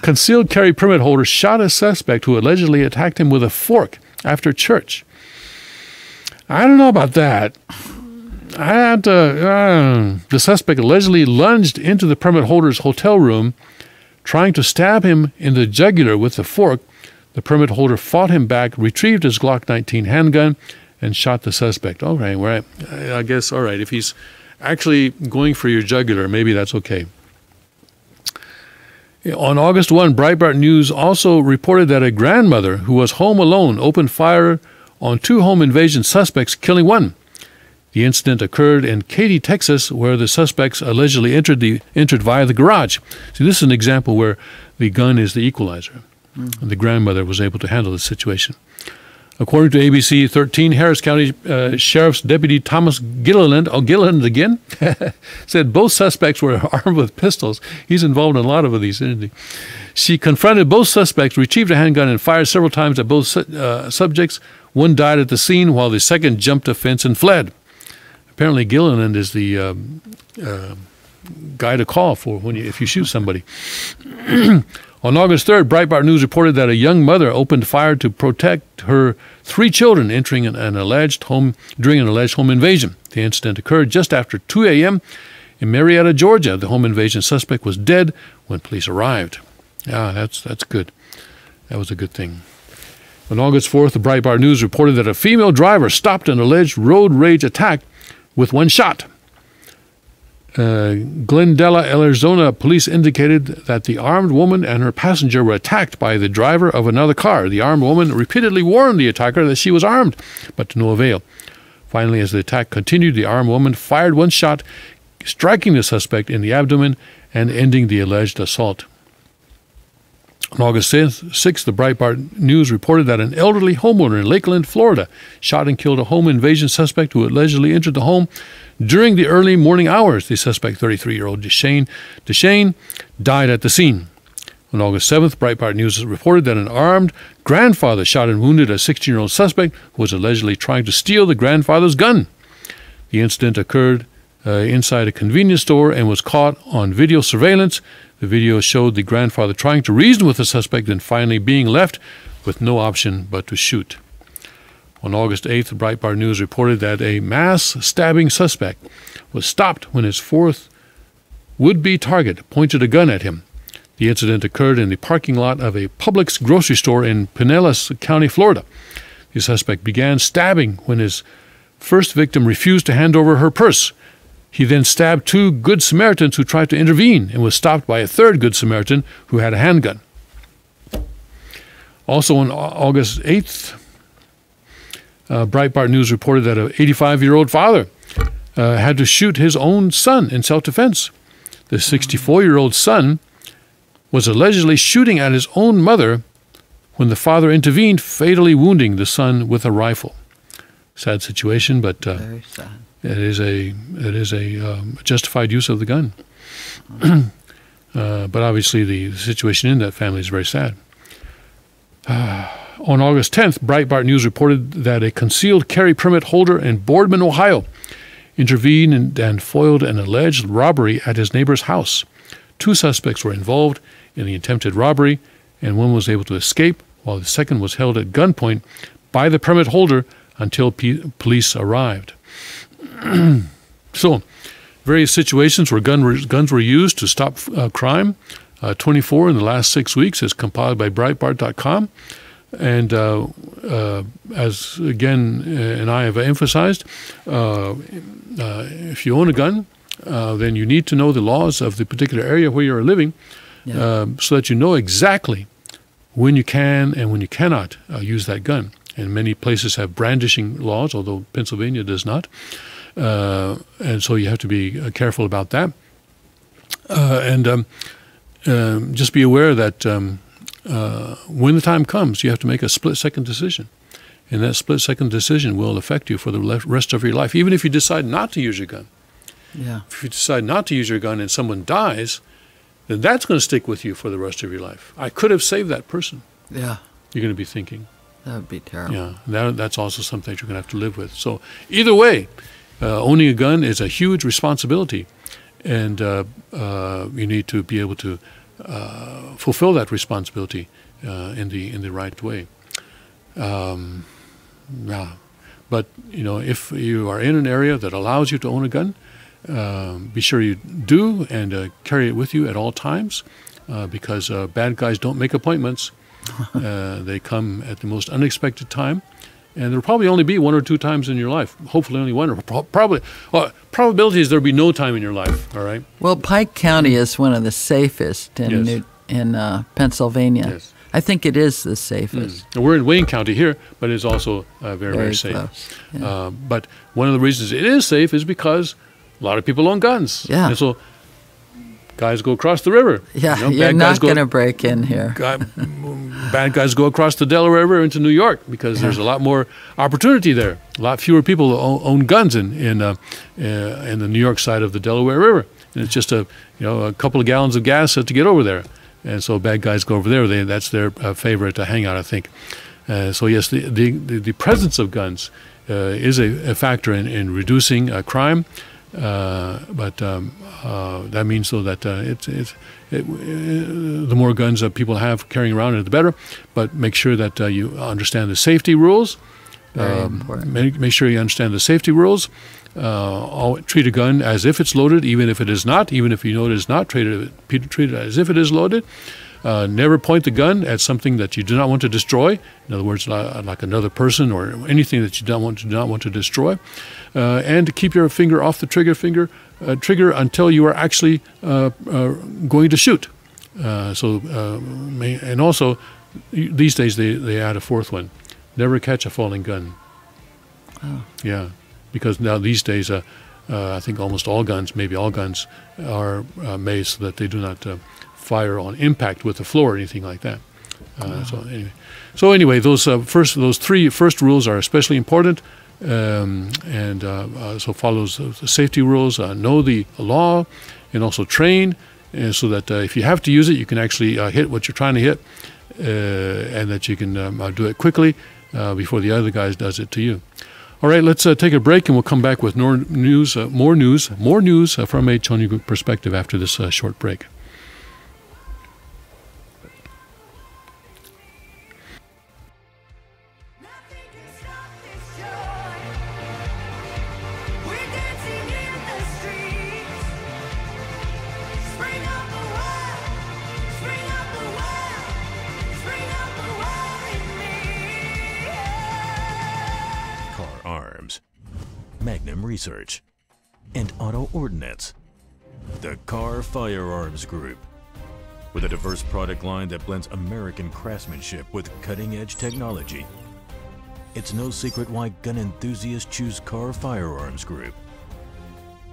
Concealed carry permit holder shot a suspect who allegedly attacked him with a fork after church. I don't know about that. The suspect allegedly lunged into the permit holder's hotel room, trying to stab him in the jugular with the fork. The permit holder fought him back, retrieved his Glock 19 handgun, and shot the suspect. All right, I guess, all right, if he's actually going for your jugular, maybe that's okay. On August 1, Breitbart News also reported that a grandmother who was home alone opened fire on two home invasion suspects, killing one. The incident occurred in Katy, Texas, where the suspects allegedly entered via the garage. See, this is an example where the gun is the equalizer. And the grandmother was able to handle the situation. According to ABC 13, Harris County Sheriff's Deputy Thomas Gilliland, Gilliland again, said both suspects were armed with pistols. He's involved in a lot of these, isn't he? She confronted both suspects, retrieved a handgun, and fired several times at both subjects. One died at the scene, while the second jumped a fence and fled. Apparently, Gilliland is the guy to call for if you shoot somebody. On August 3rd, Breitbart News reported that a young mother opened fire to protect her three children entering during an alleged home invasion. The incident occurred just after 2 a.m. in Marietta, Georgia. The home invasion suspect was dead when police arrived. Yeah, that's good. That was a good thing. On August 4th, the Breitbart News reported that a female driver stopped an alleged road rage attack with one shot. Glendale, Arizona police indicated that the armed woman and her passenger were attacked by the driver of another car. The armed woman repeatedly warned the attacker that she was armed, but to no avail. Finally, as the attack continued, the armed woman fired one shot, striking the suspect in the abdomen and ending the alleged assault. On August 6th, the Breitbart News reported that an elderly homeowner in Lakeland, Florida, shot and killed a home invasion suspect who allegedly entered the home during the early morning hours. The suspect, 33-year-old Deshane, died at the scene. On August 7th, Breitbart News reported that an armed grandfather shot and wounded a 16-year-old suspect who was allegedly trying to steal the grandfather's gun. The incident occurred inside a convenience store and was caught on video surveillance. The video showed the grandfather trying to reason with the suspect and finally being left with no option but to shoot. On August 8th, Breitbart News reported that a mass stabbing suspect was stopped when his fourth would-be target pointed a gun at him. The incident occurred in the parking lot of a Publix grocery store in Pinellas County, Florida. The suspect began stabbing when his first victim refused to hand over her purse. He then stabbed two Good Samaritans who tried to intervene and was stopped by a third Good Samaritan who had a handgun. Also on August 8th, Breitbart News reported that an 85-year-old father had to shoot his own son in self-defense. The 64-year-old son was allegedly shooting at his own mother when the father intervened, fatally wounding the son with a rifle. Sad situation, but Very sad. it is a justified use of the gun. But obviously the situation in that family is very sad. On August 10th, Breitbart News reported that a concealed carry permit holder in Boardman, Ohio, intervened and foiled an alleged robbery at his neighbor's house. Two suspects were involved in the attempted robbery, and one was able to escape, while the second was held at gunpoint by the permit holder until police arrived. So, various situations where guns were used to stop crime. 24 in the last 6 weeks is compiled by Breitbart.com. And as again, and I have emphasized, if you own a gun, then you need to know the laws of the particular area where you're living, so that you know exactly when you can and when you cannot use that gun. And many places have brandishing laws, although Pennsylvania does not. And so you have to be careful about that. And just be aware that when the time comes, you have to make a split-second decision. And that split-second decision will affect you for the rest of your life, even if you decide not to use your gun. Yeah. If you decide not to use your gun and someone dies, then that's going to stick with you for the rest of your life. I could have saved that person. Yeah. You're going to be thinking. That would be terrible. Yeah, that's also something that you're going to have to live with. So either way, owning a gun is a huge responsibility, and you need to be able to fulfill that responsibility in the right way. Yeah, but if you are in an area that allows you to own a gun, be sure you do and carry it with you at all times, because bad guys don't make appointments. They come at the most unexpected time, and there'll probably only be one or two times in your life. Hopefully only one, or probability is there'll be no time in your life, all right? Well, Pike County is one of the safest in Pennsylvania. Yes. I think it is the safest. And we're in Wayne County here, but it's also very, very safe. Close. Yeah. But one of the reasons it is safe is because a lot of people own guns. Yeah. And so guys go across the river. Yeah, you're not going to break in here. Bad guys go across the Delaware River into New York because there's a lot more opportunity there. A lot fewer people own guns in the New York side of the Delaware River. And it's just a couple of gallons of gas to get over there. And so bad guys go over there. That's their favorite hangout, I think. So yes, the presence of guns is a factor in reducing crime. But that means though that the more guns that people have carrying around, the better. But make sure that you understand the safety rules. Very important. Make sure you understand the safety rules. Treat a gun as if it's loaded, even if it is not. Even if you know it is not, treat it as if it is loaded. Never point the gun at something that you do not want to destroy. In other words, like another person or anything that you do not want to destroy. And to keep your finger off the trigger until you are actually going to shoot. And also, these days they add a fourth one: never catch a falling gun. Oh. Yeah, because now these days, I think almost all guns, maybe all guns, are made so that they do not fire on impact with the floor or anything like that. So anyway, those three first rules are especially important, so follow the safety rules, know the law, and also train, so that if you have to use it, you can actually hit what you're trying to hit, and that you can do it quickly before the other guy does it to you. All right, let's take a break, and we'll come back with more news from a Cheongguk perspective after this short break. Nothing can stop this joy. We're dancing in the streets. Spring up the world, spring up the world, spring up the world in me. Car Arms, Magnum Research, and Auto Ordnance. The Car Firearms Group. With a diverse product line that blends American craftsmanship with cutting-edge technology, it's no secret why gun enthusiasts choose Car Firearms Group.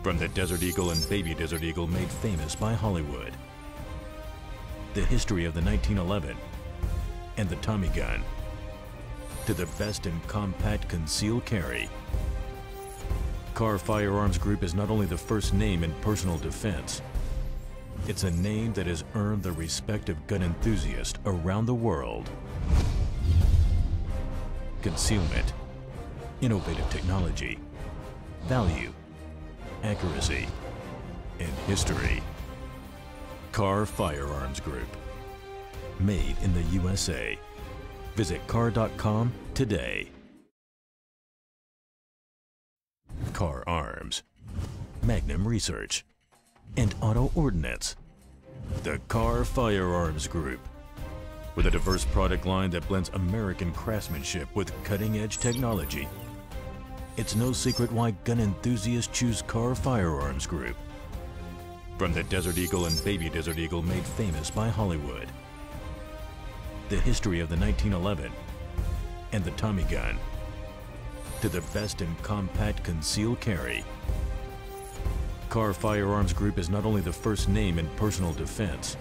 From the Desert Eagle and Baby Desert Eagle made famous by Hollywood, the history of the 1911 and the Tommy gun, to the best in compact concealed carry. Car Firearms Group is not only the first name in personal defense, it's a name that has earned the respect of gun enthusiasts around the world. Concealment, innovative technology, value, accuracy, and history. Car Firearms Group. Made in the USA. Visit car.com today. Car Arms, Magnum Research, and Auto Ordnance. The Car Firearms Group. With a diverse product line that blends American craftsmanship with cutting-edge technology, it's no secret why gun enthusiasts choose Car Firearms Group. From the Desert Eagle and Baby Desert Eagle made famous by Hollywood, the history of the 1911 and the Tommy gun, to the best in compact concealed carry. Car Firearms Group is not only the first name in personal defense,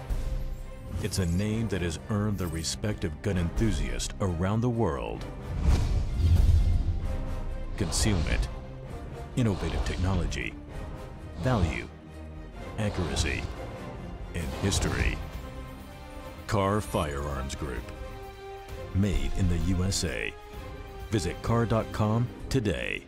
it's a name that has earned the respect of gun enthusiasts around the world. Concealment, innovative technology, value, accuracy, and history. Car Firearms Group. Made in the USA. Visit car.com today.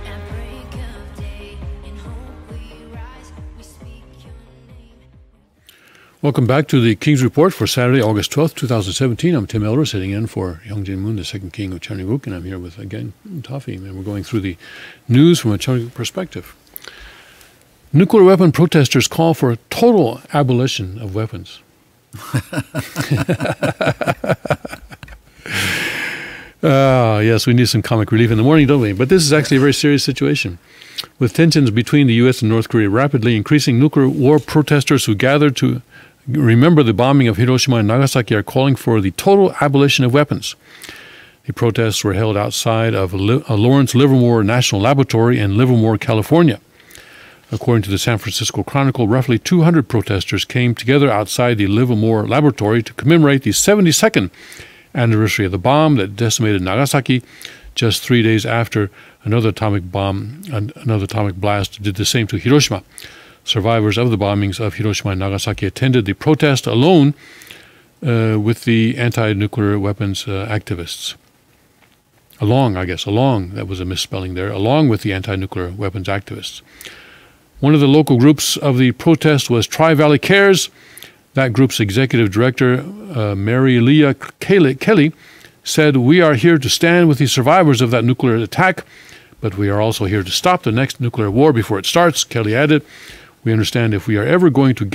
At break of day, in hope we rise, we speak your name. Welcome back to the King's Report for Saturday, August 12th, 2017. I'm Tim Elder, sitting in for Youngjin Moon, the second king of Cheongguk, and I'm here with, again, Toffee, and we're going through the news from a Cheongguk perspective. Nuclear weapon protesters call for a total abolition of weapons. Yes, we need some comic relief in the morning, don't we? But this is actually a very serious situation. With tensions between the U.S. and North Korea rapidly increasing, nuclear war protesters who gathered to remember the bombing of Hiroshima and Nagasaki are calling for the total abolition of weapons. The protests were held outside of Lawrence Livermore National Laboratory in Livermore, California. According to the San Francisco Chronicle, roughly 200 protesters came together outside the Livermore Laboratory to commemorate the 72nd anniversary of the bomb that decimated Nagasaki just 3 days after another atomic blast did the same to Hiroshima. Survivors of the bombings of Hiroshima and Nagasaki attended the protest alone with the anti-nuclear weapons activists. Along, that was a misspelling there, along with the anti-nuclear weapons activists. One of the local groups of the protest was Tri-Valley Cares. That group's executive director, Mary Leah Kelly, said, "We are here to stand with the survivors of that nuclear attack, but we are also here to stop the next nuclear war before it starts." Kelly added, "We understand if we are ever going to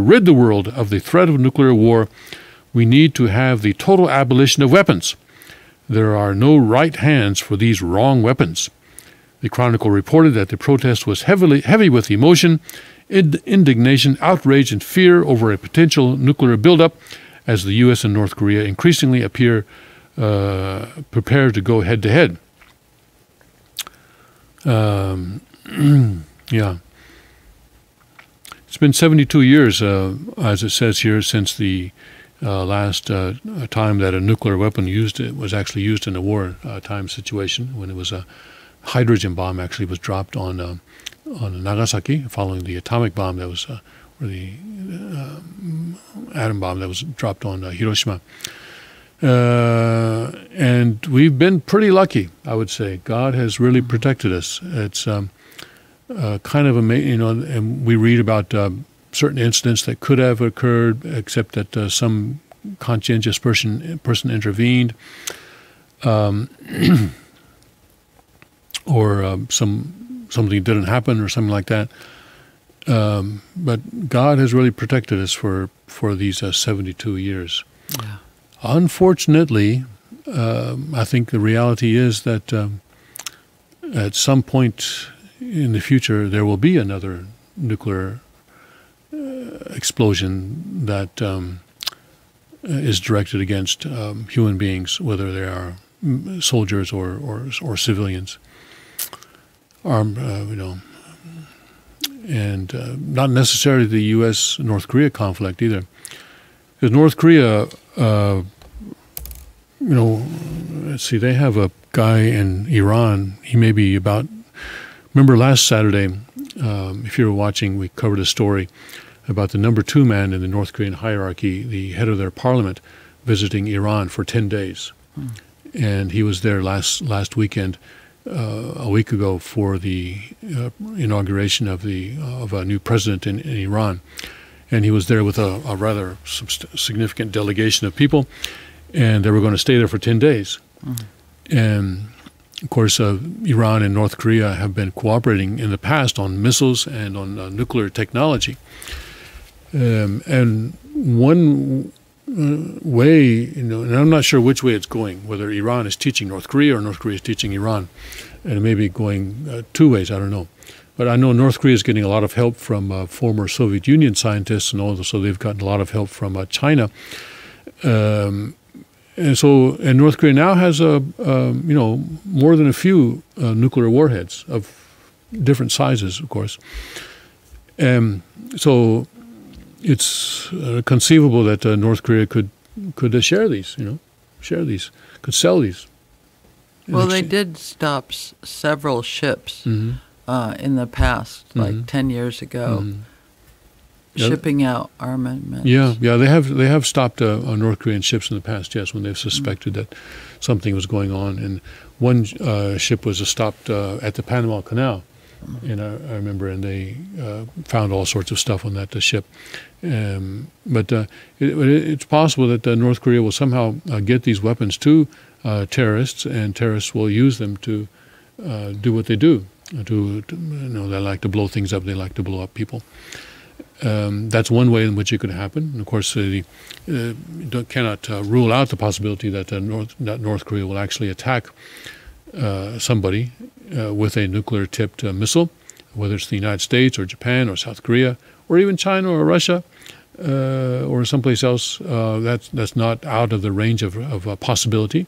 rid the world of the threat of nuclear war, we need to have the total abolition of weapons. There are no right hands for these wrong weapons." The Chronicle reported that the protest was heavy with emotion indignation, outrage, and fear over a potential nuclear buildup as the U.S. and North Korea increasingly appear prepared to go head-to-head. Yeah. It's been 72 years, as it says here, since the last time that a nuclear weapon was actually used in a wartime situation, when it was a hydrogen bomb actually was dropped on Nagasaki following the atomic bomb that was, or the atom bomb that was dropped on Hiroshima. And we've been pretty lucky, I would say. God has really protected us. It's kind of amazing, and we read about certain incidents that could have occurred, except that some conscientious person intervened, or something didn't happen, or something like that. But God has really protected us for these 72 years. Yeah. Unfortunately, I think the reality is that at some point in the future there will be another nuclear explosion that is directed against human beings, whether they are soldiers or civilians, armed, and not necessarily the U.S.-North Korea conflict either. Because North Korea, let's see, they have a guy in Iran. He may be about. Remember last Saturday, if you were watching, we covered a story about the number 2 man in the North Korean hierarchy, the head of their parliament, visiting Iran for 10 days. And he was there last weekend, a week ago, for the inauguration of a new president in Iran. And he was there with a rather significant delegation of people, and they were going to stay there for 10 days. And, of course, Iran and North Korea have been cooperating in the past on missiles and on nuclear technology. And one way, and I'm not sure which way it's going, whether Iran is teaching North Korea or North Korea is teaching Iran, and it may be going 2 ways, I don't know. But I know North Korea is getting a lot of help from former Soviet Union scientists, and also they've gotten a lot of help from China. And North Korea now has more than a few nuclear warheads of different sizes, of course. So it's conceivable that North Korea could share these, could sell these. Well, they did stop several ships in the past, like 10 years ago, shipping out armaments. Yeah, they have stopped North Korean ships in the past, yes, when they've suspected that something was going on. And one ship was stopped at the Panama Canal, and I remember, and they found all sorts of stuff on that ship. But it's possible that North Korea will somehow get these weapons to terrorists, and terrorists will use them to do what they do. They like to blow things up. They like to blow up people. That's one way in which it could happen. And of course, cannot rule out the possibility that North Korea will actually attack somebody with a nuclear-tipped missile, whether it's the United States or Japan or South Korea or even China or Russia or someplace else. That's not out of the range of possibility.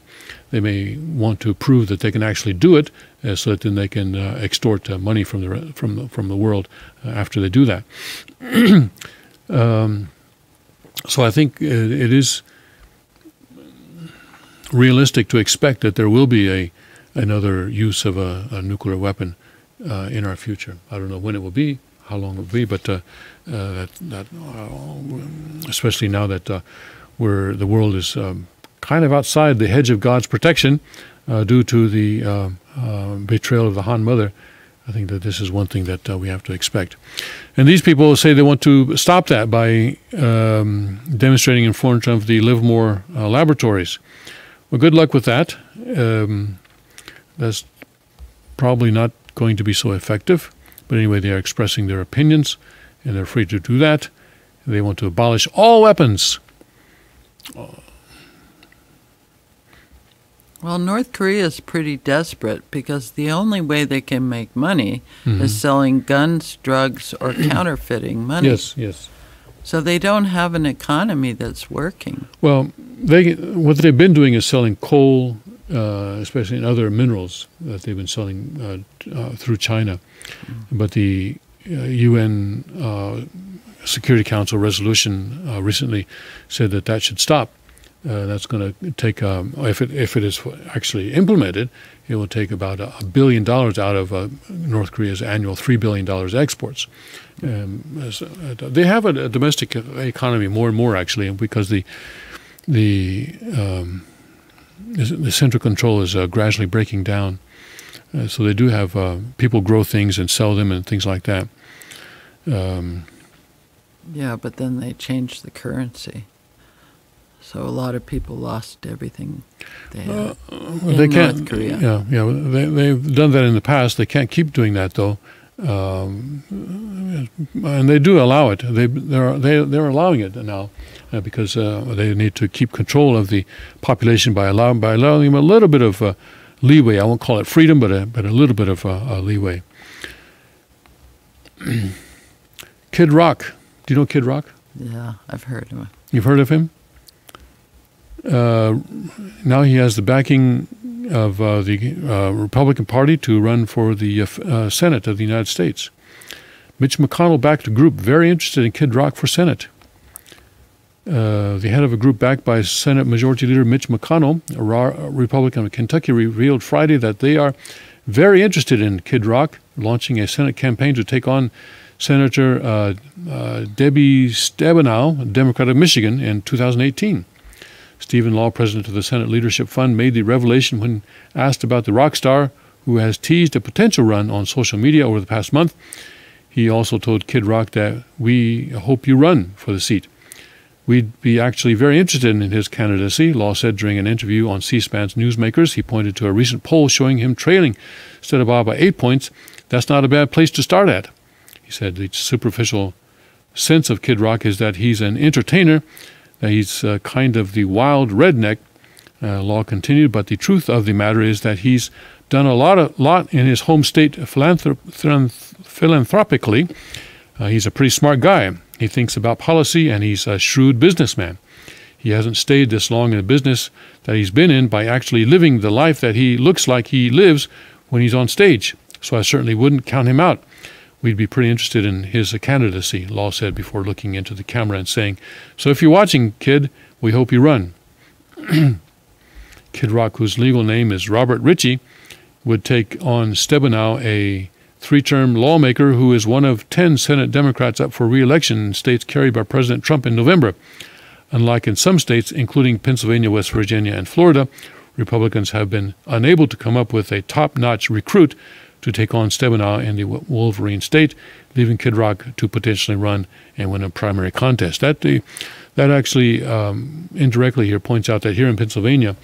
They may want to prove that they can actually do it, so that then they can extort money from the world after they do that. So I think it is realistic to expect that there will be another use of a nuclear weapon in our future. I don't know when it will be, how long it will be, but especially now that the world is kind of outside the hedge of God's protection due to the betrayal of the Han Mother, I think that this is one thing that we have to expect. And these people say they want to stop that by demonstrating in front of the Livermore laboratories. Well, good luck with that. That's probably not going to be so effective. But anyway, they are expressing their opinions, and they're free to do that. They want to abolish all weapons. Well, North Korea is pretty desperate because the only way they can make money is selling guns, drugs, or counterfeiting money. Yes, yes. So they don't have an economy that's working. Well, what they've been doing is selling coal, especially in other minerals that they've been selling through China. But the UN Security Council resolution recently said that should stop. That's going to take, if it is actually implemented, it will take about $1 billion out of North Korea's annual $3 billion exports. They have a domestic economy more and more, actually, because the central control is gradually breaking down. So they do have people grow things and sell them and things like that. Yeah, but then they changed the currency. So a lot of people lost everything they had in North Korea. Yeah. They've done that in the past. They can't keep doing that, though. And they do allow it. They're allowing it now because they need to keep control of the population by allowing them a little bit of leeway. I won't call it freedom, but a little bit of leeway. Kid Rock. Do you know Kid Rock? Yeah, I've heard of it. You've heard of him? Now he has the backing of the Republican Party to run for the Senate of the United States. Mitch McConnell backed a group very interested in Kid Rock for Senate. The head of a group backed by Senate Majority Leader Mitch McConnell, a Republican of Kentucky, revealed Friday that they are very interested in Kid Rock, launching a Senate campaign to take on Senator Debbie Stabenow, a Democrat of Michigan, in 2018. Stephen Law, president of the Senate Leadership Fund, made the revelation when asked about the rock star who has teased a potential run on social media over the past month. He also told Kid Rock that we hope you run for the seat. We'd be actually very interested in his candidacy, Law said during an interview on C-SPAN's Newsmakers. He pointed to a recent poll showing him trailing Stabenow by 8 points. That's not a bad place to start at. He said the superficial sense of Kid Rock is that he's an entertainer, that he's kind of the wild redneck, Law continued, but the truth of the matter is that he's done a lot in his home state philanthropically. He's a pretty smart guy. He thinks about policy, and he's a shrewd businessman. He hasn't stayed this long in the business that he's been in by actually living the life that he looks like he lives when he's on stage. So I certainly wouldn't count him out. We'd be pretty interested in his candidacy, Law said before looking into the camera and saying, so if you're watching, kid, we hope you run. Kid Rock, whose legal name is Robert Ritchie, would take on Stabenow, a 3-term lawmaker who is one of 10 Senate Democrats up for re-election in states carried by President Trump in November. Unlike in some states, including Pennsylvania, West Virginia, and Florida, Republicans have been unable to come up with a top-notch recruit to take on Stabenow in the Wolverine state, leaving Kid Rock to potentially run and win a primary contest. That actually indirectly here points out that here in Pennsylvania,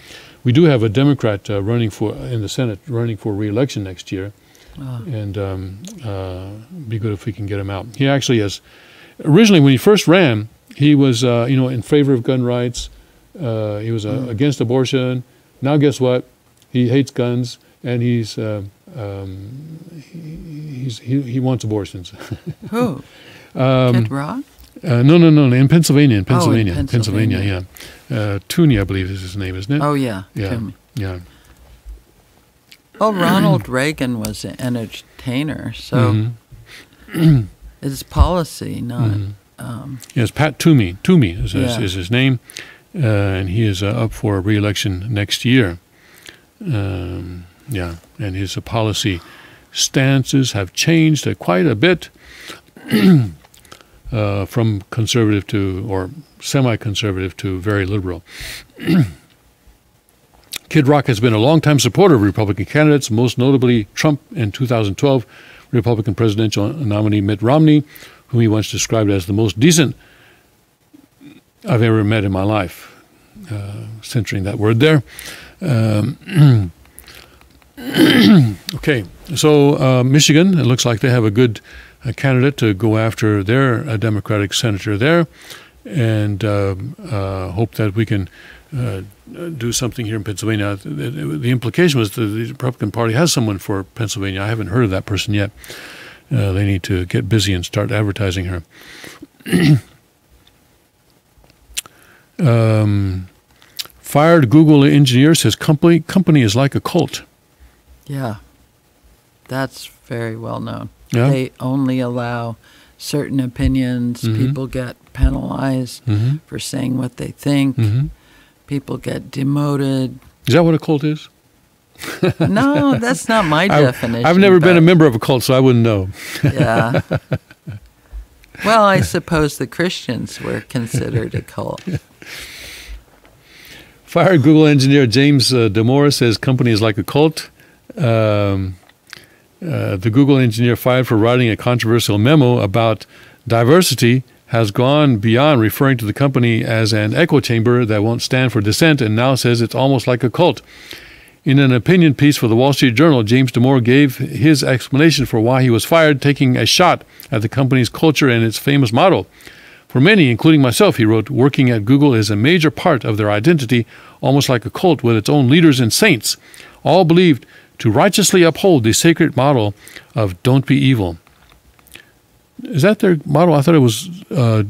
we do have a Democrat running in the Senate, running for re-election next year, and be good if we can get him out. He actually has, originally when he first ran, he was in favor of gun rights. He was against abortion. Now guess what? He hates guns, and he wants abortions. Who? Kid Rock? No. In Pennsylvania. Pennsylvania. Pennsylvania, yeah. Toomey, I believe, is his name, isn't it? Oh, yeah. Yeah. Toomey. Yeah. Well, Ronald Reagan was an entertainer, so it's policy, not... Yes, Pat Toomey. Toomey is his name, and he is up for re-election next year. And his policy stances have changed quite a bit from conservative or semi-conservative to very liberal. Kid Rock has been a longtime supporter of Republican candidates, most notably Trump in 2012, Republican presidential nominee Mitt Romney, whom he once described as the most decent I've ever met in my life, censoring that word there. Okay, so Michigan, it looks like they have a good candidate to go after their Democratic senator there, and hope that we can do something here in Pennsylvania. The implication was that the Republican Party has someone for Pennsylvania. I haven't heard of that person yet. They need to get busy and start advertising her. Fired Google engineer says company is like a cult. Yeah, that's very well known. Yeah. They only allow certain opinions. People get penalized for saying what they think. People get demoted. Is that what a cult is? No, that's not my definition. I've never been a but- member of a cult, so I wouldn't know. Yeah. Well, I suppose the Christians were considered a cult. Fired Google engineer James Damore says company is like a cult. The Google engineer fired for writing a controversial memo about diversity has gone beyond referring to the company as an echo chamber that won't stand for dissent and now says it's almost like a cult. In an opinion piece for the Wall Street Journal, James Damore gave his explanation for why he was fired, taking a shot at the company's culture and its famous motto. For many, including myself, he wrote, working at Google is a major part of their identity, almost like a cult with its own leaders and saints, all believed to righteously uphold the sacred model of don't be evil. Is that their motto? I thought it was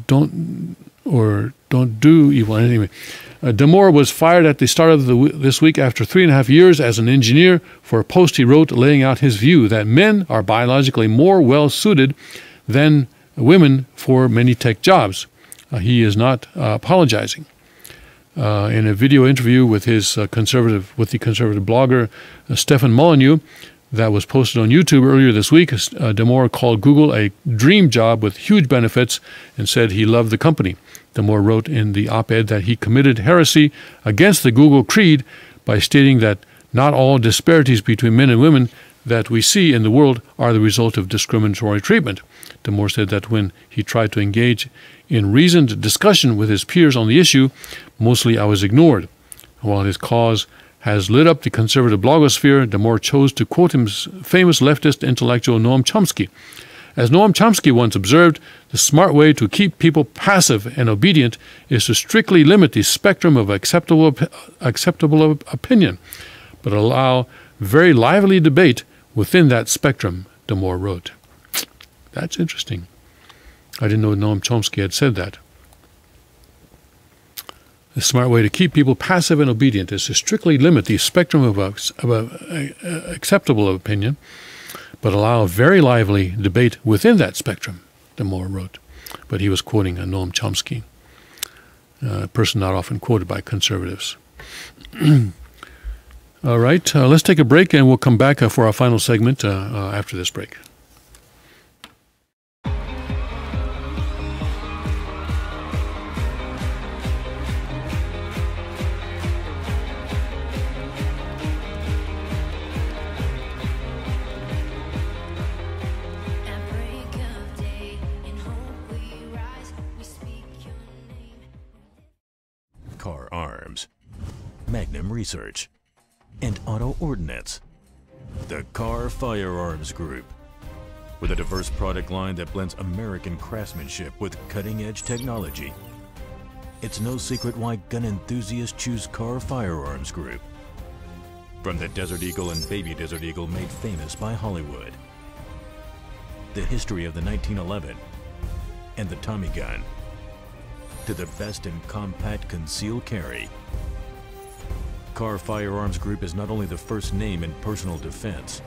don't do evil. Anyway, Damore was fired at the start of this week after 3.5 years as an engineer for a post he wrote laying out his view that men are biologically more well-suited than women for many tech jobs. He is not apologizing. In a video interview with the conservative blogger Stefan Molyneux that was posted on YouTube earlier this week, Damore called Google a dream job with huge benefits and said he loved the company. Damore wrote in the op-ed that he committed heresy against the Google creed by stating that not all disparities between men and women that we see in the world are the result of discriminatory treatment. Damore said that when he tried to engage in reasoned discussion with his peers on the issue, mostly I was ignored. While his cause has lit up the conservative blogosphere, Damore chose to quote his famous leftist intellectual Noam Chomsky. As Noam Chomsky once observed, the smart way to keep people passive and obedient is to strictly limit the spectrum of acceptable opinion, but allow very lively debate within that spectrum, Damore wrote. That's interesting. I didn't know Noam Chomsky had said that. The smart way to keep people passive and obedient is to strictly limit the spectrum of acceptable opinion, but allow very lively debate within that spectrum, Damore wrote. But he was quoting Noam Chomsky, a person not often quoted by conservatives. All right, let's take a break and we'll come back for our final segment after this break. At break of day, in hope we rise, we speak your name. Car Arms, Magnum Research, and Auto Ordnance. The Car Firearms Group. With a diverse product line that blends American craftsmanship with cutting-edge technology. It's no secret why gun enthusiasts choose Car Firearms Group. From the Desert Eagle and Baby Desert Eagle made famous by Hollywood. The history of the 1911 and the Tommy gun. To the best in compact concealed carry. Car Firearms Group is not only the first name in personal defense,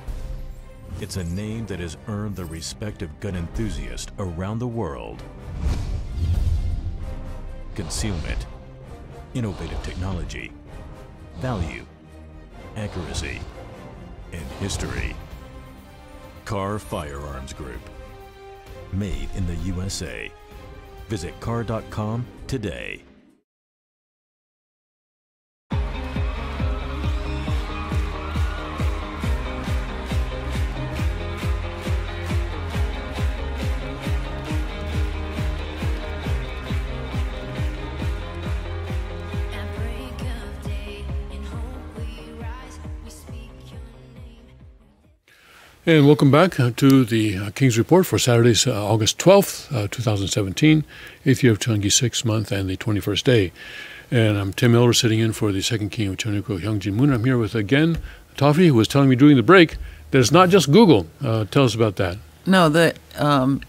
it's a name that has earned the respect of gun enthusiasts around the world. Concealment, innovative technology, value, accuracy, and history. Car Firearms Group. Made in the USA. Visit car.com today. At break of day, in hope we rise, we speak your name. And welcome back to the King's Report for Saturday's August 12th, 2017, 8th year of Cheongi 6th month and the 21st day. And I'm Tim Miller sitting in for the second king of Cheoniko, Hyungjin Moon. I'm here with, again, Toffee, who was telling me during the break that it's not just Google. Tell us about that. No, the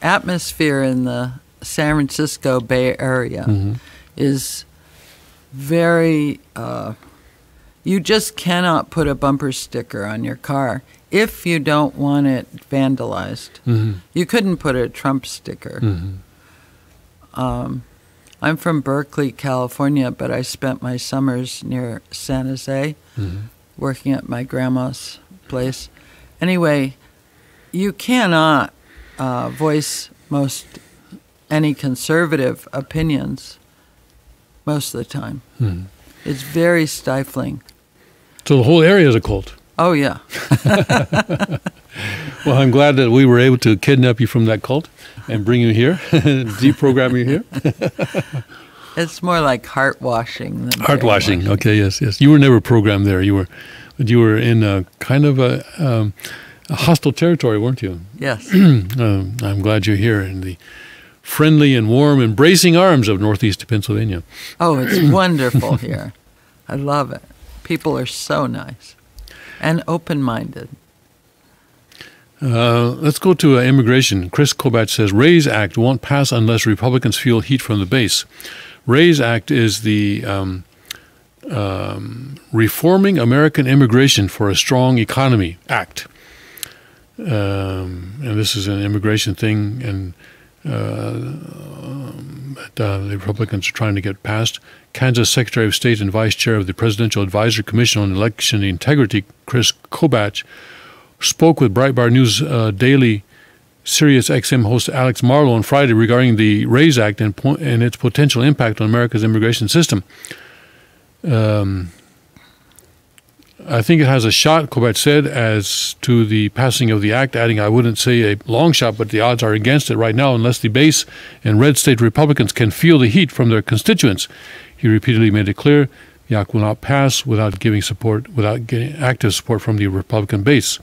atmosphere in the San Francisco Bay Area is very, you just cannot put a bumper sticker on your car if you don't want it vandalized. You couldn't put a Trump sticker. I'm from Berkeley, California, but I spent my summers near San Jose working at my grandma's place. Anyway, you cannot voice any conservative opinions most of the time. It's very stifling. So the whole area is a cult. Oh, yeah. Well, I'm glad that we were able to kidnap you from that cult and bring you here, deprogram you here. It's more like heart washing than Heart washing. Okay, yes. You were never programmed there. You were in a kind of a hostile territory, weren't you? Yes. I'm glad you're here in the friendly and warm, embracing arms of Northeast Pennsylvania. Oh, it's wonderful here. I love it. People are so nice and open-minded. Let's go to immigration. Chris Kobach says, RAISE Act won't pass unless Republicans feel heat from the base. RAISE Act is the Reforming American Immigration for a Strong Economy Act. And this is an immigration thing, and the Republicans are trying to get passed. Kansas Secretary of State and Vice Chair of the Presidential Advisory Commission on Election Integrity, Chris Kobach, spoke with Breitbart News Daily Sirius XM host Alex Marlow on Friday regarding the RAISE Act and its potential impact on America's immigration system. I think it has a shot, Kobach said, as to the passing of the act, adding, I wouldn't say a long shot, but the odds are against it right now unless the base and red state Republicans can feel the heat from their constituents. He repeatedly made it clear the act will not pass without getting active support from the Republican base.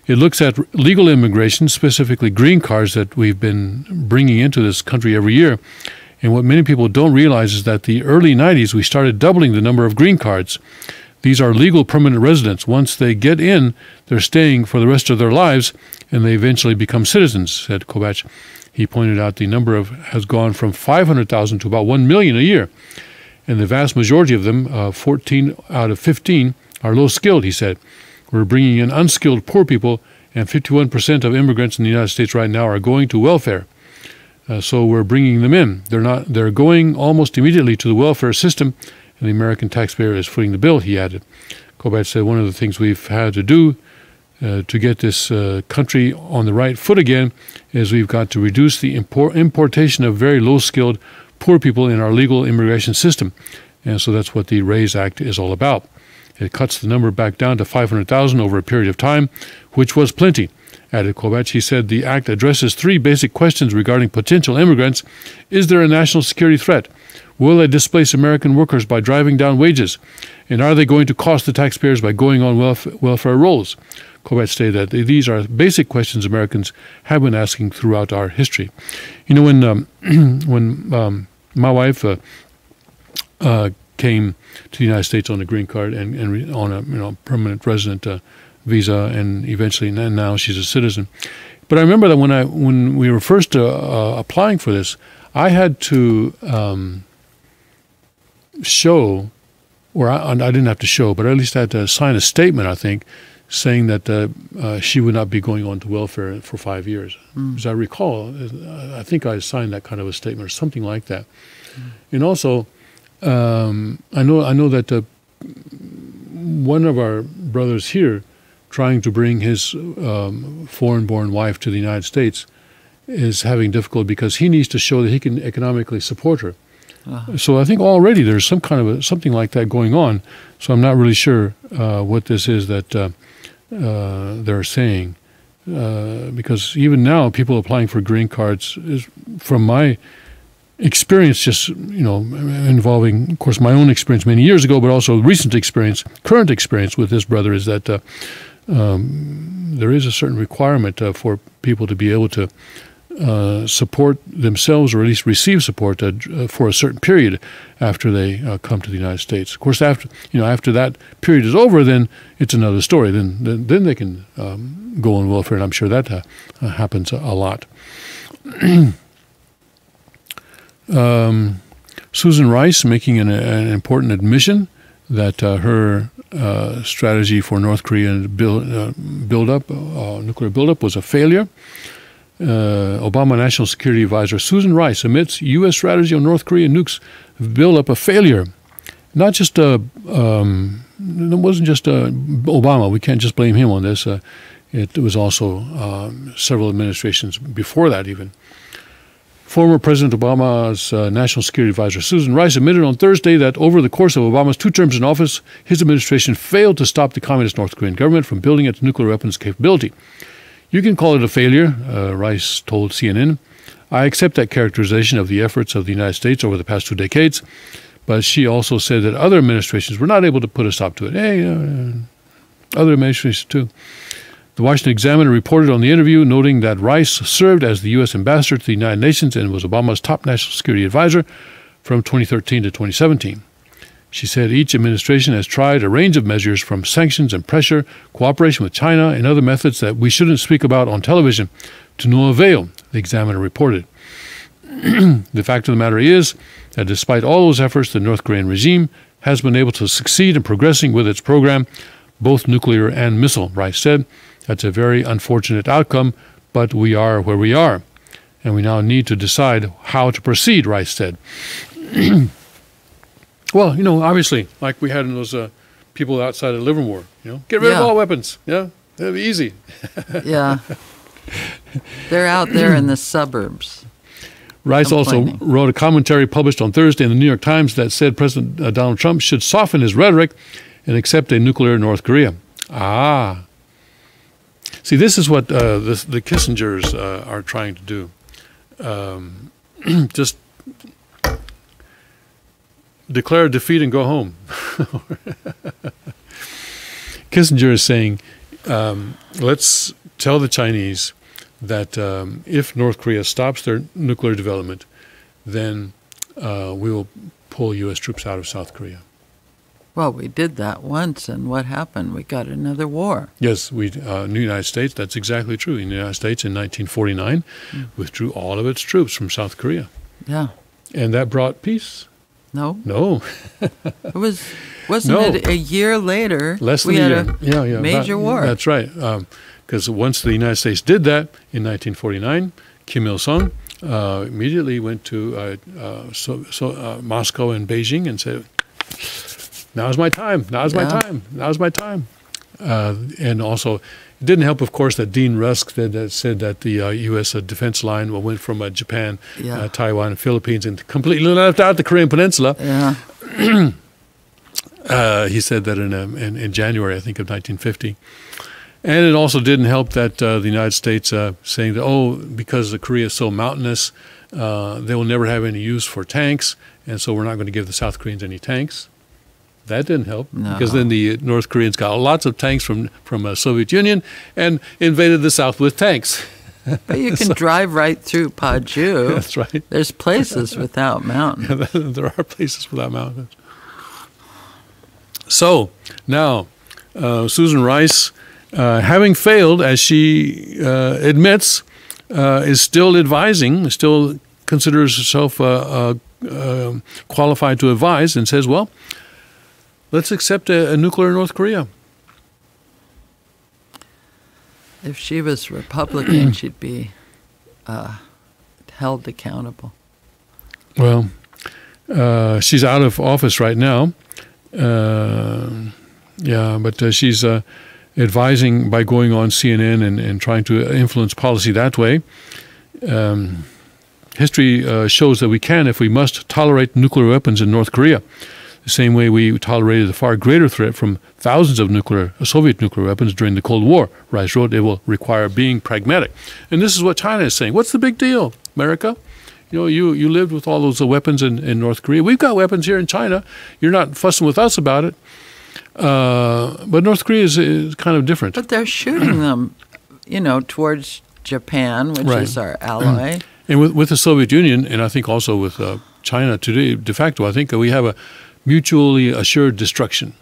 It looks at legal immigration, specifically green cards that we've been bringing into this country every year. And what many people don't realize is that the early 90s, we started doubling the number of green cards. These are legal permanent residents. Once they get in, they're staying for the rest of their lives, and they eventually become citizens, said Kobach. He pointed out the number has gone from 500,000 to about 1 million a year. And the vast majority of them, 14 out of 15, are low-skilled, he said. We're bringing in unskilled poor people, and 51% of immigrants in the United States right now are going to welfare. So we're bringing them in. They're going almost immediately to the welfare system, and the American taxpayer is footing the bill, he added. Kobach said one of the things we've had to do to get this country on the right foot again is we've got to reduce the importation of very low-skilled poor people in our legal immigration system. And so that's what the RAISE Act is all about. It cuts the number back down to 500,000 over a period of time, which was plenty, added Kobach. He said the act addresses three basic questions regarding potential immigrants. Is there a national security threat? Will they displace American workers by driving down wages? And are they going to cost the taxpayers by going on welfare rolls? Kobach stated that these are basic questions Americans have been asking throughout our history. You know, when my wife came to the United States on a green card and on a permanent resident visa, and eventually now she's a citizen. But I remember that when we were first applying for this, I had to show, or I didn't have to show, but at least I had to sign a statement, I think, saying that she would not be going on to welfare for 5 years. As I recall, I think I signed that kind of a statement or something like that. And also, I know that one of our brothers here, trying to bring his foreign-born wife to the United States, is having difficulty because he needs to show that he can economically support her. So I think already there's some kind of something like that going on. So I'm not really sure what this is that they're saying, because even now people applying for green cards, is, from my experience, just involving, of course, my own experience many years ago, but also recent experience, current experience with this brother, is that there is a certain requirement for people to be able to support themselves, or at least receive support for a certain period after they come to the United States. Of course, after that period is over, then it's another story. Then they can go on welfare, and I'm sure that happens a lot. Susan Rice making an important admission that her strategy for North Korean nuclear buildup was a failure. Obama National Security Advisor Susan Rice admits U.S. strategy on North Korean nukes buildup a failure. Not just it wasn't just Obama. We can't just blame him on this. It was also several administrations before that even. Former President Obama's National Security Advisor Susan Rice admitted on Thursday that over the course of Obama's 2 terms in office, his administration failed to stop the communist North Korean government from building its nuclear weapons capability. You can call it a failure, Rice told CNN. I accept that characterization of the efforts of the United States over the past 2 decades, but she also said that other administrations were not able to put a stop to it. Hey, other administrations too. The Washington Examiner reported on the interview, noting that Rice served as the U.S. ambassador to the United Nations and was Obama's top national security advisor from 2013 to 2017. She said each administration has tried a range of measures, from sanctions and pressure, cooperation with China, and other methods that we shouldn't speak about on television, to no avail, the Examiner reported. The fact of the matter is that despite all those efforts, the North Korean regime has been able to succeed in progressing with its program, both nuclear and missile, Rice said. That's a very unfortunate outcome, but we are where we are, and we now need to decide how to proceed, Rice said. Well, obviously, like we had in those people outside of Livermore, get rid of all weapons. Yeah, that'd be easy. Yeah. They're out there in the suburbs. Rice also wrote a commentary published on Thursday in the New York Times that said President Donald Trump should soften his rhetoric and accept a nuclear North Korea. See, this is what the Kissingers are trying to do. Just declare defeat and go home. Kissinger is saying, let's tell the Chinese that if North Korea stops their nuclear development, then we will pull U.S. troops out of South Korea. Well, we did that once, and what happened? We got another war. Yes, in the United States, that's exactly true. In the United States, in 1949, withdrew all of its troops from South Korea. Yeah. And that brought peace. No. No. Wasn't it a year later? Less than we a had year. a major war. That's right. Because once the United States did that in 1949, Kim Il-sung immediately went to Moscow and Beijing and said, now's my time. Now's my time. Now's my time. And also, it didn't help, of course, that Dean Rusk said that the U.S. defense line went from Japan, Taiwan, and Philippines, and completely left out the Korean Peninsula. Yeah. He said that in January, I think, of 1950. And it also didn't help that the United States saying that, because Korea is so mountainous, they will never have any use for tanks, and so we're not going to give the South Koreans any tanks. That didn't help, because then the North Koreans got lots of tanks from the Soviet Union and invaded the South with tanks. But you can drive right through Paju. That's right. There's places without mountains. There are places without mountains. So now, Susan Rice, having failed, as she admits, is still advising, still considers herself qualified to advise, and says, well, let's accept a nuclear North Korea. If she was Republican, she'd be held accountable. Well, she's out of office right now. But she's advising by going on CNN and trying to influence policy that way. History shows that we can, if we must, tolerate nuclear weapons in North Korea. The same way we tolerated a far greater threat from thousands of Soviet nuclear weapons during the Cold War. Rice wrote, it will require being pragmatic. And this is what China is saying. What's the big deal, America? You lived with all those weapons in North Korea. We've got weapons here in China. You're not fussing with us about it. But North Korea is kind of different. But they're shooting them, towards Japan, which Right. is our ally. And with the Soviet Union, and I think also with China today, de facto, I think we have a mutually assured destruction,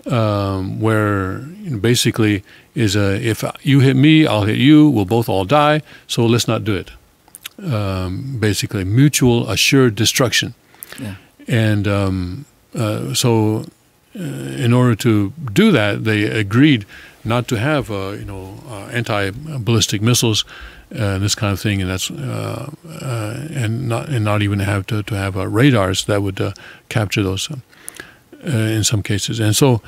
where basically is if you hit me, I'll hit you, we'll both all die, so let's not do it. Basically, mutual assured destruction. Yeah. And so in order to do that, they agreed not to have, anti-ballistic missiles, this kind of thing, and that's and not even have to have radars that would capture those in some cases. And so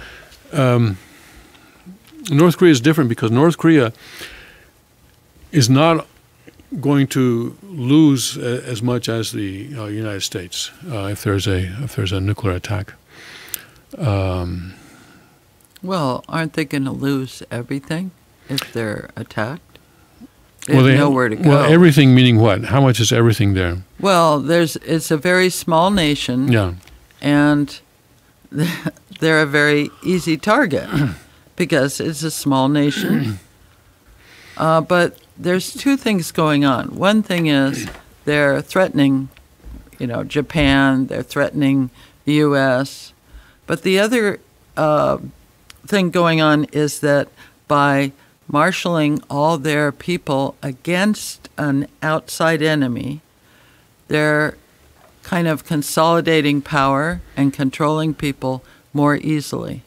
North Korea is different because North Korea is not going to lose as much as the United States if there's a nuclear attack. Well, aren't they going to lose everything if they're attacked? They have nowhere to go. Well, everything meaning what? How much is everything there? Well, it's a very small nation, Yeah. and they're a very easy target because it's a small nation. But there's two things going on. One thing is they're threatening, Japan. They're threatening the U.S. But the other thing going on is that by marshaling all their people against an outside enemy, they're kind of consolidating power and controlling people more easily.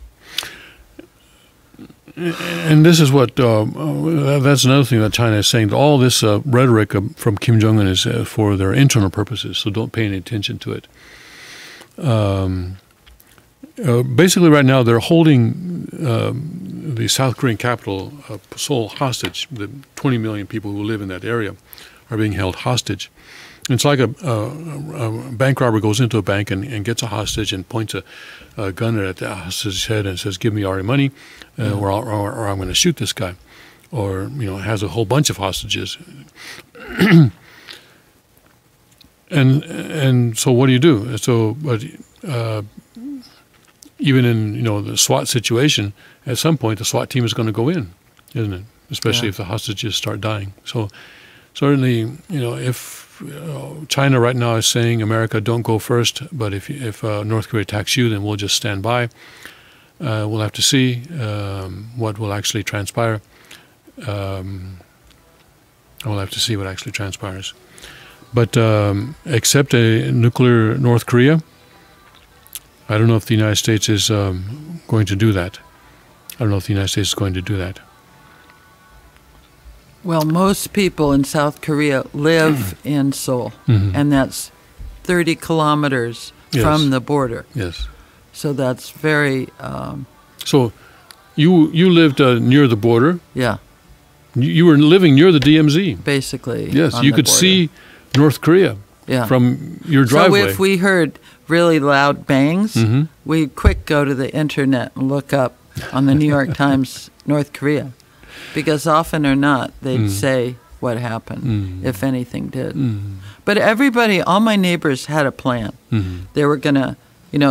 And this is what that's another thing that China is saying. All this rhetoric from Kim Jong-un is for their internal purposes, so don't pay any attention to it. Basically, right now they're holding the South Korean capital, Seoul, hostage. The 20 million people who live in that area are being held hostage. It's like a bank robber goes into a bank and gets a hostage and points a gun at the hostage's head and says, "Give me all your money, or I'm going to shoot this guy," or has a whole bunch of hostages. and so what do you do? So, but even in the SWAT situation, at some point the SWAT team is going to go in, isn't it? Especially if the hostages start dying. So certainly, if China right now is saying, America, don't go first, but if North Korea attacks you, then we'll just stand by. We'll have to see what will actually transpire. We'll have to see what actually transpires. But except a nuclear North Korea, I don't know if the United States is going to do that. I don't know if the United States is going to do that. Well, most people in South Korea live in Seoul, and that's 30 kilometers from the border. Yes. So that's very... So you lived near the border. yeah, You were living near the DMZ. basically. Yes, on you the could border. see North Korea from your driveway. So if we heard really loud bangs, we'd quick go to the internet and look up on the New York Times North Korea. Because often or not, they'd say what happened, if anything did. But everybody, all my neighbors had a plan. They were going to,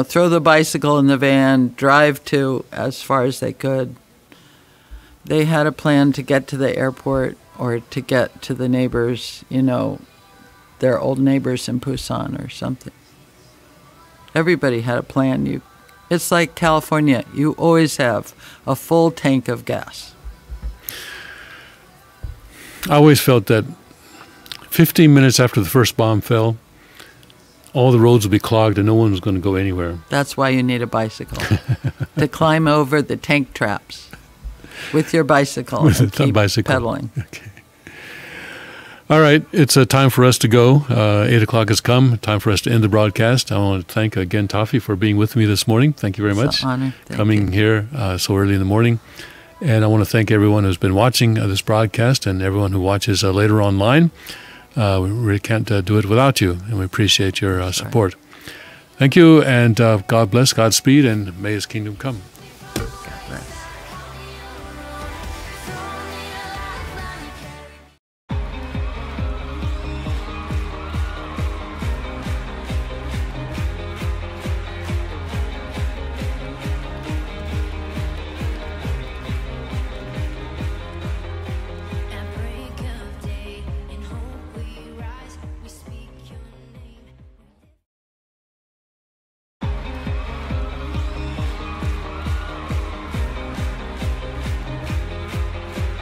throw the bicycle in the van, drive to as far as they could. They had a plan to get to the airport or to get to the neighbors, their old neighbors in Busan or something. Everybody had a plan. It's like California. You always have a full tank of gas. I always felt that 15 minutes after the first bomb fell, all the roads would be clogged and no one was going to go anywhere. That's why you need a bicycle, to climb over the tank traps with your bicycle With and a keep bicycle. pedaling. Okay. All right, it's time for us to go. 8 o'clock has come. Time for us to end the broadcast. I want to thank again Taffy for being with me this morning. Thank you very much. It's an honor. Thank Coming you. here so early in the morning. And I want to thank everyone who's been watching this broadcast and everyone who watches later online. We really can't do it without you, and we appreciate your support. Thank you, and God bless, Godspeed, and may His kingdom come.